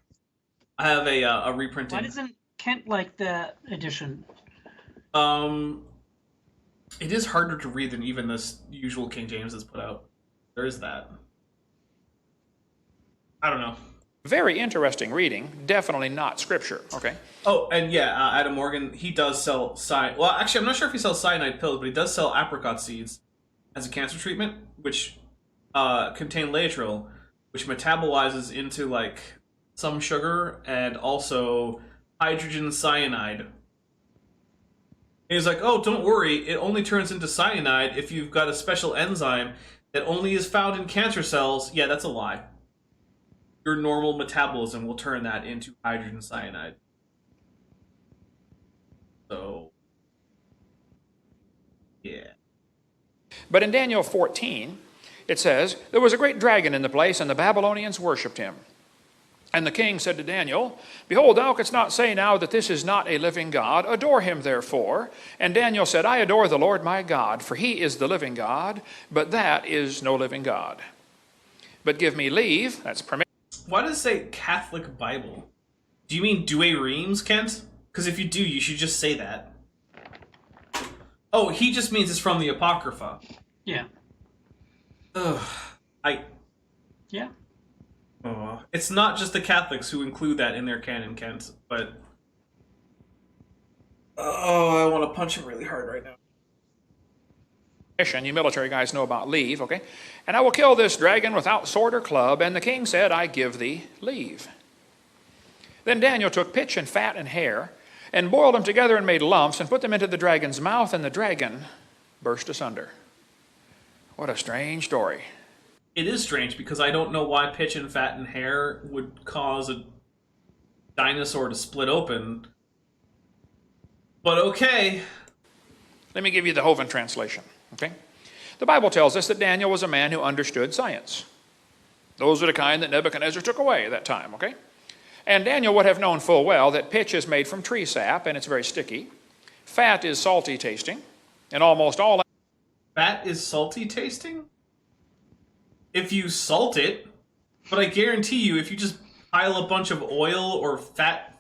S1: I have a reprinting.
S3: Why doesn't Kent like that edition?
S1: It is harder to read than even this usual King James has put out. There is that. I don't know.
S4: Very interesting reading. Definitely not scripture. Okay.
S1: Oh, and yeah, Adam Morgan, he does sell well, actually, I'm not sure if he sells cyanide pills, but he does sell apricot seeds as a cancer treatment, which contain laetrile, which metabolizes into like some sugar and also hydrogen cyanide. And he's like, oh, don't worry, it only turns into cyanide if you've got a special enzyme that only is found in cancer cells. Yeah, that's a lie. Your normal metabolism will turn that into hydrogen cyanide. So, yeah.
S4: But in Daniel 14, it says, there was a great dragon in the place, and the Babylonians worshipped him. And the king said to Daniel, behold, thou canst not say now that this is not a living God. Adore him, therefore. And Daniel said, I adore the Lord my God, for he is the living God, but that is no living God. But give me leave, that's permission.
S1: Why does it say Catholic Bible? Do you mean Douay Rheims, Kent? Because if you do, you should just say that. Oh, he just means it's from the Apocrypha.
S3: Yeah.
S1: Ugh.
S3: Yeah.
S1: Oh, it's not just the Catholics who include that in their canon, Kent, but... Oh, I want to punch him really hard right now.
S4: You military guys know about leave, okay? And I will kill this dragon without sword or club. And the king said, I give thee leave. Then Daniel took pitch and fat and hair, and boiled them together and made lumps, and put them into the dragon's mouth, and the dragon burst asunder. What a strange story.
S1: It is strange, because I don't know why pitch and fat and hair would cause a dinosaur to split open. But okay.
S4: Let me give you the Hovind translation, okay? The Bible tells us that Daniel was a man who understood science. Those are the kind that Nebuchadnezzar took away at that time, okay? And Daniel would have known full well that pitch is made from tree sap, and it's very sticky. Fat is salty tasting, and almost all...
S1: Fat is salty tasting? If you salt it, but I guarantee you, if you just pile a bunch of oil or fat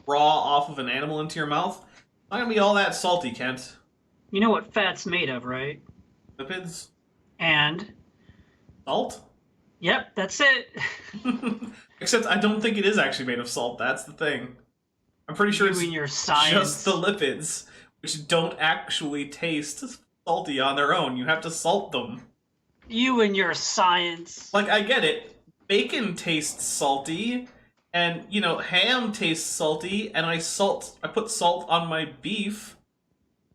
S1: raw off of an animal into your mouth, it's not gonna be all that salty, Kent.
S3: You know what fat's made of, right?
S1: Lipids?
S3: And?
S1: Salt?
S3: Yep, that's it.
S1: Except I don't think it is actually made of salt, that's the thing. I'm pretty sure
S3: You
S1: it's
S3: and your science.
S1: just the lipids, which don't actually taste salty on their own. You have to salt them.
S3: You and your science.
S1: Like, I get it. Bacon tastes salty, and, you know, ham tastes salty, and I put salt on my beef,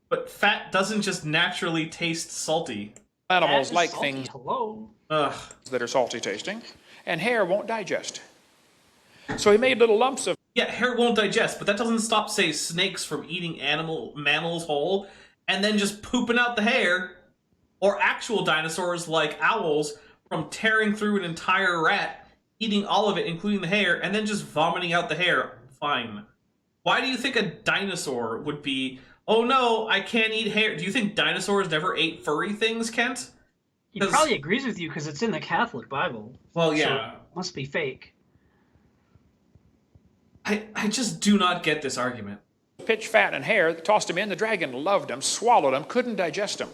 S1: but fat doesn't just naturally taste salty.
S4: Animals
S3: Fat is
S4: like
S3: salty.
S4: things
S3: Hello.
S1: Ugh.
S4: that are salty tasting, and hair won't digest. So he made little lumps of...
S1: Yeah, hair won't digest, but that doesn't stop, say, snakes from eating mammals whole, and then just pooping out the hair. Or actual dinosaurs like owls from tearing through an entire rat, eating all of it, including the hair, and then just vomiting out the hair. Fine. Why do you think a dinosaur would be, oh no, I can't eat hair? Do you think dinosaurs never ate furry things, Kent?
S3: He probably agrees with you because it's in the Catholic Bible.
S1: Well,
S3: So
S1: yeah.
S3: it must be fake.
S1: I just do not get this argument.
S4: pitch, fat, and hair, tossed him in. The dragon loved him, swallowed him, couldn't digest him.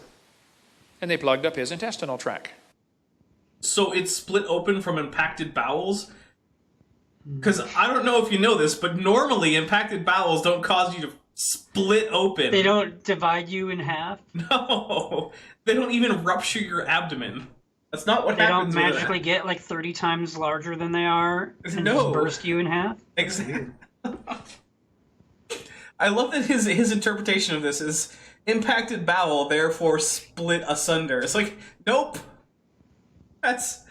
S4: And they plugged up his intestinal tract.
S1: So it's split open from impacted bowels? Because I don't know if you know this, but normally impacted bowels don't cause you to split open.
S3: They don't divide you in half.
S1: No, they don't even rupture your abdomen. That's not what
S3: They
S1: happens.
S3: don't magically get like 30 times larger than they are and
S1: No.
S3: just burst you in half.
S1: Exactly. I love that his interpretation of this is impacted bowel, therefore split asunder. It's like, nope. That's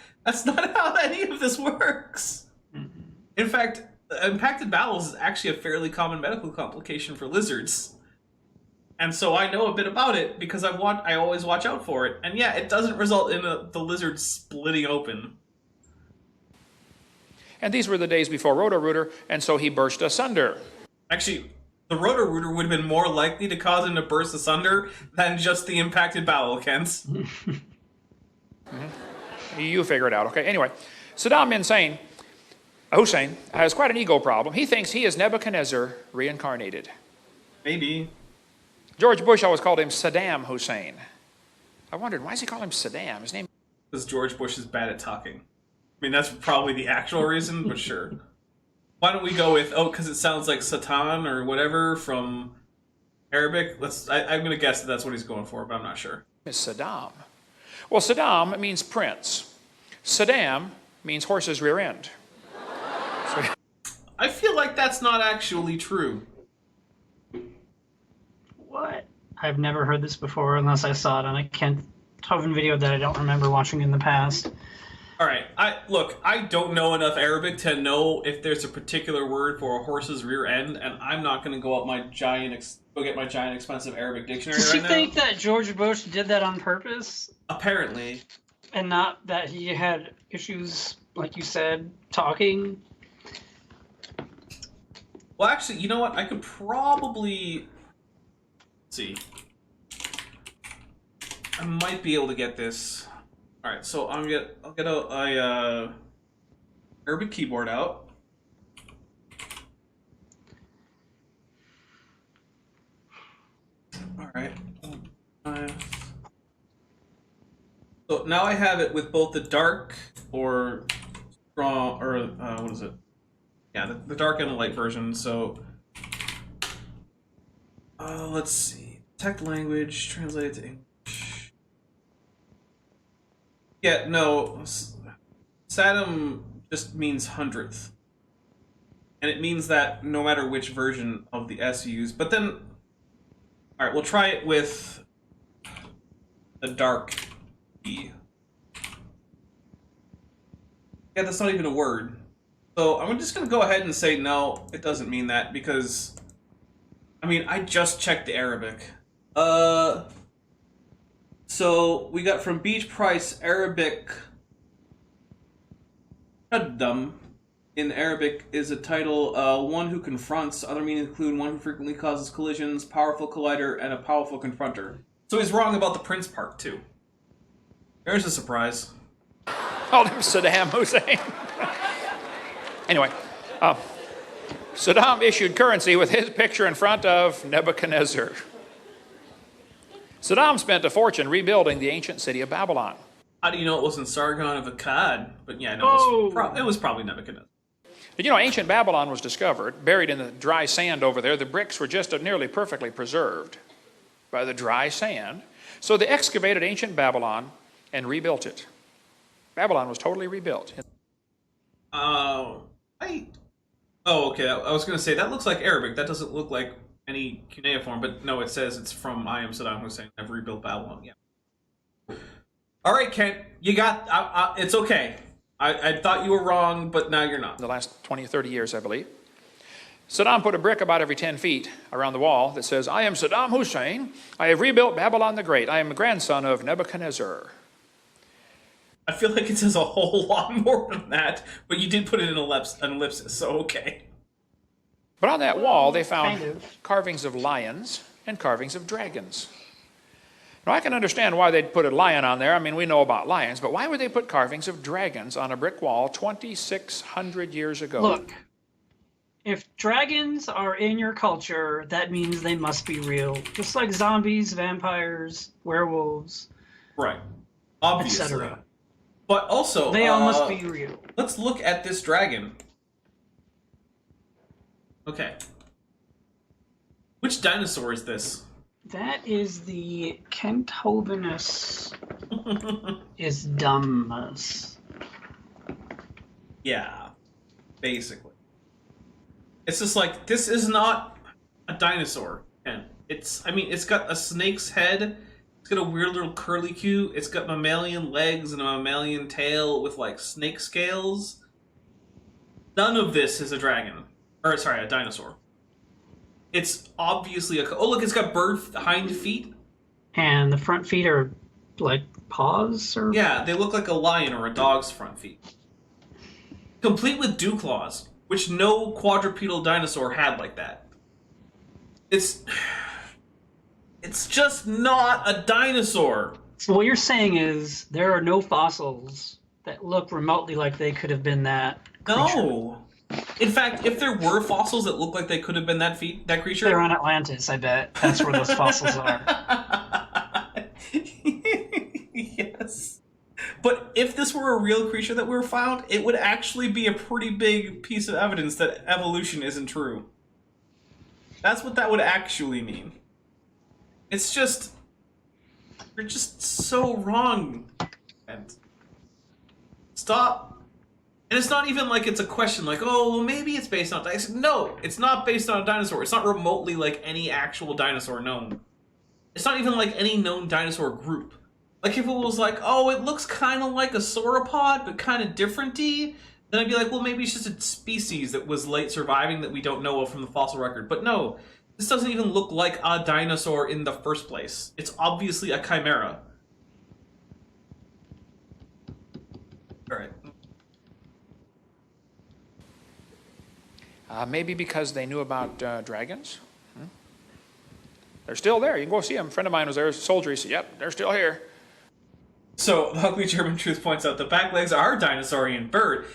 S1: not how any of this works.
S3: Mm-hmm.
S1: In fact, impacted bowels is actually a fairly common medical complication for lizards. And so I know a bit about it because I always watch out for it. And yeah, it doesn't result in the lizard splitting open.
S4: And these were the days before Roto-Rooter, and so he burst asunder.
S1: Actually, The Roto-Rooter would have been more likely to cause him to burst asunder than just the impacted bowel, Kent.
S4: You figure it out, okay? Anyway, Saddam Hussein has quite an ego problem. He thinks he is Nebuchadnezzar reincarnated.
S1: Maybe.
S4: George Bush always called him Saddam Hussein. I wondered, why does he call him Saddam? His name...
S1: Because George Bush is bad at talking. I mean, that's probably the actual reason, but sure. Why don't we go with, because it sounds like Satan or whatever from Arabic. I'm going to guess that that's what he's going for, but I'm not sure.
S4: Is Saddam. Well, Saddam means prince. Saddam means horse's rear end. So,
S1: I feel like that's not actually true.
S3: What? I've never heard this before unless I saw it on a Kent Hovind video that I don't remember watching in the past.
S1: All right, I don't know enough Arabic to know if there's a particular word for a horse's rear end, and I'm not going to go out my go get my giant expensive Arabic dictionary
S3: Does
S1: right
S3: he
S1: now.
S3: think that George Bush did that on purpose?
S1: Apparently.
S3: And not that he had issues, like you said, talking?
S1: Well, actually, you know what? I could probably... Let's see. I might be able to get this. All right, so I'll get a Arabic keyboard out. All right. So now I have it with both the dark or strong, or what is it? Yeah, the dark and the light version. So let's see. Detect language, translate it to English. Yeah, no. Saddam just means hundredth. And it means that no matter which version of the S you use. But then, alright, we'll try it with the dark E. Yeah, that's not even a word. So I'm just going to go ahead and say no, it doesn't mean that, because, I mean, I just checked the Arabic. So we got from Beach Price Arabic. Shaddam in Arabic is a title, one who confronts. Other meanings include one who frequently causes collisions, powerful collider, and a powerful confronter. So he's wrong about the prince part, too. There's a surprise.
S4: Called him Saddam Hussein. Anyway, Saddam issued currency with his picture in front of Nebuchadnezzar. Saddam spent a fortune rebuilding the ancient city of Babylon.
S1: How do you know it wasn't Sargon of Akkad? But yeah, no, it was probably Nebuchadnezzar.
S4: But you know, ancient Babylon was discovered, buried in the dry sand over there. The bricks were just nearly perfectly preserved by the dry sand. So they excavated ancient Babylon and rebuilt it. Babylon was totally rebuilt.
S1: Okay. I was going to say, that looks like Arabic. That doesn't look like any cuneiform, but no, it says it's from I am Saddam Hussein. I've rebuilt Babylon. Yeah. All right, Kent, you got. It's okay. I thought you were wrong, but now you're not.
S4: In the last 20 or 30 years, I believe. Saddam put a brick about every 10 feet around the wall that says, I am Saddam Hussein. I have rebuilt Babylon the Great. I am the grandson of Nebuchadnezzar.
S1: I feel like it says a whole lot more than that, but you did put it in an ellipsis, so okay.
S4: But on that wall, they found
S3: kind of.
S4: carvings of lions and carvings of dragons. Now, I can understand why they'd put a lion on there. I mean, we know about lions, but why would they put carvings of dragons on a brick wall 2,600 years ago?
S3: Look, if dragons are in your culture, that means they must be real. Just like zombies, vampires, werewolves,
S1: Right. Obviously.
S3: etc.
S1: But also,
S3: They all must be real.
S1: Let's look at this dragon. Okay. Which dinosaur is this?
S3: That is the Kenthovenus is dummus.
S1: Yeah. Basically. It's just like, this is not a dinosaur. And it's got a snake's head. It's got a weird little curlicue. It's got mammalian legs and a mammalian tail with, like, snake scales. None of this is a dragon. Or, sorry, a dinosaur. It's obviously oh, look, it's got bird hind feet.
S3: And the front feet are like paws or
S1: Yeah, they look like a lion or a dog's front feet. Complete with dew claws, which no quadrupedal dinosaur had like that. It's just not a dinosaur.
S3: So what you're saying is there are no fossils that look remotely like they could have been that creature.
S1: No. In fact, if there were fossils that look like they could have been that creature,
S3: They're on Atlantis, I bet. That's where those fossils are.
S1: Yes. But if this were a real creature that we were found, it would actually be a pretty big piece of evidence that evolution isn't true. That's what that would actually mean. It's just... You're just so wrong. And stop. And it's not even like it's a question like, oh, well, maybe it's based on a dinosaur. No, it's not based on a dinosaur. It's not remotely like any actual dinosaur known. It's not even like any known dinosaur group. Like if it was like, oh, it looks kind of like a sauropod, but kind of different-y, then I'd be like, well, maybe it's just a species that was late surviving that we don't know of from the fossil record. But no, this doesn't even look like a dinosaur in the first place. It's obviously a chimera. All right.
S4: Maybe because they knew about dragons. They're still there. You can go see them. A friend of mine was there as a soldier. He said, yep, they're still here.
S1: So, the Ugly German Truth points out the back legs are dinosaurian bird.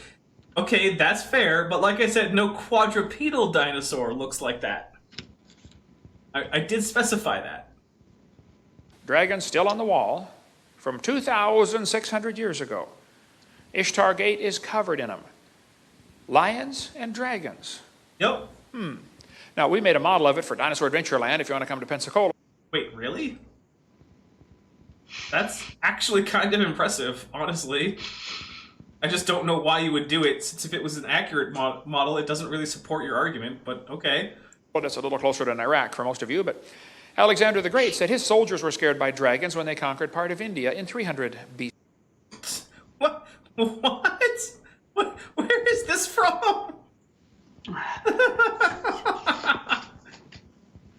S1: Okay, that's fair, but like I said, no quadrupedal dinosaur looks like that. I did specify that.
S4: Dragons still on the wall from 2,600 years ago. Ishtar Gate is covered in them. Lions and dragons.
S1: Yep.
S4: Now, we made a model of it for Dinosaur Adventureland if you want to come to Pensacola.
S1: Wait, really? That's actually kind of impressive, honestly. I just don't know why you would do it, since if it was an accurate model, it doesn't really support your argument, but okay.
S4: Well, that's a little closer than Iraq for most of you, but Alexander the Great said his soldiers were scared by dragons when they conquered part of India in 300 BC.
S1: What? What? Where is this from?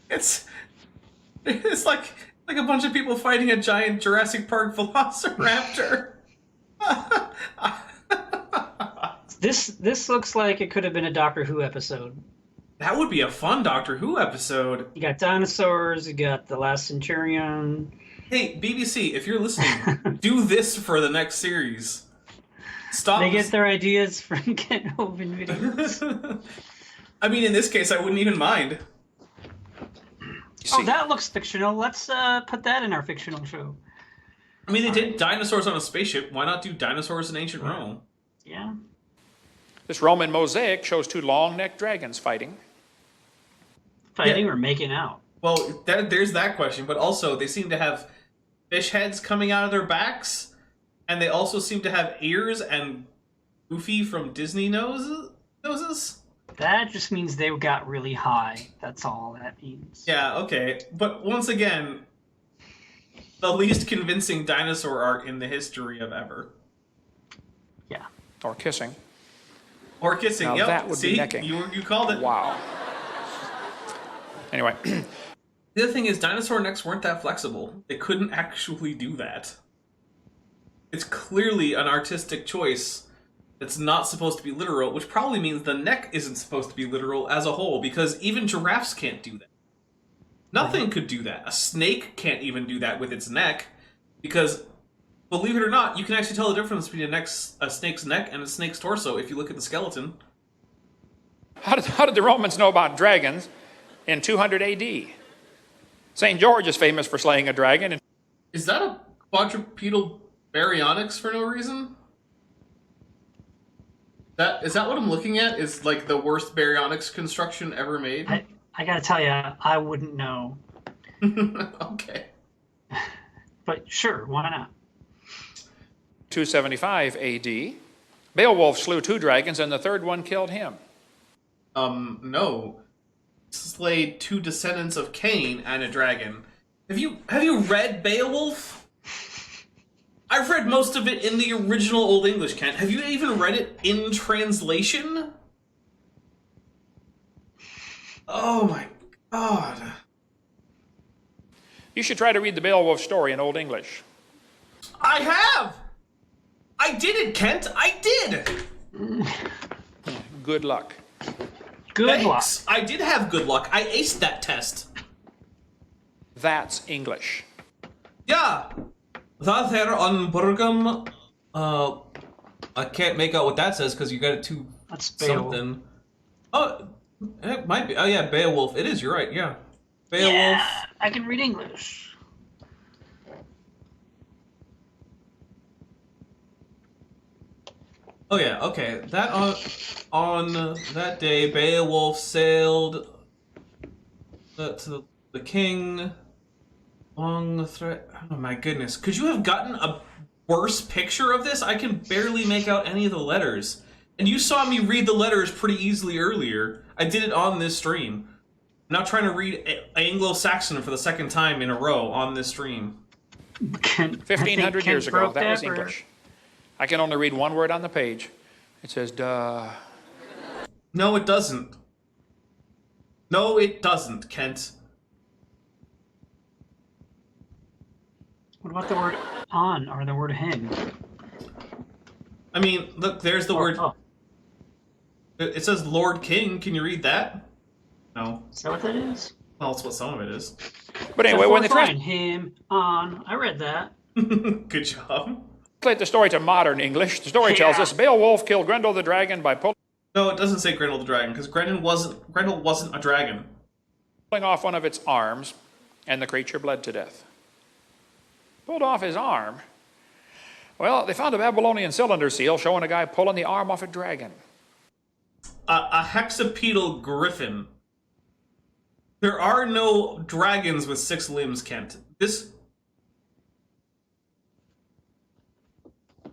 S1: It's like a bunch of people fighting a giant Jurassic Park velociraptor.
S3: This looks like it could have been a Doctor Who episode.
S1: That would be a fun Doctor Who episode.
S3: You got dinosaurs, you got the Last Centurion.
S1: Hey, BBC, if you're listening, do this for the next series. Stop.
S3: They get their ideas from getting open videos.
S1: I mean, in this case, I wouldn't even mind.
S3: Oh, that looks fictional. Let's put that in our fictional show.
S1: I mean, they did dinosaurs on a spaceship. Why not do dinosaurs in ancient Rome?
S3: Yeah.
S4: This Roman mosaic shows two long-necked dragons fighting.
S3: Fighting or making out?
S1: Well, there's that question, but also they seem to have fish heads coming out of their backs, and they also seem to have ears and Goofy from Disney noses?
S3: That just means they got really high. That's all that means.
S1: Yeah, okay. But once again, the least convincing dinosaur art in the history of ever.
S3: Yeah.
S4: Or kissing.
S1: Or kissing,
S4: Now
S1: yep.
S4: that would
S1: See?
S4: be necking.
S1: You called it.
S4: Wow. Anyway.
S1: The other thing is, dinosaur necks weren't that flexible. They couldn't actually do that. It's clearly an artistic choice that's not supposed to be literal, which probably means the neck isn't supposed to be literal as a whole, because even giraffes can't do that. Nothing could do that. A snake can't even do that with its neck, because, believe it or not, you can actually tell the difference between a snake's neck and a snake's torso if you look at the skeleton.
S4: How did the Romans know about dragons in 200 AD? St. George is famous for slaying a dragon.
S1: Is that a quadrupedal baryonyx for no reason? Is that what I'm looking at? Is like the worst baryonyx construction ever made?
S3: I gotta tell you, I wouldn't know.
S1: Okay.
S3: But sure, why not?
S4: 275 AD, Beowulf slew two dragons and the third one killed him.
S1: No. Slayed two descendants of Cain and a dragon. Have you read Beowulf? I've read most of it in the original Old English, Kent. Have you even read it in translation? Oh my god.
S4: You should try to read the Beowulf story in Old English.
S1: I have! I did it, Kent! I did!
S4: Good luck.
S3: Good luck.
S1: Thanks. I did have good luck. I aced that test.
S4: That's English.
S1: Yeah. That there on Burgum. I can't make out what that says because you got it too
S3: That's Beowulf.
S1: something. Oh, it might be. Oh yeah, Beowulf. It is. You're right. Yeah. Beowulf.
S3: Yeah, I can read English.
S1: Oh yeah. Okay. That on that day, Beowulf sailed to the king along the thread. Oh my goodness! Could you have gotten a worse picture of this? I can barely make out any of the letters. And you saw me read the letters pretty easily earlier. I did it on this stream. I'm now trying to read Anglo-Saxon for the second time in a row on this stream.
S4: 1,500 years ago, that was English. I can only read one word on the page. It says, duh.
S1: No, it doesn't. No, it doesn't, Kent.
S3: What about the word on or the word him?
S1: I mean, look, there's the word.
S3: Oh.
S1: It says Lord King. Can you read that? No.
S3: Is that what that is?
S1: Well, that's what some of it is.
S4: But anyway, when they
S3: translate him on, I read that.
S1: Good job.
S4: translate the story to modern English, the story tells us Beowulf killed Grendel the dragon by pulling
S1: No, it doesn't say Grendel the dragon, because Grendel wasn't a dragon.
S4: off one of its arms, and the creature bled to death. Pulled off his arm. Well, they found a Babylonian cylinder seal showing a guy pulling the arm off a dragon.
S1: A hexapedal griffin. There are no dragons with 6 limbs, Kent.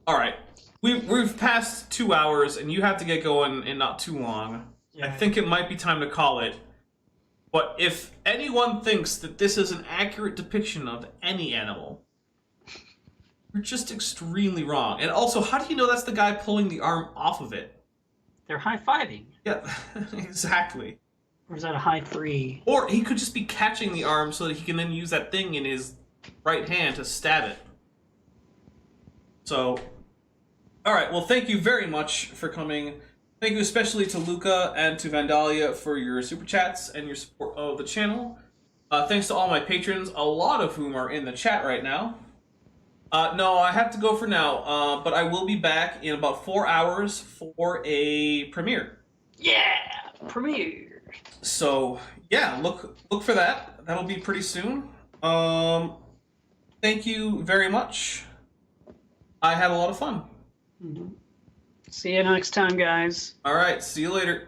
S1: Alright. We've passed 2 hours, and you have to get going in not too long. Yeah. I think it might be time to call it. But if anyone thinks that this is an accurate depiction of any animal, you're just extremely wrong. And also, how do you know that's the guy pulling the arm off of it?
S3: They're high-fiving.
S1: Yeah, exactly.
S3: Or is that a high 3?
S1: Or he could just be catching the arm so that he can then use that thing in his right hand to stab it. So, alright, well, thank you very much for coming. Thank you especially to Luca and to Vandalia for your super chats and your support of the channel. Thanks to all my patrons, a lot of whom are in the chat right now. No, I have to go for now, but I will be back in about 4 hours for a premiere.
S3: Yeah, premiere.
S1: So, yeah, look for that. That'll be pretty soon. Thank you very much. I had a lot of fun.
S3: See you next time, guys.
S1: All right, see you later.